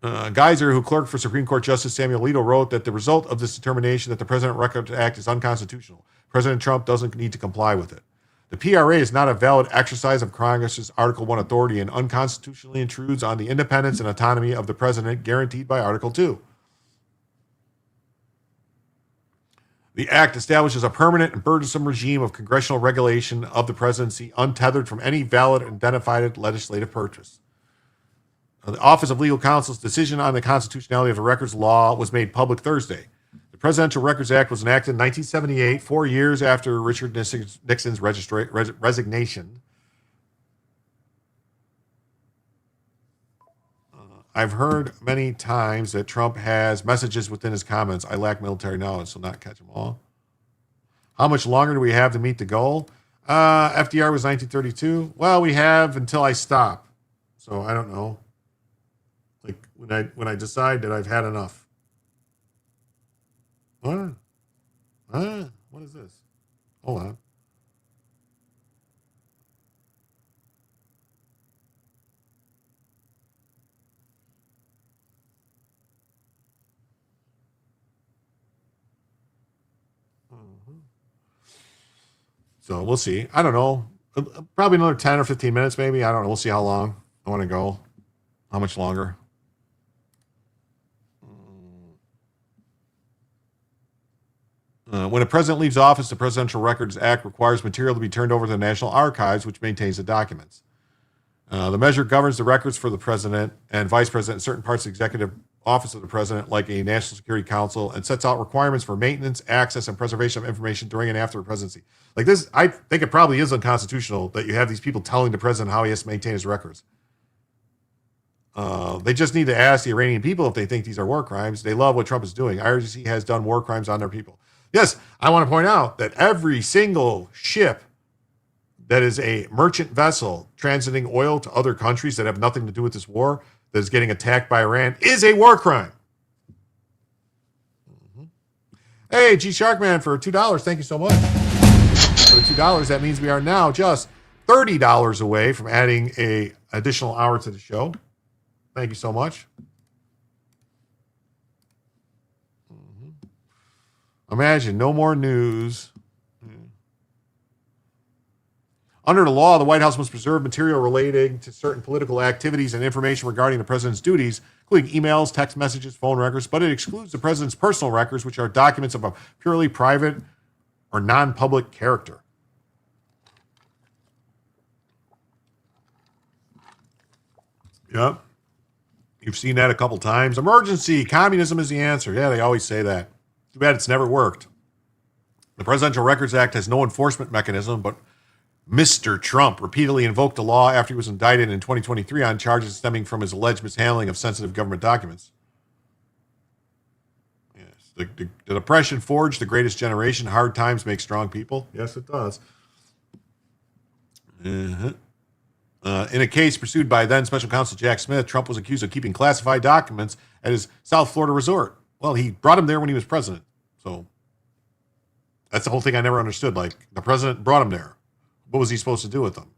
Geiser, who clerked for Supreme Court Justice Samuel Alito, wrote that the result of this determination that the Presidential Record Act is unconstitutional. President Trump doesn't need to comply with it. The PRA is not a valid exercise of Congress's Article 1 authority and unconstitutionally intrudes on the independence and autonomy of the president guaranteed by Article 2. The act establishes a permanent and burdensome regime of congressional regulation of the presidency untethered from any valid and identified legislative purpose. The Office of Legal Counsel's decision on the constitutionality of the records law was made public Thursday. The Presidential Records Act was enacted in 1978, 4 years after Richard Nixon's resignation. I've heard many times that Trump has messages within his comments. I lack military knowledge, so not catch them all. How much longer do we have to meet the goal? FDR was 1932. Well, we have until I stop. So I don't know. Like when I decide that I've had enough. What? What is this? Hold on. So we'll see. I don't know. Probably another 10 or 15 minutes, maybe. I don't know. We'll see how long I want to go. How much longer? When a president leaves office, the Presidential Records Act requires material to be turned over to the National Archives, which maintains the documents. The measure governs the records for the president and vice president in certain parts of the executive office of the president, like a National Security Council, and sets out requirements for maintenance, access, and preservation of information during and after the presidency. Like this, I think it probably is unconstitutional that you have these people telling the president how he has to maintain his records. They just need to ask the Iranian people if they think these are war crimes. They love what Trump is doing. IRGC has done war crimes on their people. Yes, I want to point out that every single ship that is a merchant vessel transiting oil to other countries that have nothing to do with this war, that is getting attacked by Iran, is a war crime. Mm-hmm. Hey, G Sharkman for $2. Thank you so much. For the $2, that means we are now just $30 away from adding an additional hour to the show. Thank you so much. Imagine, no more news. Under the law, the White House must preserve material relating to certain political activities and information regarding the president's duties, including emails, text messages, phone records, but it excludes the president's personal records, which are documents of a purely private or non-public character. Yep. You've seen that a couple times. Emergency. Communism is the answer. Yeah, they always say that. Too bad it's never worked. The Presidential Records Act has no enforcement mechanism, but Mr. Trump repeatedly invoked the law after he was indicted in 2023 on charges stemming from his alleged mishandling of sensitive government documents. Yes. The Depression forged the greatest generation. Hard times make strong people. Yes, it does. In a case pursued by then Special Counsel Jack Smith, Trump was accused of keeping classified documents at his South Florida resort. Well, he brought him there when he was president. So that's the whole thing I never understood. Like, the president brought him there. What was he supposed to do with them?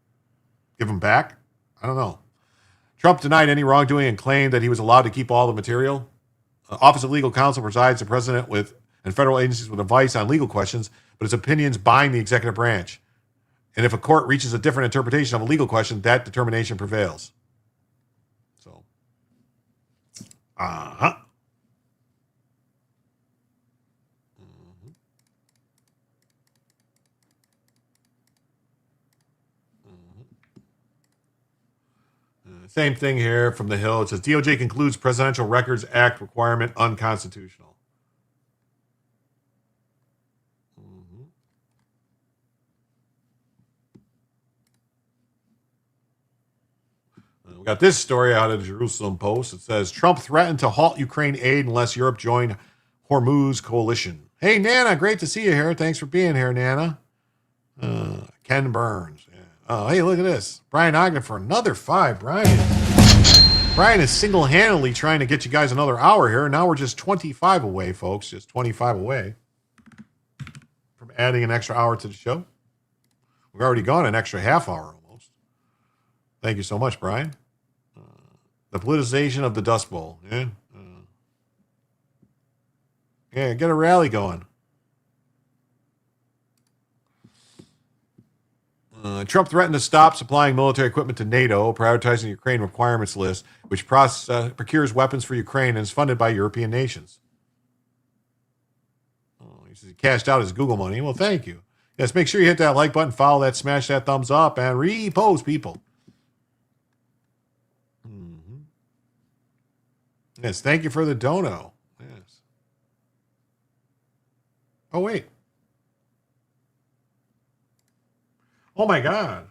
Give them back? I don't know. Trump denied any wrongdoing and claimed that he was allowed to keep all the material. Office of Legal Counsel provides the president with and federal agencies with advice on legal questions, but his opinions bind the executive branch. And if a court reaches a different interpretation of a legal question, that determination prevails. So, Same thing here from the Hill. It says DOJ concludes Presidential Records Act requirement unconstitutional. We got this story out of the Jerusalem Post. It says Trump threatened to halt Ukraine aid unless Europe joined Hormuz coalition. Hey, Nana, great to see you here. Thanks for being here, Nana. Ken Burns. Yeah. Oh, hey, look at this. Brian Ogden for another 5. Brian is single-handedly trying to get you guys another hour here. Now we're just 25 away, folks. Just 25 away from adding an extra hour to the show. We've already gone an extra half hour almost. Thank you so much, Brian. The politicization of the Dust Bowl. Yeah. Yeah, get a rally going. Trump threatened to stop supplying military equipment to NATO, prioritizing the Ukraine requirements list, which procures weapons for Ukraine and is funded by European nations. He says he cashed out his Google money. Well, thank you. Yes, make sure you hit that like button, follow that, smash that thumbs up, and repost, people. Yes, thank you for the dono. Yes. Oh, wait. Oh, my God.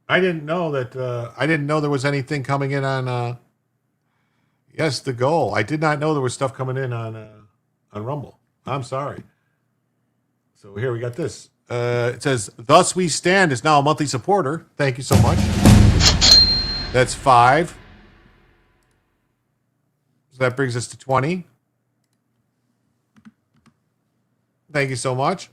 I didn't know that. I didn't know there was anything coming in on. Yes, the goal. I did not know there was stuff coming in on Rumble. I'm sorry. So here we got this. It says, "Thus We Stand" is now a monthly supporter. Thank you so much. That's 5. So that brings us to 20. Thank you so much.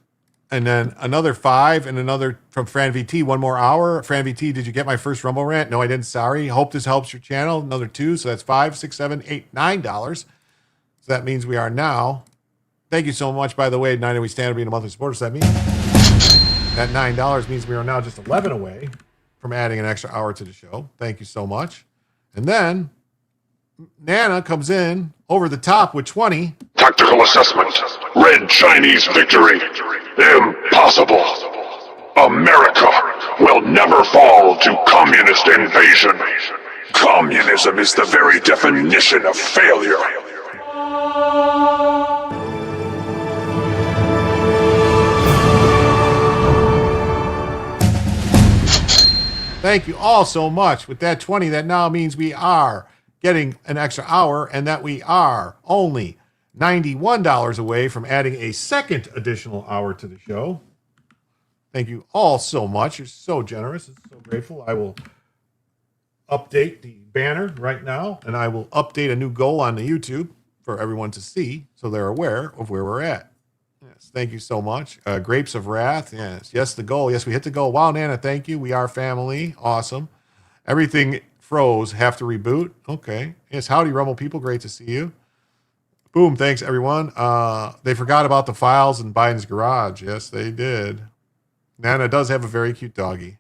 And then another 5 and another from Fran VT, 1 more hour. Fran VT, did you get my first Rumble rant? No, I didn't. Sorry. Hope this helps your channel. Another 2. So that's $5, $6, $7, $8, $9. So that means we are now. Thank you so much, by the way, 9 and We Stand being a monthly supporter. So that means that $9 means we are now just 11 away from adding an extra hour to the show. Thank you so much. And then Nana comes in over the top with 20. Tactical assessment. Red Chinese victory. Impossible. America will never fall to communist invasion. Communism is the very definition of failure. Thank you all so much. With that 20, that now means we are getting an extra hour and that we are only $91 away from adding a second additional hour to the show. Thank you all so much. You're so generous. I'm so grateful. I will update the banner right now, and I will update a new goal on the YouTube for everyone to see so they're aware of where we're at. Yes, thank you so much. Grapes of Wrath. Yes, the goal. Yes, we hit the goal. Wow, Nana, thank you. We are family. Awesome. Everything froze. Have to reboot. Okay. Yes. Howdy, Rumble people. Great to see you. Boom. Thanks, everyone. They forgot about the files in Biden's garage. Yes, they did. Nana does have a very cute doggy.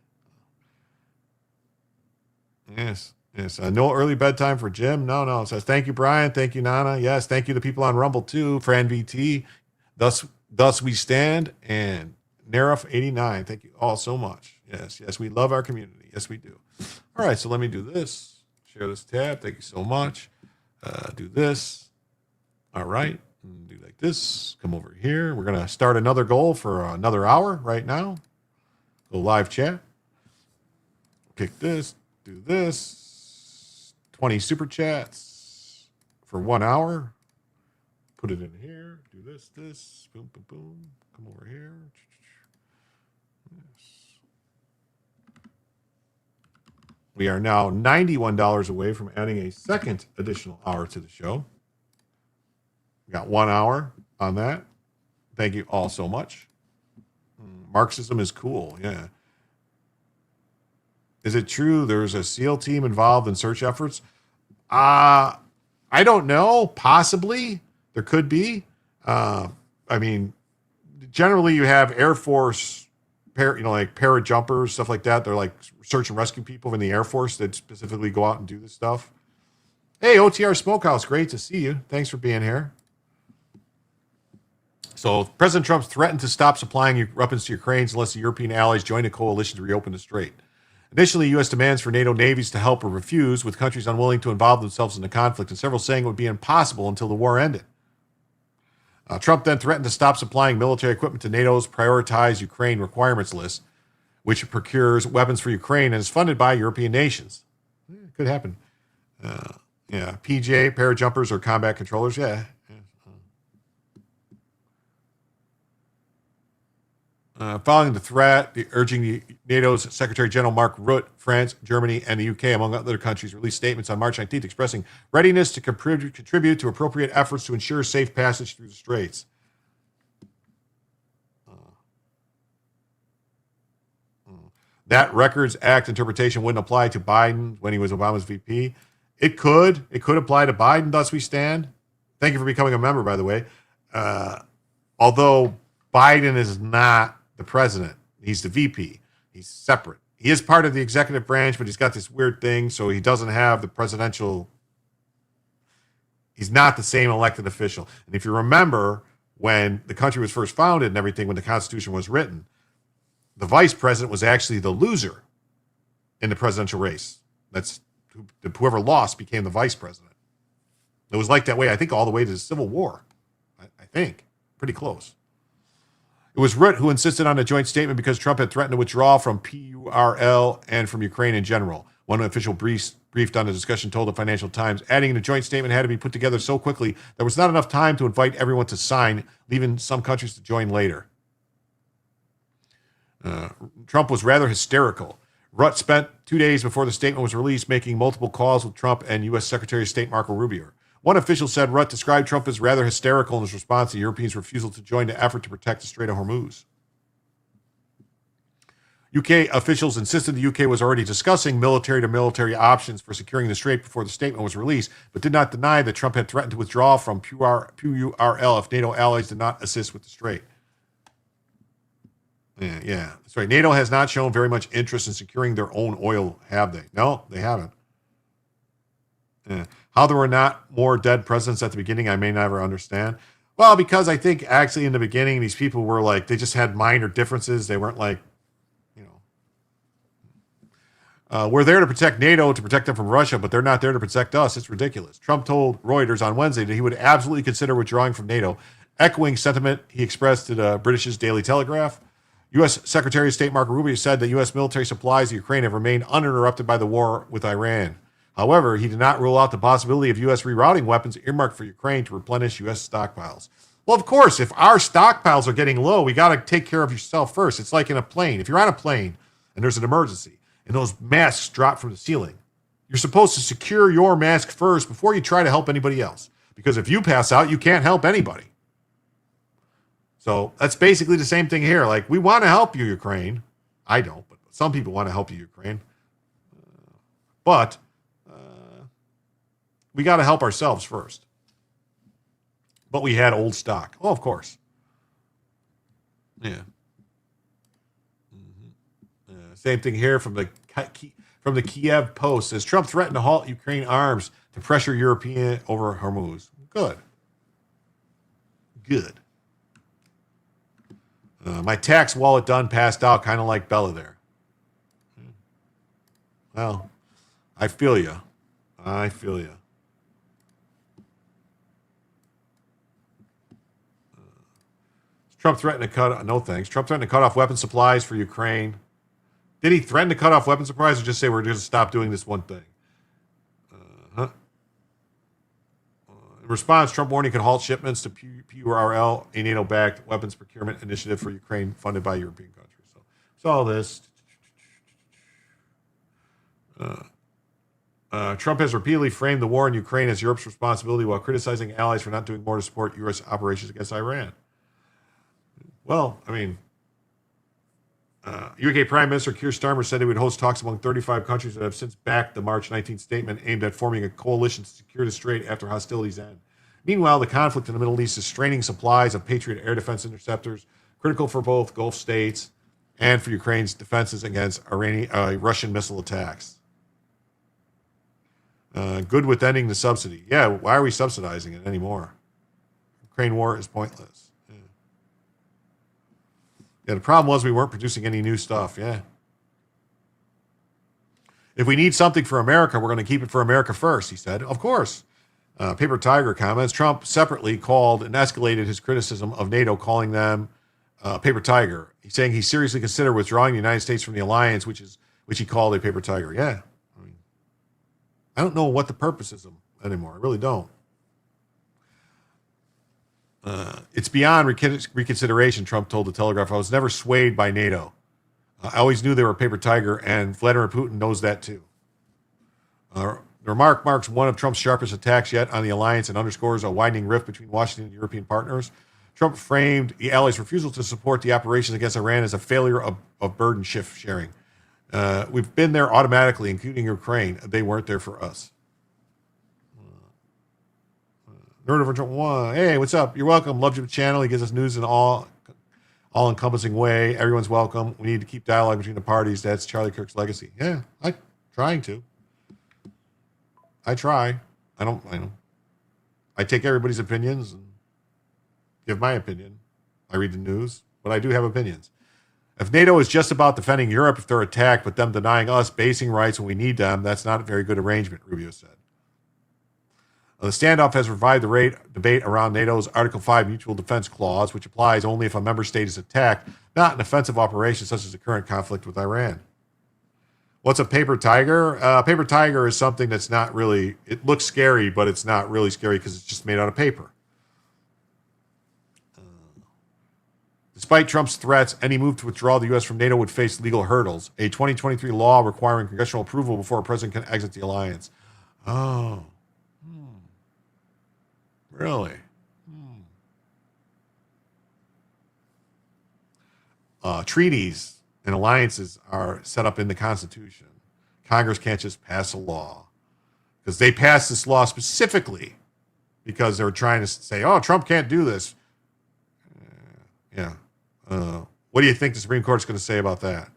Yes. Yes. No early bedtime for Jim. No. It says, thank you, Brian. Thank you, Nana. Yes. Thank you to people on Rumble, too. Fran VT. Thus we stand. And Nerif89. Thank you all so much. Yes. We love our community. Yes, we do. All right. So let me do this. Share this tab. Thank you so much. Do this. All right. Do like this. Come over here. We're going to start another goal for another hour right now. Go live chat. Pick this. Do this. 20 super chats for 1 hour. Put it in here. Do this. Boom, boom, boom. Come over here. Yes. We are now $91 away from adding a second additional hour to the show. We got 1 hour on that. Thank you all so much. Marxism is cool. Yeah. Is it true there's a SEAL team involved in search efforts? I don't know. Possibly. There could be. I mean, generally you have Air Force, like parajumpers, stuff like that. They're like search and rescue people in the Air Force that specifically go out and do this stuff. Hey, OTR Smokehouse. Great to see you. Thanks for being here. So President Trump's threatened to stop supplying weapons to Ukraine unless the European allies join a coalition to reopen the strait. Initially, U.S. demands for NATO navies to help were refused, with countries unwilling to involve themselves in the conflict, and several saying it would be impossible until the war ended. Trump then threatened to stop supplying military equipment to NATO's prioritized Ukraine requirements list, which procures weapons for Ukraine and is funded by European nations. It could happen. PJ, parajumpers, or combat controllers. Yeah. Following the threat, urging NATO's Secretary General Mark Rutte, France, Germany, and the UK, among other countries, released statements on March 19th expressing readiness to contribute to appropriate efforts to ensure safe passage through the straits. That Records Act interpretation wouldn't apply to Biden when he was Obama's VP. It could. It could apply to Biden, thus we stand. Thank you for becoming a member, by the way. Although Biden is not the president. He's the VP. He's separate. He is part of the executive branch, but he's got this weird thing, so he doesn't have the presidential. He's not the same elected official. And if you remember, when the country was first founded and everything, when the Constitution was written, the vice president was actually the loser in the presidential race. That's whoever lost became the vice president. It was like that way, I think, all the way to the Civil War. I think. Pretty close. It was Rutte who insisted on a joint statement because Trump had threatened to withdraw from PURL and from Ukraine in general. One official briefed on the discussion told the Financial Times, adding the joint statement had to be put together so quickly there was not enough time to invite everyone to sign, leaving some countries to join later. Trump was rather hysterical. Rutte spent 2 days before the statement was released making multiple calls with Trump and U.S. Secretary of State Marco Rubio. One official said Rutte described Trump as rather hysterical in his response to Europeans' refusal to join the effort to protect the Strait of Hormuz. UK officials insisted the UK was already discussing military-to-military options for securing the strait before the statement was released, but did not deny that Trump had threatened to withdraw from PURL if NATO allies did not assist with the strait. Yeah, that's right. NATO has not shown very much interest in securing their own oil, have they? No, they haven't. How there were not more dead presidents at the beginning, I may never understand. Well, because I think actually in the beginning, these people were like, they just had minor differences. They weren't like, we're there to protect NATO, to protect them from Russia, but they're not there to protect us. It's ridiculous. Trump told Reuters on Wednesday that he would absolutely consider withdrawing from NATO, echoing sentiment he expressed to the British's Daily Telegraph. U.S. Secretary of State Marco Rubio said that U.S. military supplies to Ukraine have remained uninterrupted by the war with Iran. However, he did not rule out the possibility of U.S. rerouting weapons earmarked for Ukraine to replenish U.S. stockpiles. Well, of course, if our stockpiles are getting low, we got to take care of yourself first. It's like in a plane. If you're on a plane and there's an emergency and those masks drop from the ceiling, you're supposed to secure your mask first before you try to help anybody else. Because if you pass out, you can't help anybody. So that's basically the same thing here. Like, we want to help you, Ukraine. I don't, but some people want to help you, Ukraine. But we got to help ourselves first. But we had old stock. Oh, of course. Yeah. Same thing here from the Kiev Post. Says Trump threatened to halt Ukraine arms to pressure European over Hormuz. Good. My tax wallet done, passed out, kind of like Bella there. Well, I feel you. Trump threatened to Trump threatened to cut off weapon supplies for Ukraine. Did he threaten to cut off weapon supplies or just say we're going to stop doing this one thing? In response, Trump warned he could halt shipments to PURL, a NATO-backed weapons procurement initiative for Ukraine funded by European countries. So it's all this. Trump has repeatedly framed the war in Ukraine as Europe's responsibility while criticizing allies for not doing more to support U.S. operations against Iran. Well, I mean, UK Prime Minister Keir Starmer said he would host talks among 35 countries that have since backed the March 19th statement aimed at forming a coalition to secure the strait after hostilities end. Meanwhile, the conflict in the Middle East is straining supplies of Patriot air defense interceptors, critical for both Gulf states and for Ukraine's defenses against Russian missile attacks. Good with ending the subsidy. Yeah, why are we subsidizing it anymore? Ukraine war is pointless. Yeah, the problem was we weren't producing any new stuff. Yeah. If we need something for America, we're going to keep it for America first, he said. Of course. Paper Tiger comments. Trump separately called and escalated his criticism of NATO, calling them Paper Tiger. He's saying he seriously considered withdrawing the United States from the alliance, which he called a Paper Tiger. Yeah. I don't know what the purpose is anymore. I really don't. It's beyond reconsideration, Trump told the Telegraph. I was never swayed by NATO. I always knew they were a paper tiger, and Vladimir Putin knows that too. The remark marks one of Trump's sharpest attacks yet on the alliance and underscores a widening rift between Washington and European partners. Trump framed the allies' refusal to support the operations against Iran as a failure of burden shift sharing. We've been there automatically, including Ukraine. They weren't there for us. Nerd over Trump 1. Hey, what's up? You're welcome. Love your channel. He gives us news in all-encompassing way. Everyone's welcome. We need to keep dialogue between the parties. That's Charlie Kirk's legacy. Yeah, I'm trying to. I try. I know. I take everybody's opinions and give my opinion. I read the news, but I do have opinions. If NATO is just about defending Europe if they're attacked, but them denying us basing rights when we need them, that's not a very good arrangement, Rubio said. The standoff has revived the debate around NATO's Article 5 Mutual Defense Clause, which applies only if a member state is attacked, not an offensive operation such as the current conflict with Iran. What's a paper tiger? Paper tiger is something that's not really, it looks scary, but it's not really scary because it's just made out of paper. Despite Trump's threats, any move to withdraw the U.S. from NATO would face legal hurdles. A 2023 law requiring congressional approval before a president can exit the alliance. Oh. Really? Treaties and alliances are set up in the Constitution. Congress can't just pass a law because they passed this law specifically because they were trying to say, oh, Trump can't do this. Yeah. What do you think the Supreme Court's going to say about that?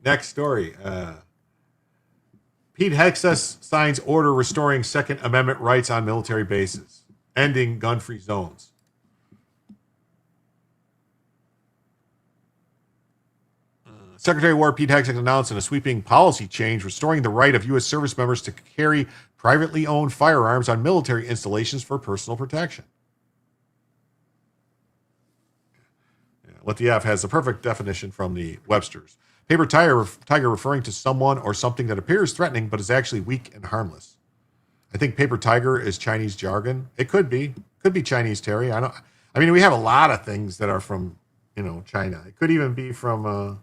Next story. Pete Hegseth signs order restoring Second Amendment rights on military bases, ending gun-free zones. Secretary of War Pete Hegseth announced in a sweeping policy change restoring the right of U.S. service members to carry privately owned firearms on military installations for personal protection. What the F has the perfect definition from the Webster's. Paper tiger referring to someone or something that appears threatening but is actually weak and harmless. I think paper tiger is Chinese jargon. It could be Chinese, Terry. I mean, we have a lot of things that are from, China. It could even be from, I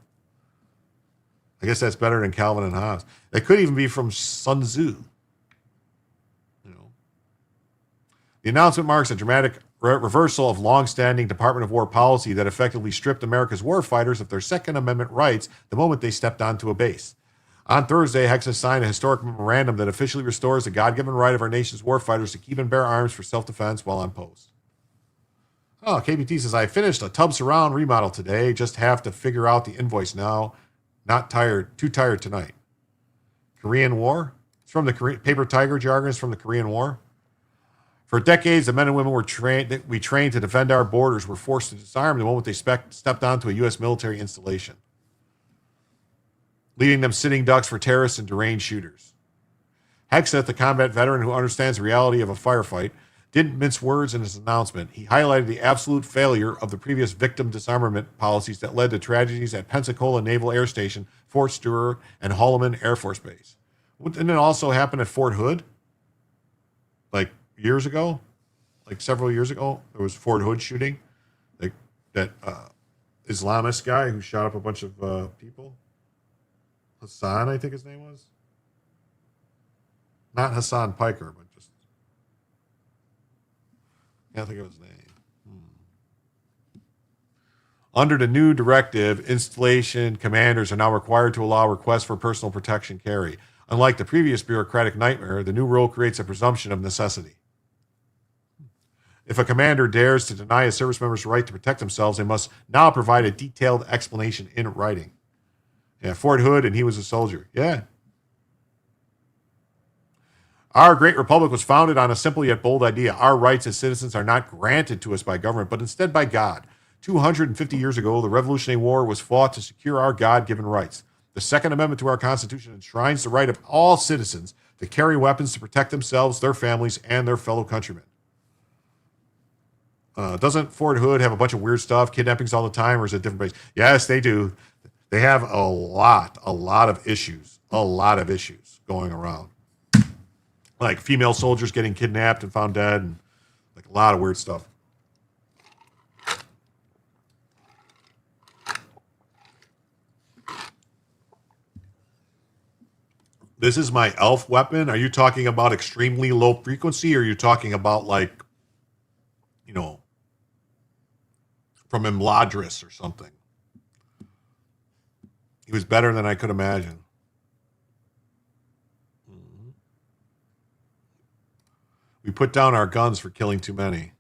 guess that's better than Calvin and Hobbes. It could even be from Sun Tzu. The announcement marks a dramatic reversal of longstanding Department of War policy that effectively stripped America's warfighters of their Second Amendment rights the moment they stepped onto a base. On Thursday, Hexa signed a historic memorandum that officially restores the God-given right of our nation's warfighters to keep and bear arms for self-defense while on post. Oh, KBT says, I finished a tub surround remodel today. Just have to figure out the invoice now. Not tired. Too tired tonight. Korean War? It's from the Paper Tiger jargon. It's from the Korean War. For decades, the men and women we trained to defend our borders were forced to disarm the moment they stepped onto a U.S. military installation, leaving them sitting ducks for terrorists and deranged shooters. Hegseth, the combat veteran who understands the reality of a firefight, didn't mince words in his announcement. He highlighted the absolute failure of the previous victim disarmament policies that led to tragedies at Pensacola Naval Air Station, Fort Stewart, and Holloman Air Force Base. Didn't it also happen at Fort Hood? Like years ago? Like several years ago? There was Fort Hood shooting. Like that Islamist guy who shot up a bunch of people. Hassan, I think his name was. Not Hassan Piker, but just... I can't think of his name. Under the new directive, installation commanders are now required to allow requests for personal protection carry. Unlike the previous bureaucratic nightmare, the new rule creates a presumption of necessity. If a commander dares to deny a service member's right to protect themselves, they must now provide a detailed explanation in writing. Yeah, Fort Hood, and he was a soldier. Yeah. Our great republic was founded on a simple yet bold idea. Our rights as citizens are not granted to us by government, but instead by God. 250 years ago, the Revolutionary War was fought to secure our God-given rights. The Second Amendment to our Constitution enshrines the right of all citizens to carry weapons to protect themselves, their families, and their fellow countrymen. Doesn't Fort Hood have a bunch of weird stuff, kidnappings all the time, or is it a different place? Yes, they do. They have a lot of issues going around. Like female soldiers getting kidnapped and found dead, and like a lot of weird stuff. This is my elf weapon. Are you talking about extremely low frequency, or are you talking about like, you know, from Imladris or something? He was better than I could imagine. We put down our guns for killing too many.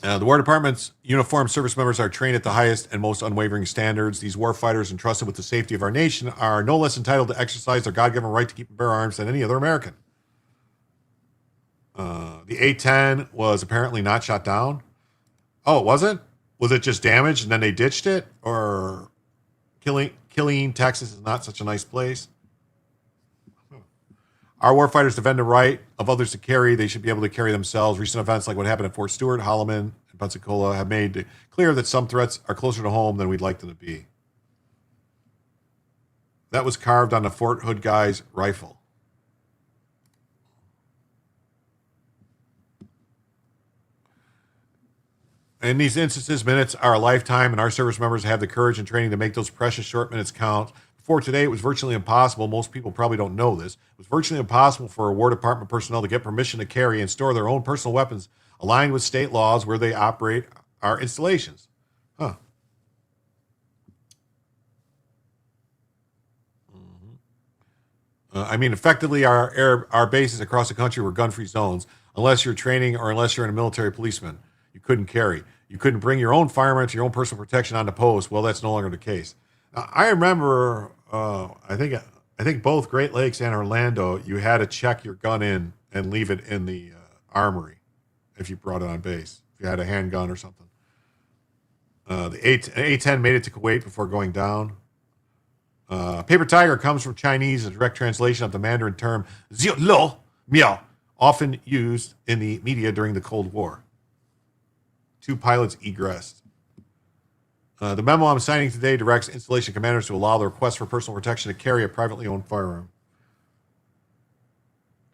The War Department's uniformed service members are trained at the highest and most unwavering standards. These warfighters entrusted with the safety of our nation are no less entitled to exercise their God-given right to keep and bear arms than any other American. The A-10 was apparently not shot down. Oh, it wasn't? Was it just damaged and then they ditched it? Or Killeen, Texas is not such a nice place? Our warfighters defend the right of others to carry. They should be able to carry themselves. Recent events like what happened at Fort Stewart, Holloman, and Pensacola have made clear that some threats are closer to home than we'd like them to be. That was carved on the Fort Hood guy's rifle. In these instances, minutes are a lifetime, and our service members have the courage and training to make those precious short minutes count. Before today, it was virtually impossible. Most people probably don't know this. It was virtually impossible for a War Department personnel to get permission to carry and store their own personal weapons aligned with state laws where they operate our installations. Huh. I mean, effectively, our bases across the country were gun-free zones. Unless you're training or unless you're in a military policeman, you couldn't carry. You couldn't bring your own firearm to your own personal protection on the post. Well, that's no longer the case. Now, I remember, I think both Great Lakes and Orlando, you had to check your gun in and leave it in the armory if you brought it on base, if you had a handgun or something. The A-10 made it to Kuwait before going down. Paper Tiger comes from Chinese, a direct translation of the Mandarin term "ziu lo miao," often used in the media during the Cold War. 2 pilots egressed. The memo I'm signing today directs installation commanders to allow the request for personal protection to carry a privately owned firearm.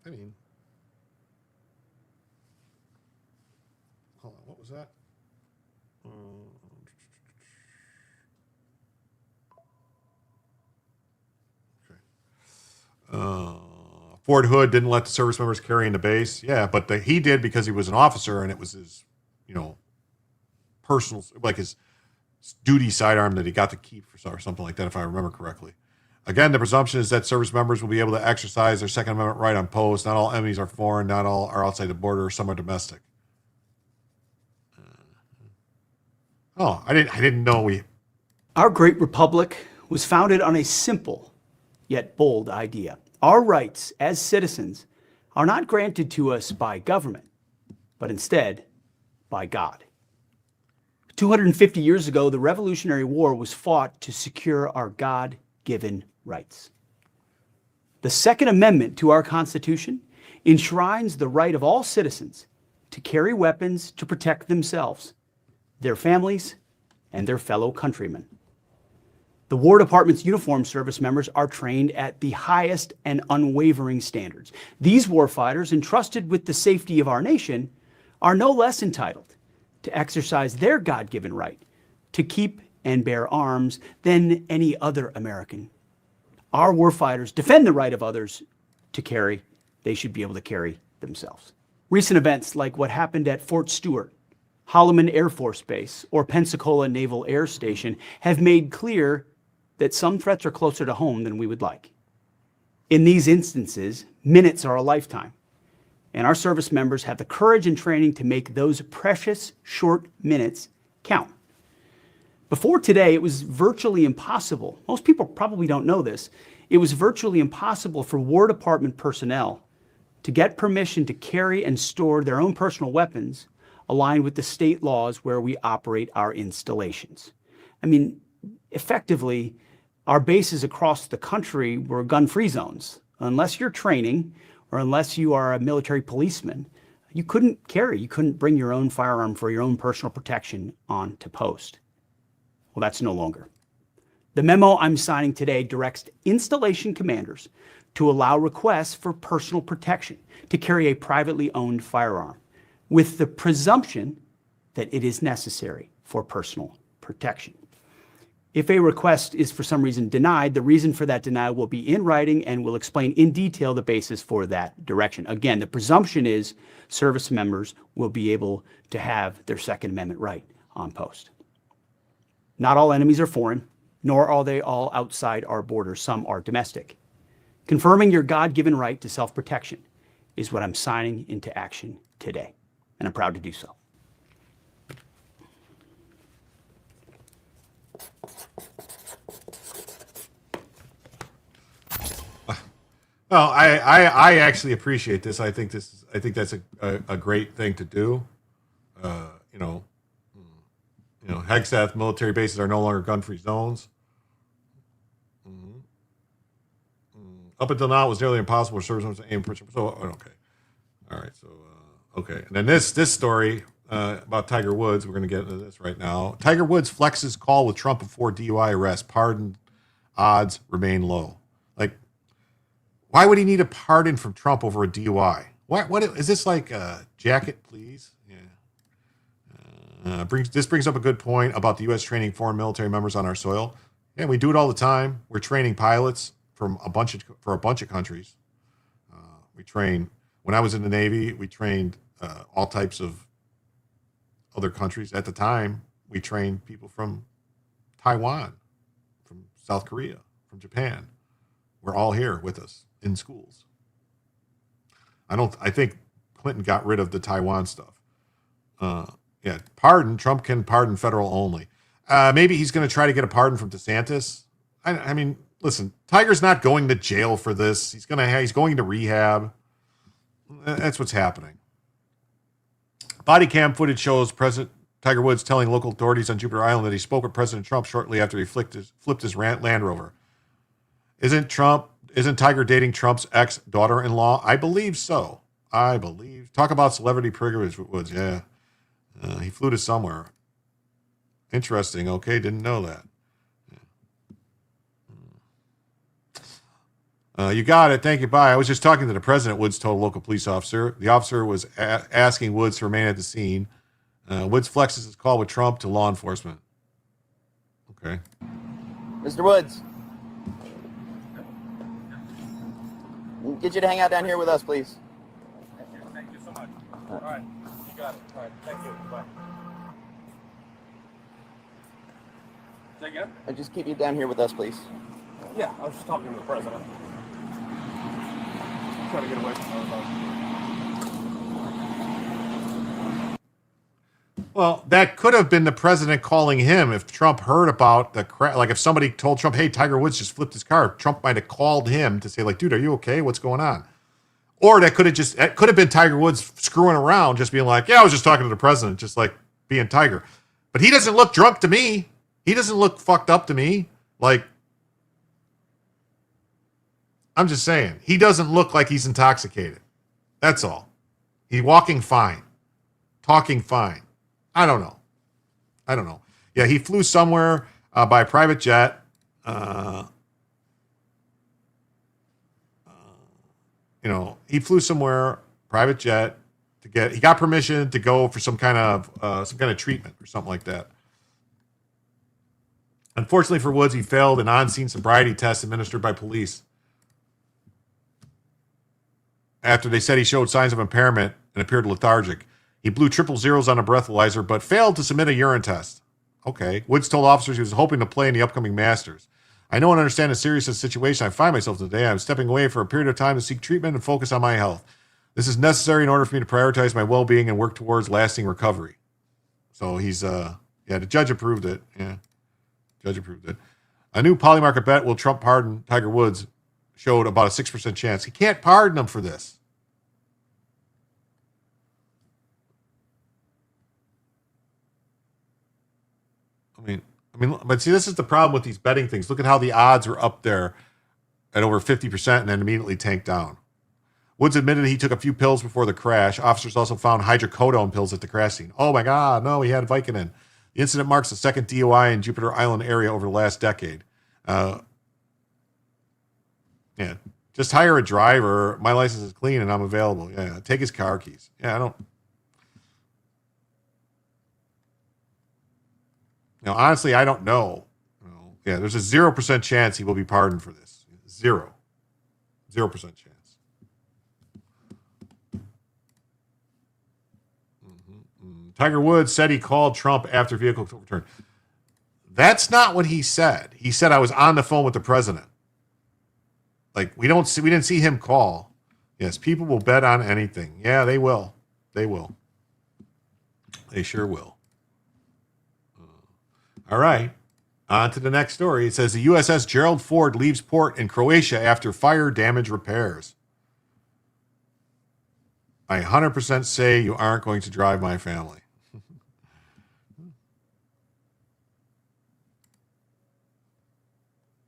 I mean, hold on, what was that? Fort Hood didn't let the service members carry in the base. Yeah, but he did because he was an officer and it was his, personal, like his duty sidearm that he got to keep or something like that, if I remember correctly. Again, the presumption is that service members will be able to exercise their Second Amendment right on post. Not all enemies are foreign. Not all are outside the border. Some are domestic. I didn't know Our great republic was founded on a simple yet bold idea. Our rights as citizens are not granted to us by government, but instead by God. 250 years ago, the Revolutionary War was fought to secure our God-given rights. The Second Amendment to our Constitution enshrines the right of all citizens to carry weapons to protect themselves, their families, and their fellow countrymen. The War Department's uniformed service members are trained at the highest and unwavering standards. These warfighters, entrusted with the safety of our nation, are no less entitled to exercise their God-given right to keep and bear arms than any other American. Our warfighters defend the right of others to carry. They should be able to carry themselves. Recent events like what happened at Fort Stewart, Holloman Air Force Base, or Pensacola Naval Air Station have made clear that some threats are closer to home than we would like. In these instances, minutes are a lifetime, and our service members have the courage and training to make those precious short minutes count. Before today, it was virtually impossible. Most people probably don't know this. It was virtually impossible for War Department personnel to get permission to carry and store their own personal weapons aligned with the state laws where we operate our installations. I mean, effectively, our bases across the country were gun-free zones. Unless you're training or unless you are a military policeman, you couldn't carry, you couldn't bring your own firearm for your own personal protection onto post. Well, that's no longer. The memo I'm signing today directs installation commanders to allow requests for personal protection to carry a privately owned firearm, with the presumption that it is necessary for personal protection. If a request is for some reason denied, the reason for that denial will be in writing and will explain in detail the basis for that direction. Again, the presumption is service members will be able to have their Second Amendment right on post. Not all enemies are foreign, nor are they all outside our borders. Some are domestic. Confirming your God-given right to self-protection is what I'm signing into action today, and I'm proud to do so. Well, I actually appreciate this. I think that's a great thing to do. Hegseth military bases are no longer gun-free zones. Up until now, it was nearly impossible for service members to aim for. So okay, all right. So okay, and then this story about Tiger Woods. We're going to get into this right now. Tiger Woods flexes call with Trump before DUI arrest. Pardon odds remain low. Like, why would he need a pardon from Trump over a DUI? What is this like? Jacket, please. Yeah. This brings up a good point about the U.S. training foreign military members on our soil. Yeah, we do it all the time. We're training pilots for a bunch of countries. We train. When I was in the Navy, we trained all types of other countries. At the time, we trained people from Taiwan, from South Korea, from Japan. We're all here with us in schools. I think Clinton got rid of the Taiwan stuff. Trump can pardon federal only. Maybe he's going to try to get a pardon from DeSantis. I mean, listen, Tiger's not going to jail for this. He's going to rehab. That's what's happening. Body cam footage shows President Tiger Woods telling local authorities on Jupiter Island that he spoke with President Trump shortly after he flipped his Land Rover. Isn't Tiger dating Trump's ex-daughter-in-law? I believe so. Talk about celebrity privilege, Woods. Yeah. He flew to somewhere. Interesting. Okay, didn't know that. You got it. Thank you. Bye. I was just talking to the president, Woods told a local police officer. The officer was asking Woods to remain at the scene. Woods flexes his call with Trump to law enforcement. Okay. Mr. Woods. get you to hang out down here with us, please. Thank you so much. All right, you got it. All right, thank you. Bye. Say again? Just keep you down here with us, please. Yeah, I was just talking to the president. Trying to get away from everybody. Well, that could have been the president calling him if Trump heard about the like if somebody told Trump, hey, Tiger Woods just flipped his car, Trump might have called him to say, like, dude, are you okay? What's going on? Or that could have been Tiger Woods screwing around, just being like, yeah, I was just talking to the president, just like being Tiger. But he doesn't look drunk to me. He doesn't look fucked up to me. Like, I'm just saying, he doesn't look like he's intoxicated. That's all. He's walking fine, talking fine. I don't know. Yeah, he flew somewhere by a private jet. He flew somewhere, private jet, he got permission to go for some kind of treatment or something like that. Unfortunately for Woods, he failed an on-scene sobriety test administered by police after they said he showed signs of impairment and appeared lethargic. He blew triple zeros on a breathalyzer, but failed to submit a urine test. Okay. Woods told officers he was hoping to play in the upcoming Masters. I know and understand the seriousness of the situation I find myself in today. I'm stepping away for a period of time to seek treatment and focus on my health. This is necessary in order for me to prioritize my well-being and work towards lasting recovery. So he's, the judge approved it. Yeah. Judge approved it. A new polymarket bet, will Trump pardon Tiger Woods, showed about a 6% chance. He can't pardon him for this. I mean, but see, this is the problem with these betting things. Look at how the odds were up there at over 50% and then immediately tanked down. Woods admitted he took a few pills before the crash. Officers also found hydrocodone pills at the crash scene. Oh my God, no, he had Vicodin. The incident marks the second DUI in Jupiter Island area over the last decade. Just hire a driver. My license is clean and I'm available. Yeah, take his car keys. Yeah, honestly, I don't know. There's a 0% chance he will be pardoned for this. 0% chance. Tiger Woods said he called Trump after vehicle overturned. That's not what he said. He said, I was on the phone with the president. Like, we didn't see him call. Yes, people will bet on anything. Yeah, they will. They sure will. All right. On to the next story. It says the USS Gerald Ford leaves port in Croatia after fire damage repairs. I 100% say you aren't going to drive my family.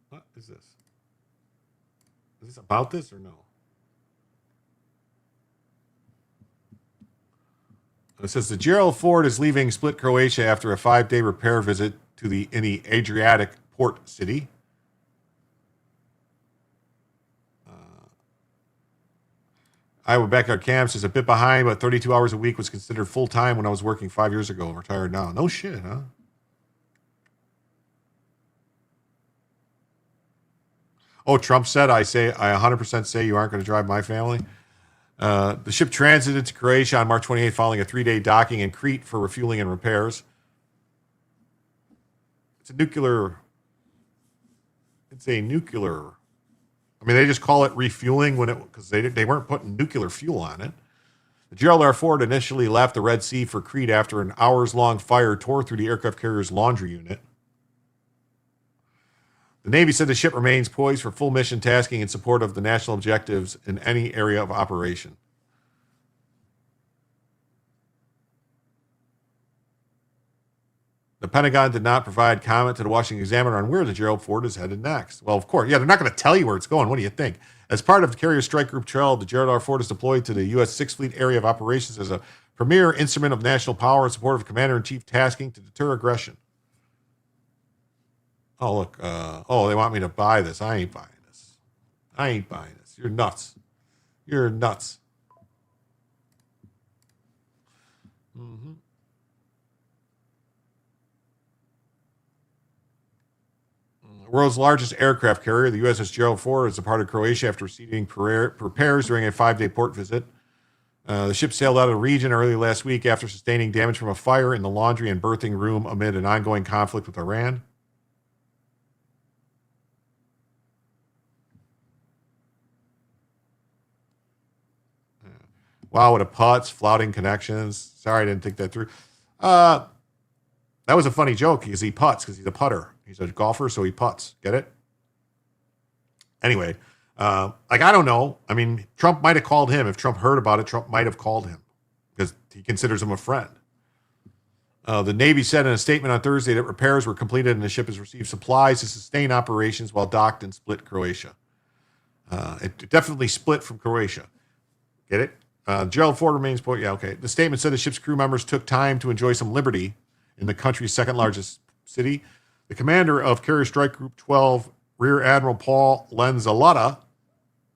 What is this? Is this about this or no? It says the Gerald Ford is leaving Split, Croatia after a 5-day repair visit in the Adriatic port city. Iowa Backyard Camps is a bit behind, but 32 hours a week was considered full-time when I was working 5 years ago. I'm retired now. No shit, huh? Oh, Trump said, I 100% say you aren't going to drive my family. The ship transited to Croatia on March 28th following a 3-day docking in Crete for refueling and repairs. It's a nuclear. I mean, they just call it refueling because they weren't putting nuclear fuel on it. The Gerald R. Ford initially left the Red Sea for Crete after an hours-long fire tore through the aircraft carrier's laundry unit. The Navy said the ship remains poised for full mission tasking in support of the national objectives in any area of operation. The Pentagon did not provide comment to the Washington Examiner on where the Gerald Ford is headed next. Well, of course. Yeah, they're not going to tell you where it's going. What do you think? As part of the Carrier Strike Group 12, the Gerald R. Ford is deployed to the U.S. Sixth Fleet area of operations as a premier instrument of national power in support of Commander-in-Chief tasking to deter aggression. Oh, look. They want me to buy this. I ain't buying this. You're nuts. Mm-hmm. The world's largest aircraft carrier, the USS Gerald Ford, is departed Croatia after receiving repairs during a 5-day port visit. The ship sailed out of the region early last week after sustaining damage from a fire in the laundry and berthing room amid an ongoing conflict with Iran. Wow, what a putz, flouting connections. Sorry, I didn't think that through. That was a funny joke because he putts because he's a putter. He's a golfer, so he putts. Get it? Anyway, I don't know. I mean, Trump might have called him. If Trump heard about it, Trump might have called him because he considers him a friend. The Navy said in a statement on Thursday that repairs were completed and the ship has received supplies to sustain operations while docked in Split, Croatia. It definitely split from Croatia. Get it? Gerald Ford remains, yeah, okay. The statement said the ship's crew members took time to enjoy some liberty in the country's second largest city. The commander of Carrier Strike Group 12, Rear Admiral Paul Lenzalata,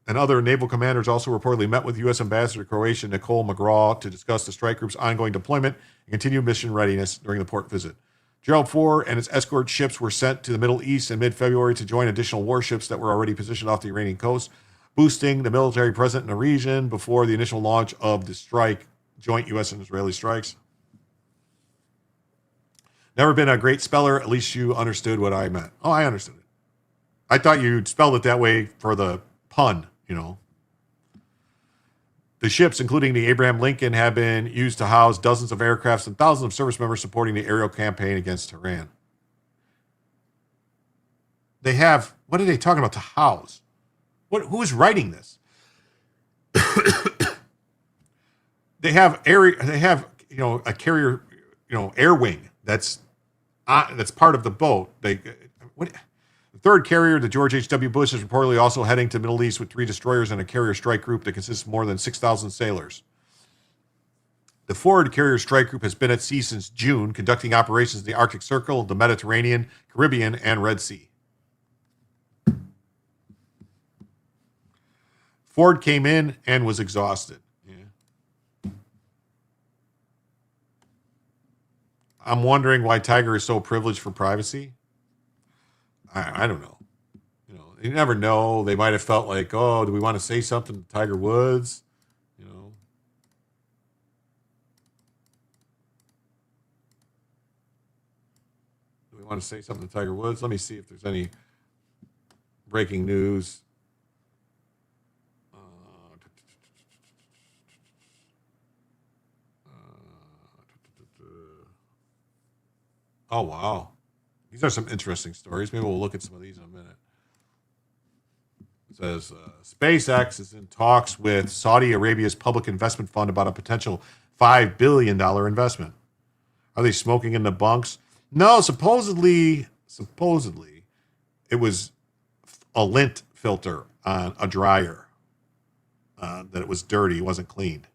and other naval commanders also reportedly met with U.S. Ambassador to Croatia, Nicole McGraw, to discuss the strike group's ongoing deployment and continued mission readiness during the port visit. Gerald Ford and its escort ships were sent to the Middle East in mid-February to join additional warships that were already positioned off the Iranian coast, boosting the military presence in the region before the initial launch of the strike, joint U.S. and Israeli strikes. Never been a great speller. At least you understood what I meant. Oh, I understood it. I thought you spelled it that way for the pun, you know. The ships, including the Abraham Lincoln, have been used to house dozens of aircrafts and thousands of service members supporting the aerial campaign against Iran. They have, what are they talking about to house? Who is writing this? They have a carrier, air wing that's part of the boat. The third carrier, the George H.W. Bush, is reportedly also heading to the Middle East with 3 destroyers and a carrier strike group that consists of more than 6,000 sailors. The Ford Carrier Strike Group has been at sea since June, conducting operations in the Arctic Circle, the Mediterranean, Caribbean, and Red Sea. Ford came in and was exhausted. Yeah. I'm wondering why Tiger is so privileged for privacy. I don't know. You never know. They might have felt like, oh, do we want to say something to Tiger Woods? Do we want to say something to Tiger Woods? Let me see if there's any breaking news. Oh, wow. These are some interesting stories. Maybe we'll look at some of these in a minute. It says, SpaceX is in talks with Saudi Arabia's public investment fund about a potential $5 billion investment. Are they smoking in the bunks? No, supposedly, it was a lint filter on a dryer, that it was dirty, it wasn't cleaned.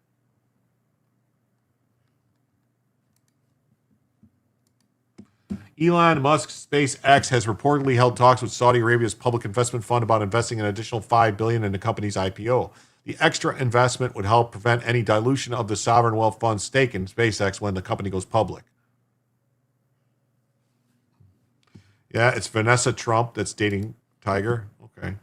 Elon Musk's SpaceX has reportedly held talks with Saudi Arabia's public investment fund about investing an additional $5 billion in the company's IPO. The extra investment would help prevent any dilution of the sovereign wealth fund's stake in SpaceX when the company goes public. Yeah, it's Vanessa Trump that's dating Tiger. Okay.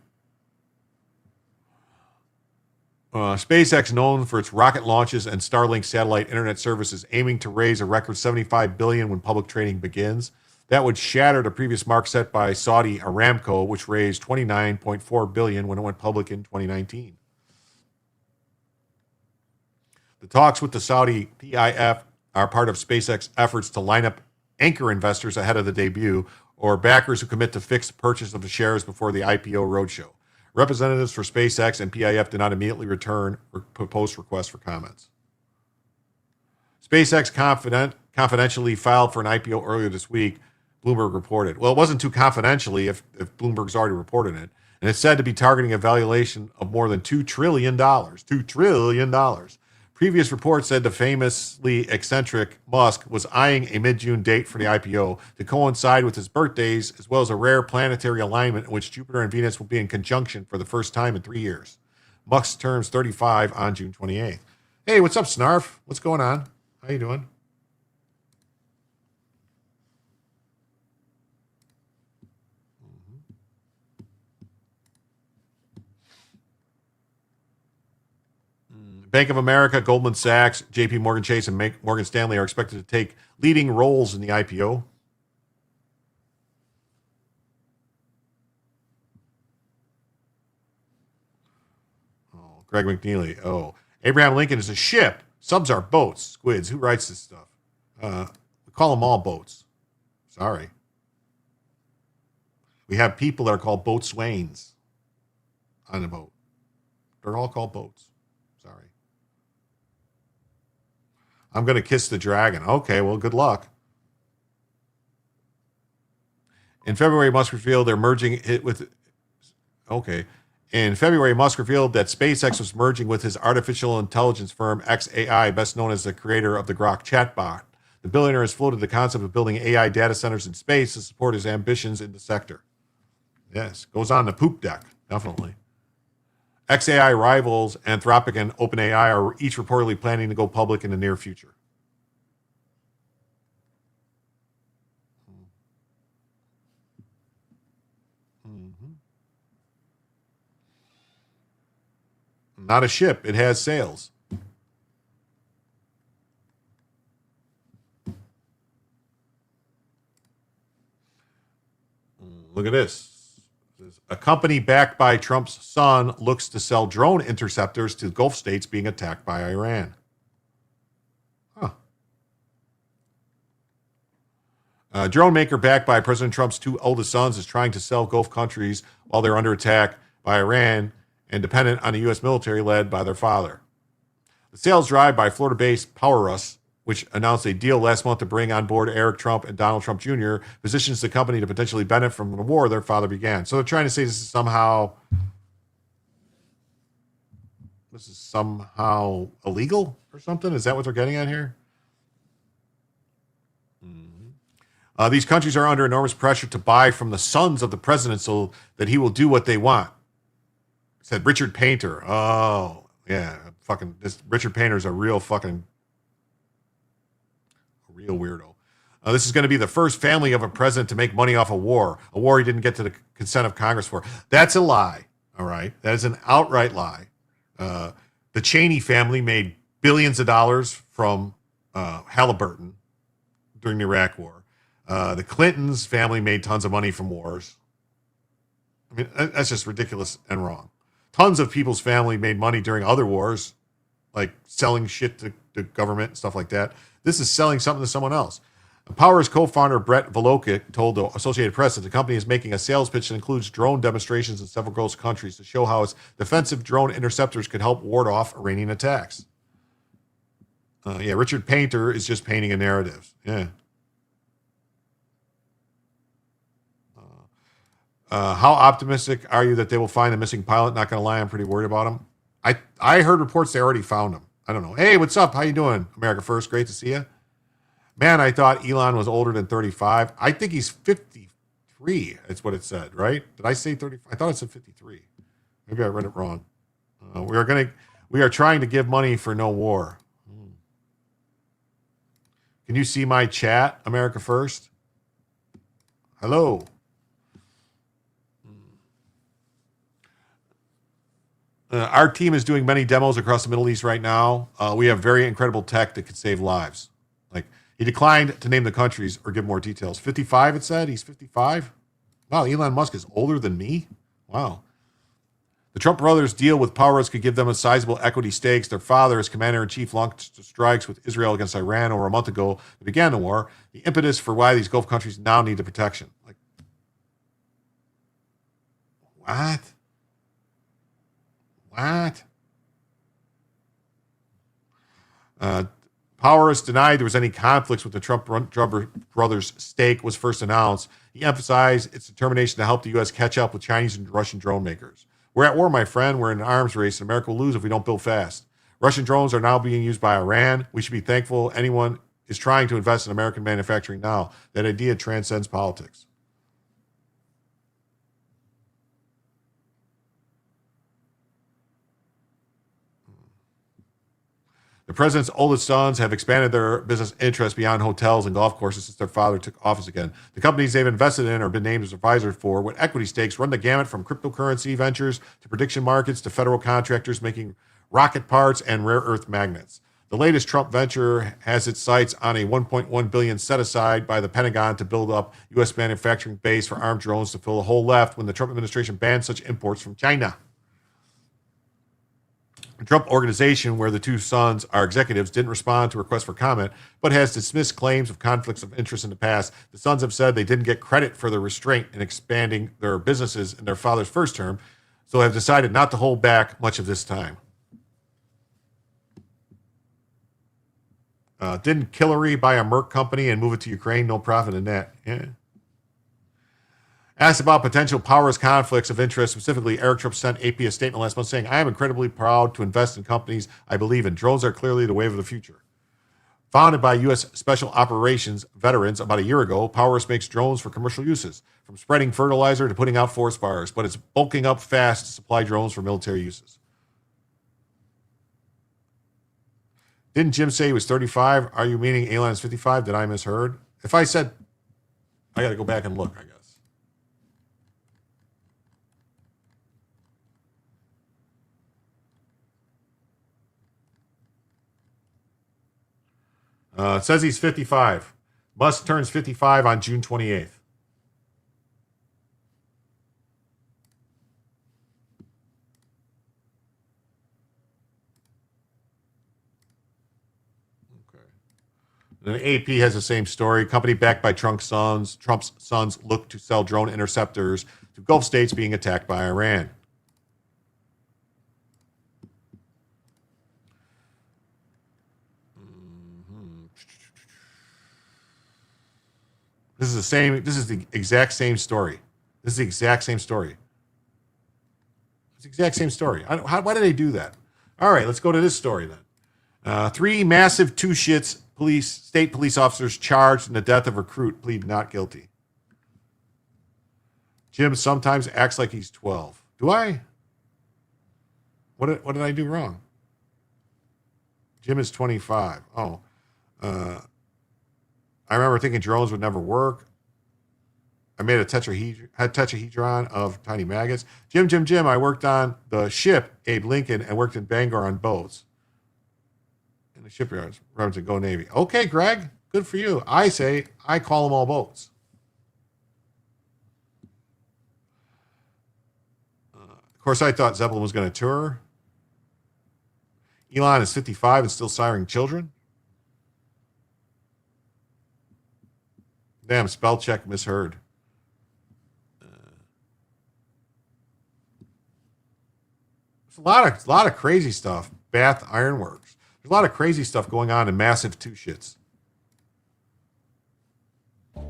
SpaceX, known for its rocket launches and Starlink satellite internet services, aiming to raise a record $75 billion when public trading begins. That would shatter the previous mark set by Saudi Aramco, which raised $29.4 billion when it went public in 2019. The talks with the Saudi PIF are part of SpaceX efforts to line up anchor investors ahead of the debut, or backers who commit to fixed purchase of the shares before the IPO roadshow. Representatives for SpaceX and PIF did not immediately return or post requests for comments. SpaceX confidentially filed for an IPO earlier this week, Bloomberg reported. Well, it wasn't too confidentially if Bloomberg's already reported it. And it's said to be targeting a valuation of more than $2 trillion. $2 trillion. Previous reports said the famously eccentric Musk was eyeing a mid-June date for the IPO to coincide with his birthdays, as well as a rare planetary alignment in which Jupiter and Venus will be in conjunction for the first time in 3 years. Musk turns 35 on June 28th. Hey, what's up, Snarf? What's going on? How you doing? Bank of America, Goldman Sachs, JP Morgan Chase, and Morgan Stanley are expected to take leading roles in the IPO. Oh, Greg McNeely. Oh, Abraham Lincoln is a ship. Subs are boats. Squids. Who writes this stuff? We call them all boats. Sorry. We have people that are called boatswains on the boat. They're all called boats. Sorry. I'm going to kiss the dragon. Okay, well, good luck. In February, Musk revealed they're merging it with... Okay. In February, Musk revealed that SpaceX was merging with his artificial intelligence firm xAI, best known as the creator of the Grok chatbot. The billionaire has floated the concept of building AI data centers in space to support his ambitions in the sector. Yes, goes on the poop deck, definitely. xAI rivals Anthropic and OpenAI are each reportedly planning to go public in the near future. Not a ship, it has sails. Look at this. A company backed by Trump's son looks to sell drone interceptors to Gulf states being attacked by Iran. Huh. A drone maker backed by President Trump's two oldest sons is trying to sell Gulf countries while they're under attack by Iran and dependent on the U.S. military led by their father. The sales drive by Florida-based PowerUs, which announced a deal last month to bring on board Eric Trump and Donald Trump Jr., positions the company to potentially benefit from the war their father began. So they're trying to say this is somehow illegal or something? Is that what they're getting at here? These countries are under enormous pressure to buy from the sons of the president so that he will do what they want, said Richard Painter. Oh, yeah. This Richard Painter's a real weirdo. This is going to be the first family of a president to make money off a war he didn't get to the consent of Congress for. That's a lie, all right? That is an outright lie. The Cheney family made billions of dollars from Halliburton during the Iraq War. The Clintons family made tons of money from wars. I mean, that's just ridiculous and wrong. Tons of people's family made money during other wars, like selling shit to the government and stuff like that. This is selling something to someone else. Power's co-founder Brett Volokik told the Associated Press that the company is making a sales pitch that includes drone demonstrations in several Gulf countries to show how its defensive drone interceptors could help ward off Iranian attacks. Richard Painter is just painting a narrative. Yeah. How optimistic are you that they will find the missing pilot? Not going to lie, I'm pretty worried about him. I heard reports they already found him. I don't know. Hey, what's up? How you doing? America First, great to see you. Man, I thought Elon was older than 35. I think he's 53. That's what it said, right? Did I say 35? I thought it said 53. Maybe I read it wrong. We are trying to give money for no war. Can you see my chat, America First? Hello. Our team is doing many demos across the Middle East right now. We have very incredible tech that could save lives. Like, he declined to name the countries or give more details. 55, it said? He's 55? Wow, Elon Musk is older than me? Wow. The Trump brothers' deal with PowerUs could give them a sizable equity stakes. Their father, as commander-in-chief, launched strikes with Israel against Iran over a month ago that began the war. The impetus for why these Gulf countries now need the protection. Like, what? What? PowerUs denied there was any conflicts with the Trump brothers' stake was first announced. He emphasized its determination to help the U.S. catch up with Chinese and Russian drone makers. We're at war, my friend. We're in an arms race, and America will lose if we don't build fast. Russian drones are now being used by Iran. We should be thankful anyone is trying to invest in American manufacturing now. That idea transcends politics. The president's oldest sons have expanded their business interests beyond hotels and golf courses since their father took office again. The companies they've invested in or been named as advisors for with equity stakes run the gamut from cryptocurrency ventures to prediction markets to federal contractors making rocket parts, and rare earth magnets. The latest Trump venture has its sights on a $1.1 billion set aside by the Pentagon to build up U.S. manufacturing base for armed drones to fill the hole left when the Trump administration banned such imports from China. The Trump organization, where the two sons are executives, didn't respond to requests for comment, but has dismissed claims of conflicts of interest in the past. The sons have said they didn't get credit for their restraint in expanding their businesses in their father's first term, so have decided not to hold back much of this time. Didn't Hillary buy a Merck company and move it to Ukraine? No profit in that. Yeah. Asked about potential powers conflicts of interest, specifically, Eric Trump sent AP a statement last month saying, I am incredibly proud to invest in companies I believe in. Drones are clearly the wave of the future. Founded by U.S. Special Operations veterans about a year ago, Powers makes drones for commercial uses, from spreading fertilizer to putting out forest fires, but it's bulking up fast to supply drones for military uses. Didn't Jim say he was 35? Are you meaning Elon is 55? Did I misheard? If I said, I got to go back and look, I guess. It says he's 55. Musk turns 55 on June 28th. Then AP has the same story. Company backed by Trump's sons look to sell drone interceptors to Gulf states being attacked by Iran. This is the exact same story. It's the exact same story. Why did they do that? All right, let's go to this story then. 3 massive two-shits state police officers charged in the death of recruit plead not guilty. Jim sometimes acts like he's 12. Do I? What did I do wrong? Jim is 25. Oh. I remember thinking drones would never work. I made a tetrahedron of tiny maggots. Jim, I worked on the ship Abe Lincoln and worked in Bangor on boats. In the shipyards, Remington, go Navy. Okay, Greg, good for you. I say, I call them all boats. Of course, I thought Zeppelin was going to tour. Elon is 55 and still siring children. Damn, spell check misheard. There's a lot of crazy stuff. Bath Ironworks. There's a lot of crazy stuff going on in massive two shits.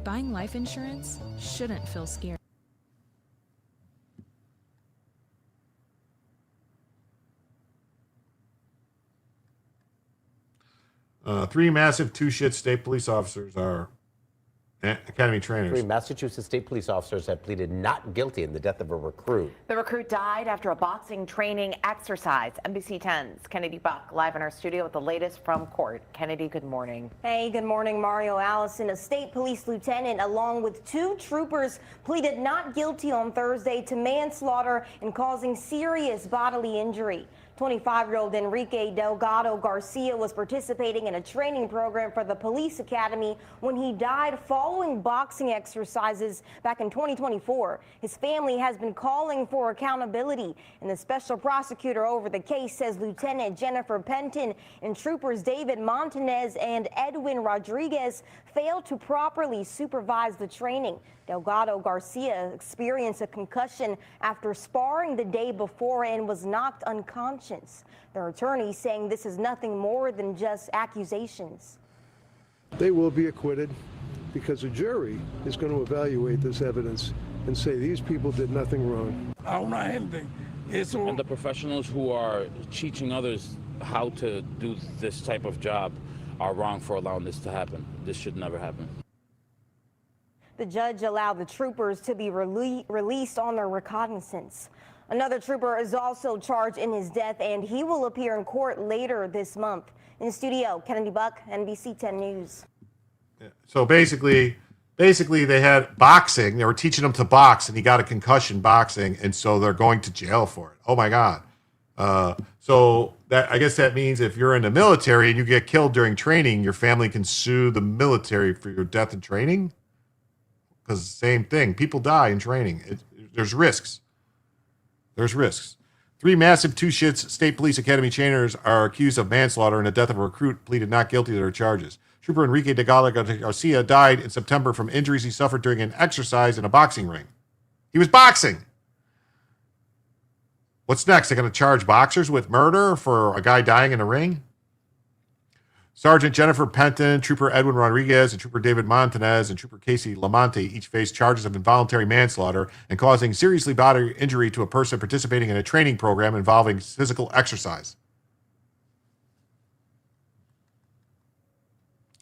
Buying life insurance shouldn't feel scary. Three massive two shit state police officers are academy trainers. 3 Massachusetts state police officers have pleaded not guilty in the death of a recruit. The recruit died after a boxing training exercise. NBC 10's Kennedy Buck live in our studio with the latest from court. Kennedy, good morning. Hey, good morning, Mario. Allison, a state police lieutenant, along with 2 troopers, pleaded not guilty on Thursday to manslaughter and causing serious bodily injury. 25-year-old Enrique Delgado Garcia was participating in a training program for the police academy when he died following boxing exercises back in 2024. His family has been calling for accountability, and the special prosecutor over the case says Lieutenant Jennifer Penton and troopers David Montanez and Edwin Rodriguez failed to properly supervise the training. Delgado Garcia experienced a concussion after sparring the day before and was knocked unconscious. Their attorney saying this is nothing more than just accusations. They will be acquitted because a jury is going to evaluate this evidence and say these people did nothing wrong. And the professionals who are teaching others how to do this type of job are wrong for allowing this to happen. This should never happen. The judge allowed the troopers to be released on their recognizance. Another trooper is also charged in his death, and he will appear in court later this month. In the studio, Kennedy Buck, NBC 10 News. So basically they had boxing. They were teaching him to box, and he got a concussion boxing, and so they're going to jail for it. Oh, my God. So that I guess that means if you're in the military and you get killed during training, your family can sue the military for your death in training. Because same thing, people die in training. There's risks. There's risks. 3 massive two-shits state police academy trainers are accused of manslaughter and the death of a recruit pleaded not guilty to their charges. Trooper Enrique de Gala Garcia died in September from injuries he suffered during an exercise in a boxing ring. He was boxing. What's next? They're going to charge boxers with murder for a guy dying in a ring? Sergeant Jennifer Penton, Trooper Edwin Rodriguez, and Trooper David Montanez, and Trooper Casey Lamonte each face charges of involuntary manslaughter and causing seriously bodily injury to a person participating in a training program involving physical exercise.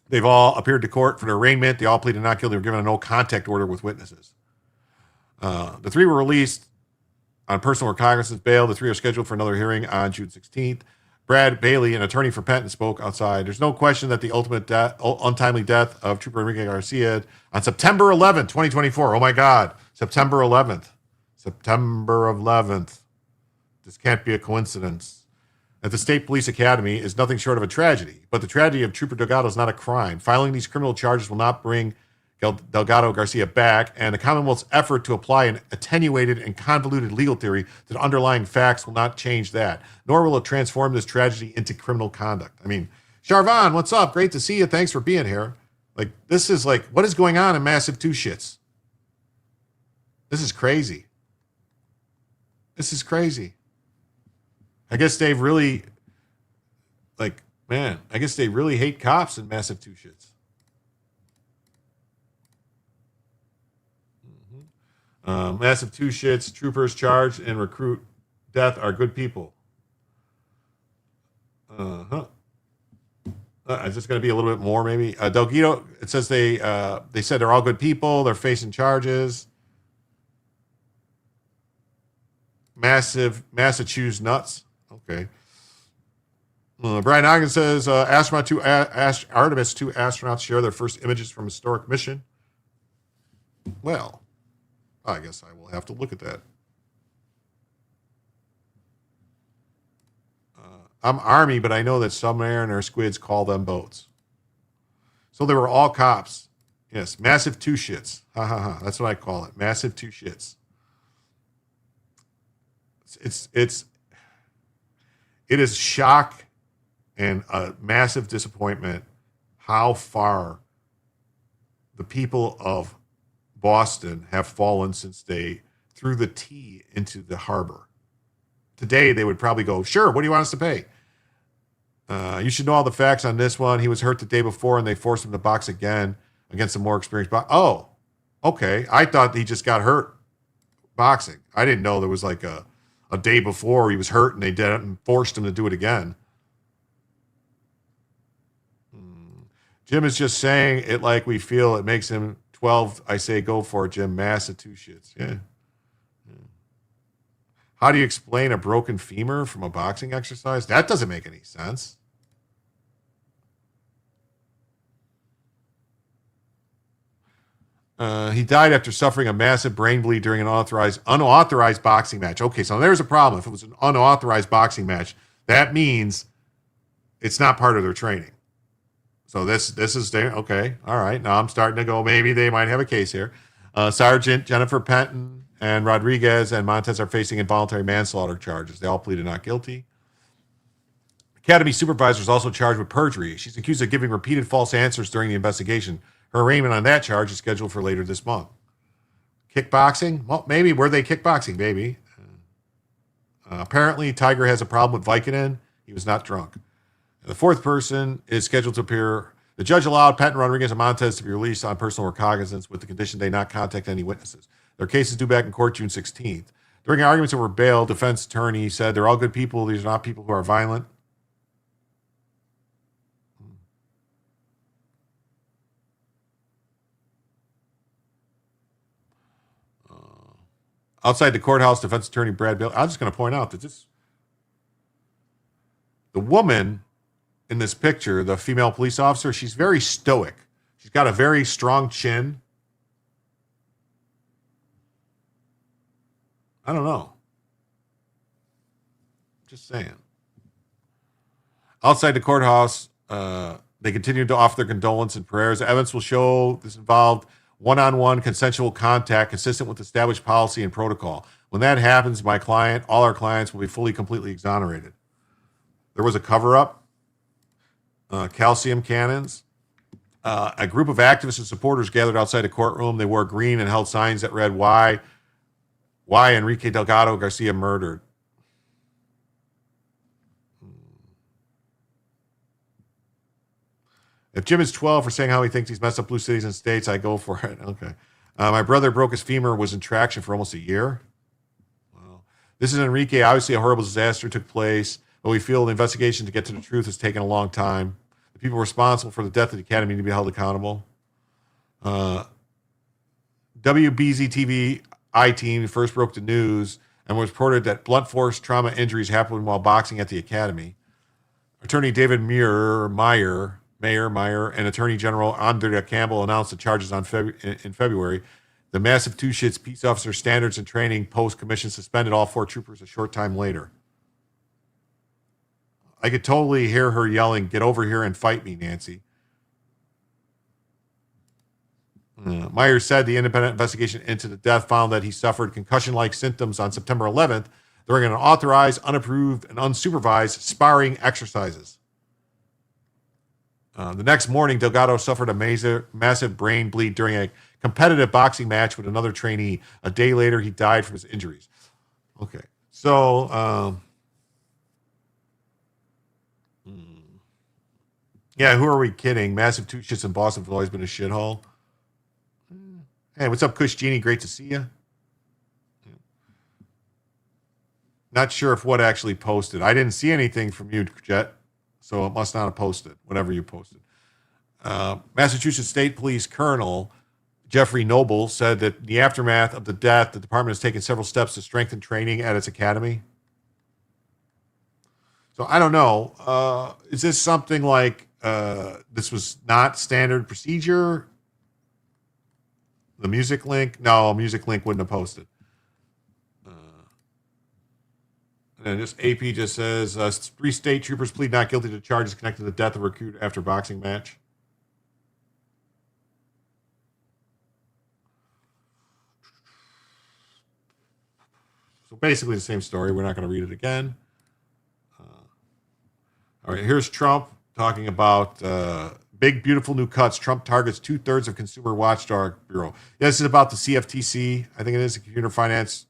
They've all appeared to court for their arraignment. They all pleaded not guilty. They were given a no-contact order with witnesses. The 3 were released on personal recognizance bail. The 3 are scheduled for another hearing on June 16th. Brad Bailey, an attorney for Penton, spoke outside. There's no question that the ultimate untimely death of Trooper Enrique Garcia on September 11th, 2024. Oh my God, September 11th. September 11th. This can't be a coincidence. At the State Police Academy is nothing short of a tragedy, but the tragedy of Trooper Delgado is not a crime. Filing these criminal charges will not bring Delgado Garcia back, and the Commonwealth's effort to apply an attenuated and convoluted legal theory to the underlying facts will not change that, nor will it transform this tragedy into criminal conduct. I mean, Charvon, what's up? Great to see you. Thanks for being here. Like, this is like, what is going on in Massive Two Shits? This is crazy. This is crazy. I guess they've really, like, man, I guess they really hate cops in Massive Two Shits. Massive Two Shits, troopers charged and recruit death are good people. Is this going to be a little bit more, maybe? Delgado, it says they said they're all good people. They're facing charges. Massachusetts nuts. Okay. Brian Ogden says Artemis 2 astronauts share their first images from historic mission. Well, I guess I will have to look at that. I'm Army, but I know that Submariner squids call them boats. So they were all cops. Yes, Massive Two Shits. Ha ha ha. That's what I call it. Massive Two Shits. It is shock and a massive disappointment how far the people of Boston have fallen since they threw the tea into the harbor. Today, they would probably go, sure, what do you want us to pay? You should know all the facts on this one. He was hurt the day before, and they forced him to box again against a more experienced boxer. Oh, okay. I thought he just got hurt boxing. I didn't know there was like a day before he was hurt, and they did it and forced him to do it again. Jim is just saying it like we feel. It makes him 12. I say go for it, Jim. Massive Two Shits. Yeah. How do you explain a broken femur from a boxing exercise? That doesn't make any sense. He died after suffering a massive brain bleed during an unauthorized boxing match. Okay, so there's a problem. If it was an unauthorized boxing match, that means it's not part of their training. So this is there. Okay, all right. Now I'm starting to go, maybe they might have a case here. Sergeant Jennifer Penton and Rodriguez and Montez are facing involuntary manslaughter charges. They all pleaded not guilty. Academy supervisor is also charged with perjury. She's accused of giving repeated false answers during the investigation. Her arraignment on that charge is scheduled for later this month. Kickboxing? Well, maybe. Were they kickboxing? Maybe. Apparently, Tiger has a problem with Vicodin. He was not drunk. And the fourth person is scheduled to appear. The judge allowed Penton, Rodriguez, and Montez to be released on personal recognizance with the condition they not contact any witnesses. Their case is due back in court June 16th. During arguments over bail, defense attorney said they're all good people. These are not people who are violent. Outside the courthouse, defense attorney Brad Bailey. I'm just going to point out that the woman in this picture, the female police officer, she's very stoic. She's got a very strong chin. I don't know. Just saying. Outside the courthouse, they continued to offer their condolence and prayers. Evidence will show this involved one-on-one consensual contact consistent with established policy and protocol. When that happens, all our clients will be fully, completely exonerated. There was a cover-up, calcium cannons. A group of activists and supporters gathered outside a courtroom. They wore green and held signs that read, Why Enrique Delgado Garcia murdered? If Jim is 12 for saying how he thinks he's messed up blue cities and states, I go for it. Okay. My brother broke his femur, was in traction for almost a year. Wow. This is Enrique. Obviously, a horrible disaster took place, but we feel the investigation to get to the truth has taken a long time. The people responsible for the death of the academy need to be held accountable. WBZ TV I-Team first broke the news and was reported that blunt force trauma injuries happened while boxing at the academy. Attorney David Meyer, and Attorney General Andrea Campbell announced the charges in February. The massive two shits peace officer standards and training post commission suspended all 4 troopers a short time later. I could totally hear her yelling, "Get over here and fight me, Nancy." Meyer said the independent investigation into the death found that he suffered concussion-like symptoms on September 11th during an unauthorized, unapproved, and unsupervised sparring exercises. The next morning, Delgado suffered a massive brain bleed during a competitive boxing match with another trainee. A day later, he died from his injuries. Okay, so yeah, who are we kidding? Massive two shits in Boston have always been a shithole. Hey, what's up, Kush Genie? Great to see you. Not sure if what actually posted. I didn't see anything from you, Jet, so it must not have posted, whatever you posted. Massachusetts State Police Colonel Jeffrey Noble said that in the aftermath of the death, the department has taken several steps to strengthen training at its academy. So I don't know. Is this something like this was not standard procedure? The Music Link? No, Music Link wouldn't have posted. And just AP just says 3 state troopers plead not guilty to charges connected to the death of a recruit after a boxing match. So basically the same story. We're not going to read it again. All right, here's Trump talking about big, beautiful new cuts. Trump targets 2/3 of Consumer Watchdog Bureau. Yeah, this is about the CFTC. I think it is the Computer Finance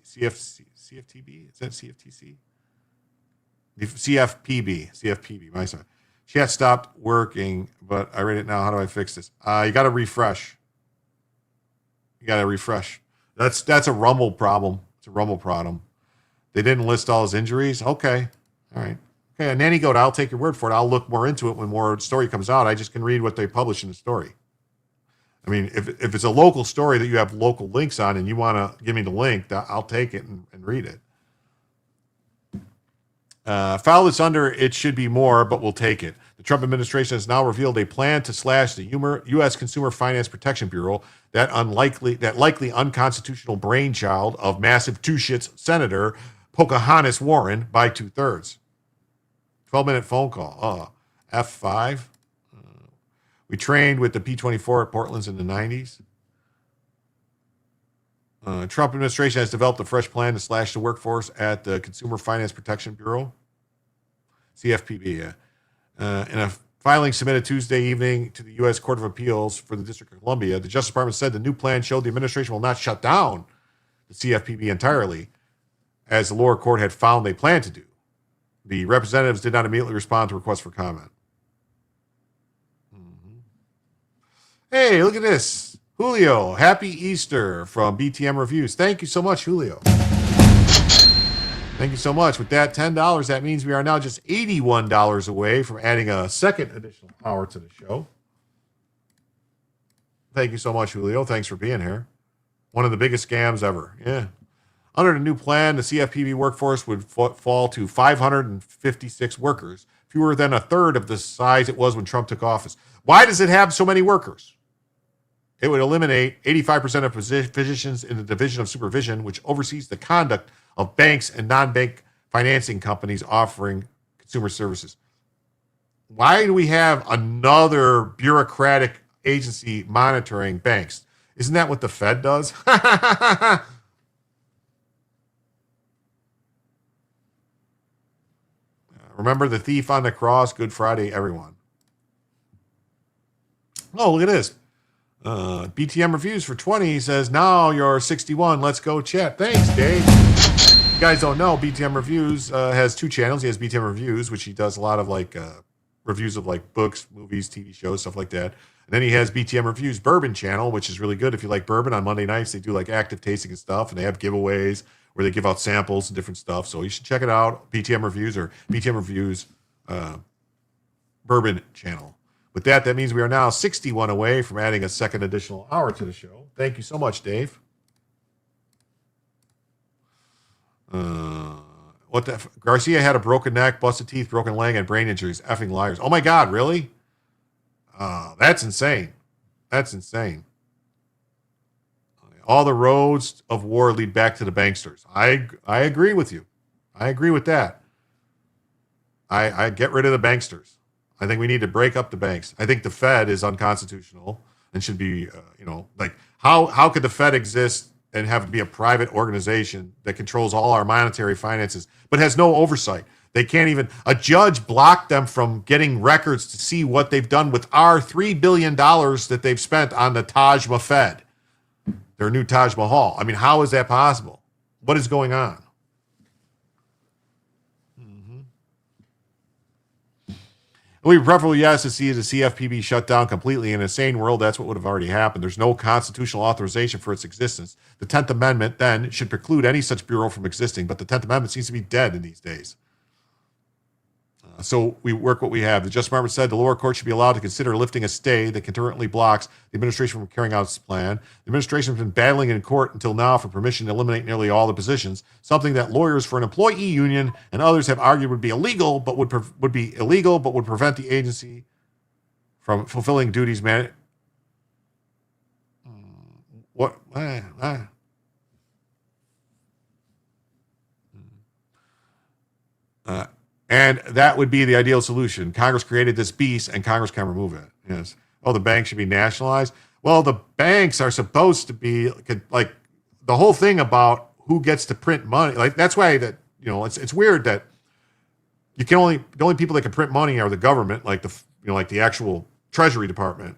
CFTB. Is that CFTC? The CFPB. My son. Chat stopped working, but I read it now. How do I fix this? You got to refresh. That's a Rumble problem. It's a Rumble problem. They didn't list all his injuries. Okay. All right. Okay, Nanny Goat, I'll take your word for it. I'll look more into it when more story comes out. I just can read what they publish in the story. I mean, if it's a local story that you have local links on and you want to give me the link, I'll take it and read it. File this under, it should be more, but we'll take it. The Trump administration has now revealed a plan to slash the U.S. Consumer Finance Protection Bureau, that likely unconstitutional brainchild of massive two-shits Senator Pocahontas Warren, by 2/3. 12-minute phone call. F5. We trained with the P-24 at Portland's in the 90s. Trump administration has developed a fresh plan to slash the workforce at the Consumer Finance Protection Bureau, CFPB. In a filing submitted Tuesday evening to the U.S. Court of Appeals for the District of Columbia, the Justice Department said the new plan showed the administration will not shut down the CFPB entirely, as the lower court had found they planned to do. The representatives did not immediately respond to requests for comment. Hey, look at this. Julio, happy Easter from BTM Reviews. Thank you so much, Julio. Thank you so much. With that $10, that means we are now just $81 away from adding a second additional hour to the show. Thank you so much, Julio. Thanks for being here. One of the biggest scams ever. Yeah. Under the new plan, the CFPB workforce would fall to 556 workers, fewer than a third of the size it was when Trump took office. Why does it have so many workers? It would eliminate 85% of positions in the Division of Supervision, which oversees the conduct of banks and non-bank financing companies offering consumer services. Why do we have another bureaucratic agency monitoring banks? Isn't that what the Fed does? Remember the thief on the cross. Good Friday, everyone. Oh, look at this. BTM Reviews for 20 says, now you're 61. Let's go chat. Thanks, Dave. If you guys don't know, BTM Reviews has two channels. He has BTM Reviews, which he does a lot of like reviews of like books, movies, TV shows, stuff like that. And then he has BTM Reviews Bourbon channel, which is really good. If you like bourbon, on Monday nights, they do like active tasting and stuff, and they have giveaways where they give out samples and different stuff. So you should check it out, BTM Reviews or BTM Reviews Bourbon channel. With that, that means we are now 61 away from adding a second additional hour to the show. Thank you so much, Dave. What the? Garcia had a broken neck, busted teeth, broken leg, and brain injuries. Effing liars. Oh my God, really? That's insane. That's insane. All the roads of war lead back to the banksters. I agree with you. I agree with that. I get rid of the banksters. I think we need to break up the banks. I think the Fed is unconstitutional and should be, like how could the Fed exist and have it be a private organization that controls all our monetary finances, but has no oversight? They can't even, a judge blocked them from getting records to see what they've done with our $3 billion that they've spent on the Taj Mahal, their new Taj Mahal. I mean, how is that possible? What is going on? It would be preferable, yes, to see the CFPB shut down completely. In a sane world, that's what would have already happened. There's no constitutional authorization for its existence. The 10th Amendment, then, should preclude any such bureau from existing, but the 10th Amendment seems to be dead in these days. So we work what we have. The Justice Department said the lower court should be allowed to consider lifting a stay that concurrently blocks the administration from carrying out its plan. The administration has been battling in court until now for permission to eliminate nearly all the positions, something that lawyers for an employee union and others have argued would be illegal, but would prevent the agency from fulfilling duties. And that would be the ideal solution. Congress created this beast, and Congress can remove it. Yes. Oh, the banks should be nationalized. Well, the banks are supposed to be like the whole thing about who gets to print money. Like that's why it's weird that the only people that can print money are the government, like the actual Treasury Department.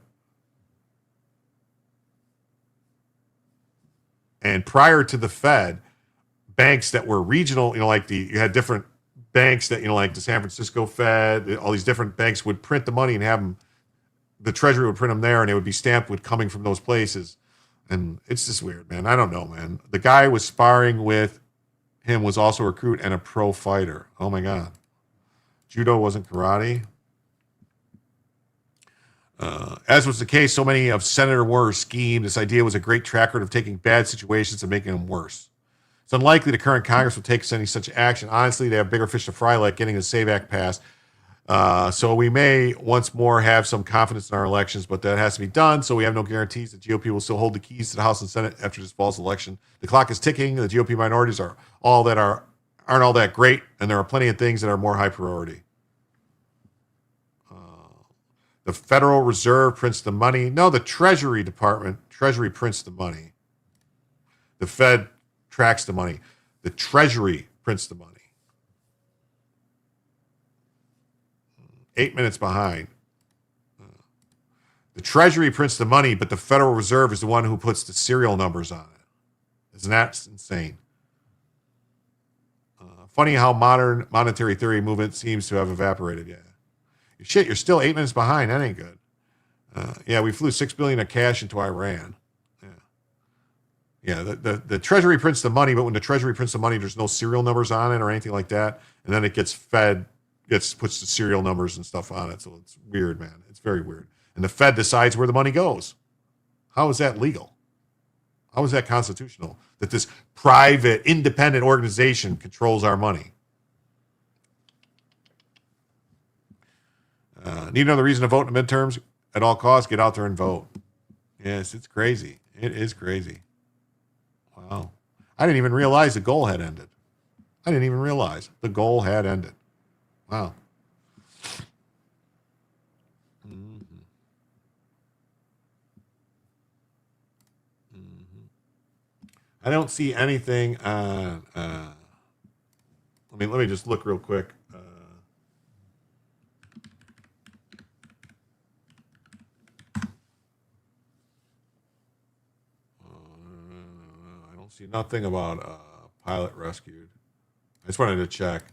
And prior to the Fed, banks that were regional, you had different banks that, like the San Francisco Fed, all these different banks would print the money and have them, the Treasury would print them there and it would be stamped with coming from those places. And it's just weird, man. I don't know, man. The guy was sparring with him was also a recruit and a pro fighter. Oh my God. Judo wasn't karate. As was the case, so many of Senator Warner's scheme, this idea was a great track record of taking bad situations and making them worse. It's unlikely the current Congress will take any such action. Honestly, they have bigger fish to fry, like getting the SAVE Act passed. So we may once more have some confidence in our elections, but that has to be done. So we have no guarantees that GOP will still hold the keys to the House and Senate after this fall's election. The clock is ticking. The GOP minorities aren't all that great, and there are plenty of things that are more high priority. The Federal Reserve prints the money. No, the Treasury Department. Treasury prints the money. The Fed tracks the money. The Treasury prints the money. 8 minutes behind. The Treasury prints the money, but the Federal Reserve is the one who puts the serial numbers on it. Isn't that insane? Funny how modern monetary theory movement seems to have evaporated. Yeah. Shit, you're still 8 minutes behind. That ain't good. Yeah, we flew $6 billion of cash into Iran. Yeah, the Treasury prints the money, but when the Treasury prints the money, there's no serial numbers on it or anything like that. And then it gets puts the serial numbers and stuff on it. So it's weird, man. It's very weird. And the Fed decides where the money goes. How is that legal? How is that constitutional? That this private, independent organization controls our money. Need another reason to vote in the midterms? At all costs, get out there and vote. Yes, it's crazy. It is crazy. Wow. I didn't even realize the goal had ended. I didn't even realize the goal had ended. Wow. I don't see anything on. Let me just look real quick. I don't see nothing about pilot rescued. I just wanted to check.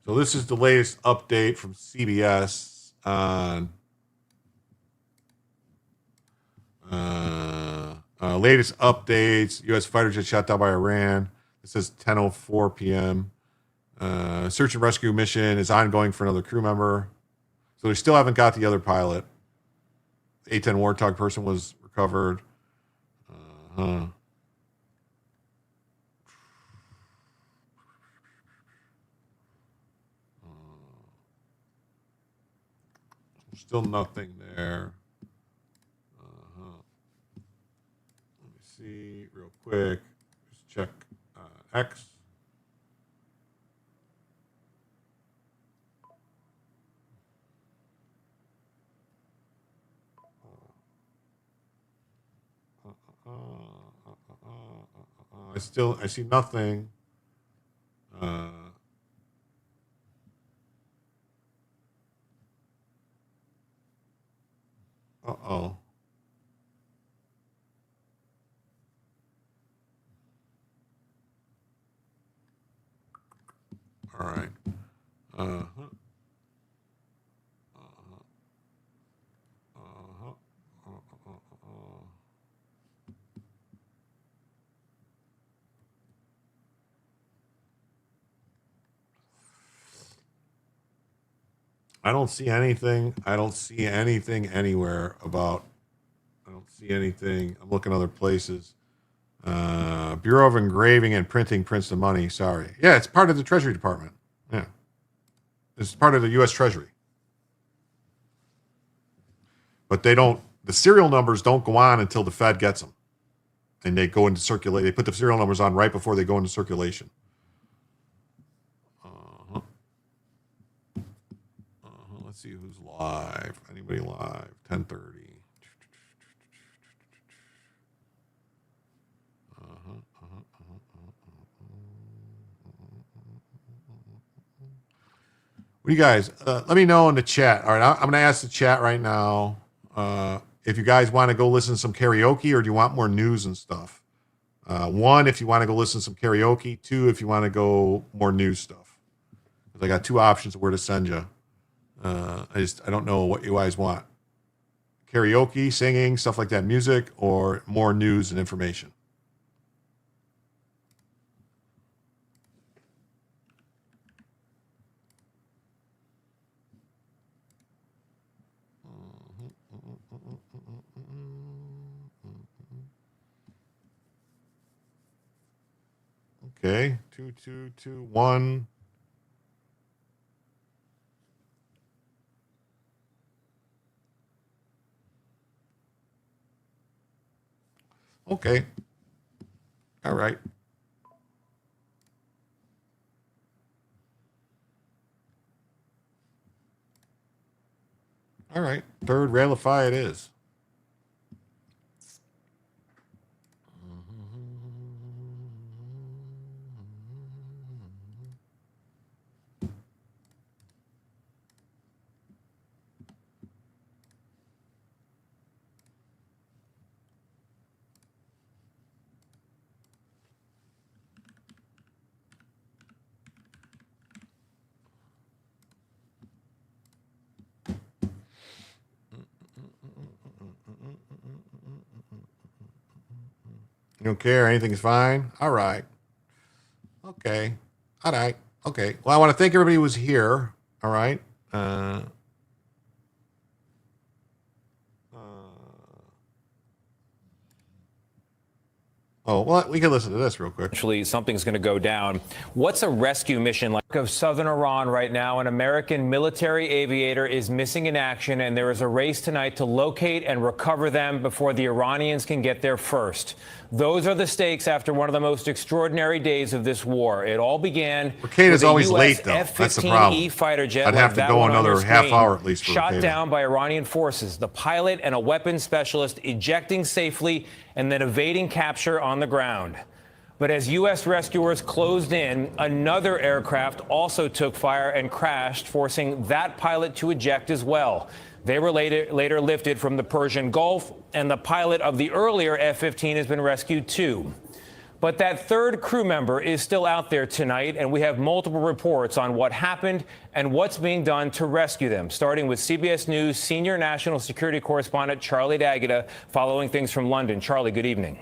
So this is the latest update from CBS on latest updates. U.S. fighter jet shot down by Iran. It says 10:04 p.m. Search and rescue mission is ongoing for another crew member. So they still haven't got the other pilot. The A-10 Warthog person was recovered. Still nothing there. Let me see real quick. Just check X. I see nothing. Uh-oh. All right. I don't see anything. I don't see anything anywhere about. I don't see anything. I'm looking other places. Bureau of Engraving and Printing prints the money. Sorry. Yeah, it's part of the Treasury Department. Yeah. It's part of the U.S. Treasury. But they don't, the serial numbers don't go on until the Fed gets them. And they go into circulation. They put the serial numbers on right before they go into circulation. Let's see who's live. Anybody live? 10:30. What do you guys? Let me know in the chat. All right, I'm going to ask the chat right now if you guys want to go listen to some karaoke or do you want more news and stuff. One, if you want to go listen to some karaoke. Two, if you want to go more news stuff. I got two options of where to send you. I don't know what you guys want. Karaoke, singing, stuff like that, music, or more news and information. Okay, 2221. Okay. All right. All right. Third Railify it is. You don't care? Anything's fine? All right. Okay. All right. Okay. Well, I want to thank everybody who was here. All right. Oh, well, we can listen to this real quick. Actually, something's going to go down. What's a rescue mission like of southern Iran right now? An American military aviator is missing in action, and there is a race tonight to locate and recover them before the Iranians can get there first. Those are the stakes after one of the most extraordinary days of this war. It all began Rekida's with a always US late, though. That's the problem. F-15E fighter jet I'd like have to that go one on another your half screen, hour at least for shot Rekida. down by Iranian forces. The pilot and a weapons specialist ejecting safely and then evading capture on the ground. But as U.S. rescuers closed in, another aircraft also took fire and crashed, forcing that pilot to eject as well. They were later lifted from the Persian Gulf, and the pilot of the earlier F-15 has been rescued too. But that third crew member is still out there tonight, and we have multiple reports on what happened and what's being done to rescue them, starting with CBS News senior national security correspondent Charlie D'Agata, following things from London. Charlie, good evening.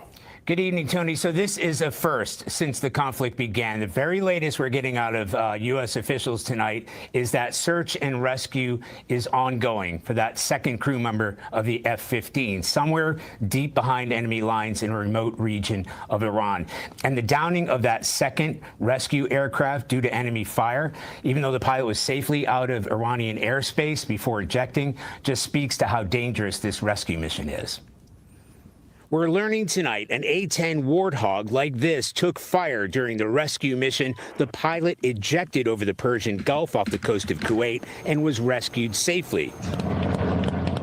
Good evening, Tony. So this is a first since the conflict began. The very latest we're getting out of U.S. officials tonight is that search and rescue is ongoing for that second crew member of the F-15, somewhere deep behind enemy lines in a remote region of Iran. And the downing of that second rescue aircraft due to enemy fire, even though the pilot was safely out of Iranian airspace before ejecting, just speaks to how dangerous this rescue mission is. We're learning tonight an A-10 Warthog like this took fire during the rescue mission. The pilot ejected over the Persian Gulf off the coast of Kuwait and was rescued safely.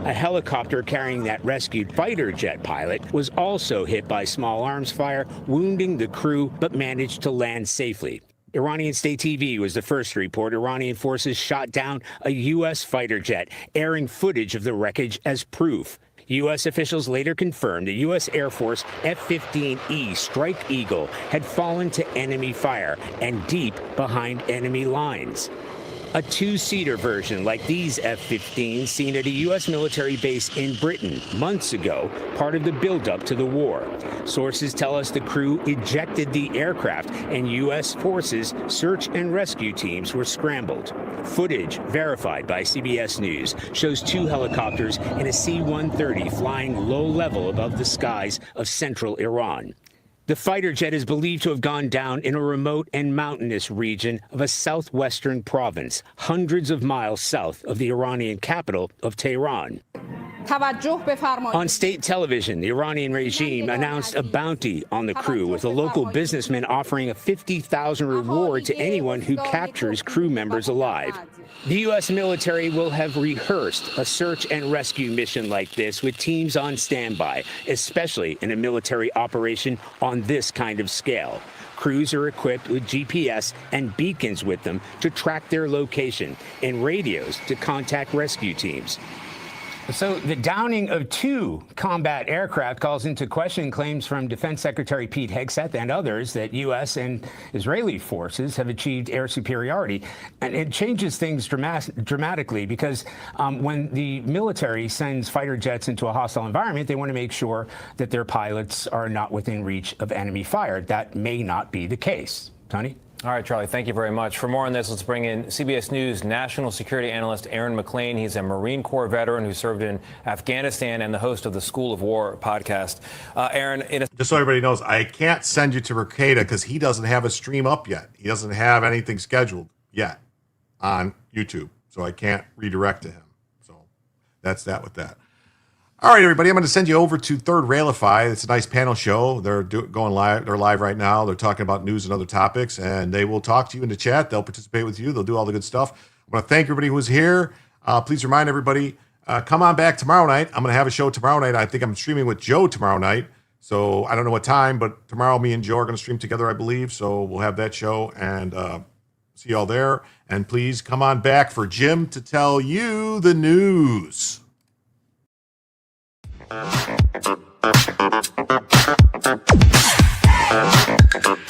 A helicopter carrying that rescued fighter jet pilot was also hit by small arms fire, wounding the crew, but managed to land safely. Iranian state TV was the first to report Iranian forces shot down a U.S. fighter jet, airing footage of the wreckage as proof. U.S. officials later confirmed the U.S. Air Force F-15E Strike Eagle had fallen to enemy fire and deep behind enemy lines. A two-seater version like these F-15s seen at a U.S. military base in Britain months ago, part of the buildup to the war. Sources tell us the crew ejected the aircraft and U.S. forces search and rescue teams were scrambled. Footage verified by CBS News shows two helicopters and a C-130 flying low level above the skies of central Iran. The fighter jet is believed to have gone down in a remote and mountainous region of a southwestern province, hundreds of miles south of the Iranian capital of Tehran. On state television, the Iranian regime announced a bounty on the crew, with a local businessman offering a $50,000 reward to anyone who captures crew members alive. The U.S. military will have rehearsed a search and rescue mission like this with teams on standby, especially in a military operation on this kind of scale. Crews are equipped with GPS and beacons with them to track their location and radios to contact rescue teams. So the downing of two combat aircraft calls into question claims from Defense Secretary Pete Hegseth and others that U.S. and Israeli forces have achieved air superiority. And it changes things dramatically because when the military sends fighter jets into a hostile environment, they want to make sure that their pilots are not within reach of enemy fire. That may not be the case. Tony? All right, Charlie, thank you very much. For more on this, let's bring in CBS News national security analyst Aaron McLean. He's a Marine Corps veteran who served in Afghanistan and the host of the School of War podcast. Aaron, just so everybody knows, I can't send you to Rekida because he doesn't have a stream up yet. He doesn't have anything scheduled yet on YouTube, so I can't redirect to him. So that's that with that. All right, everybody, I'm going to send you over to Third Railify. It's a nice panel show. They're going live. They're live right now. They're talking about news and other topics, and they will talk to you in the chat. They'll participate with you. They'll do all the good stuff. I want to thank everybody who was here. Please remind everybody, come on back tomorrow night. I'm going to have a show tomorrow night. I think I'm streaming with Joe tomorrow night. So I don't know what time, but tomorrow me and Joe are going to stream together, I believe. So we'll have that show, and see you all there. And please come on back for Jim to tell you the news. Thank you.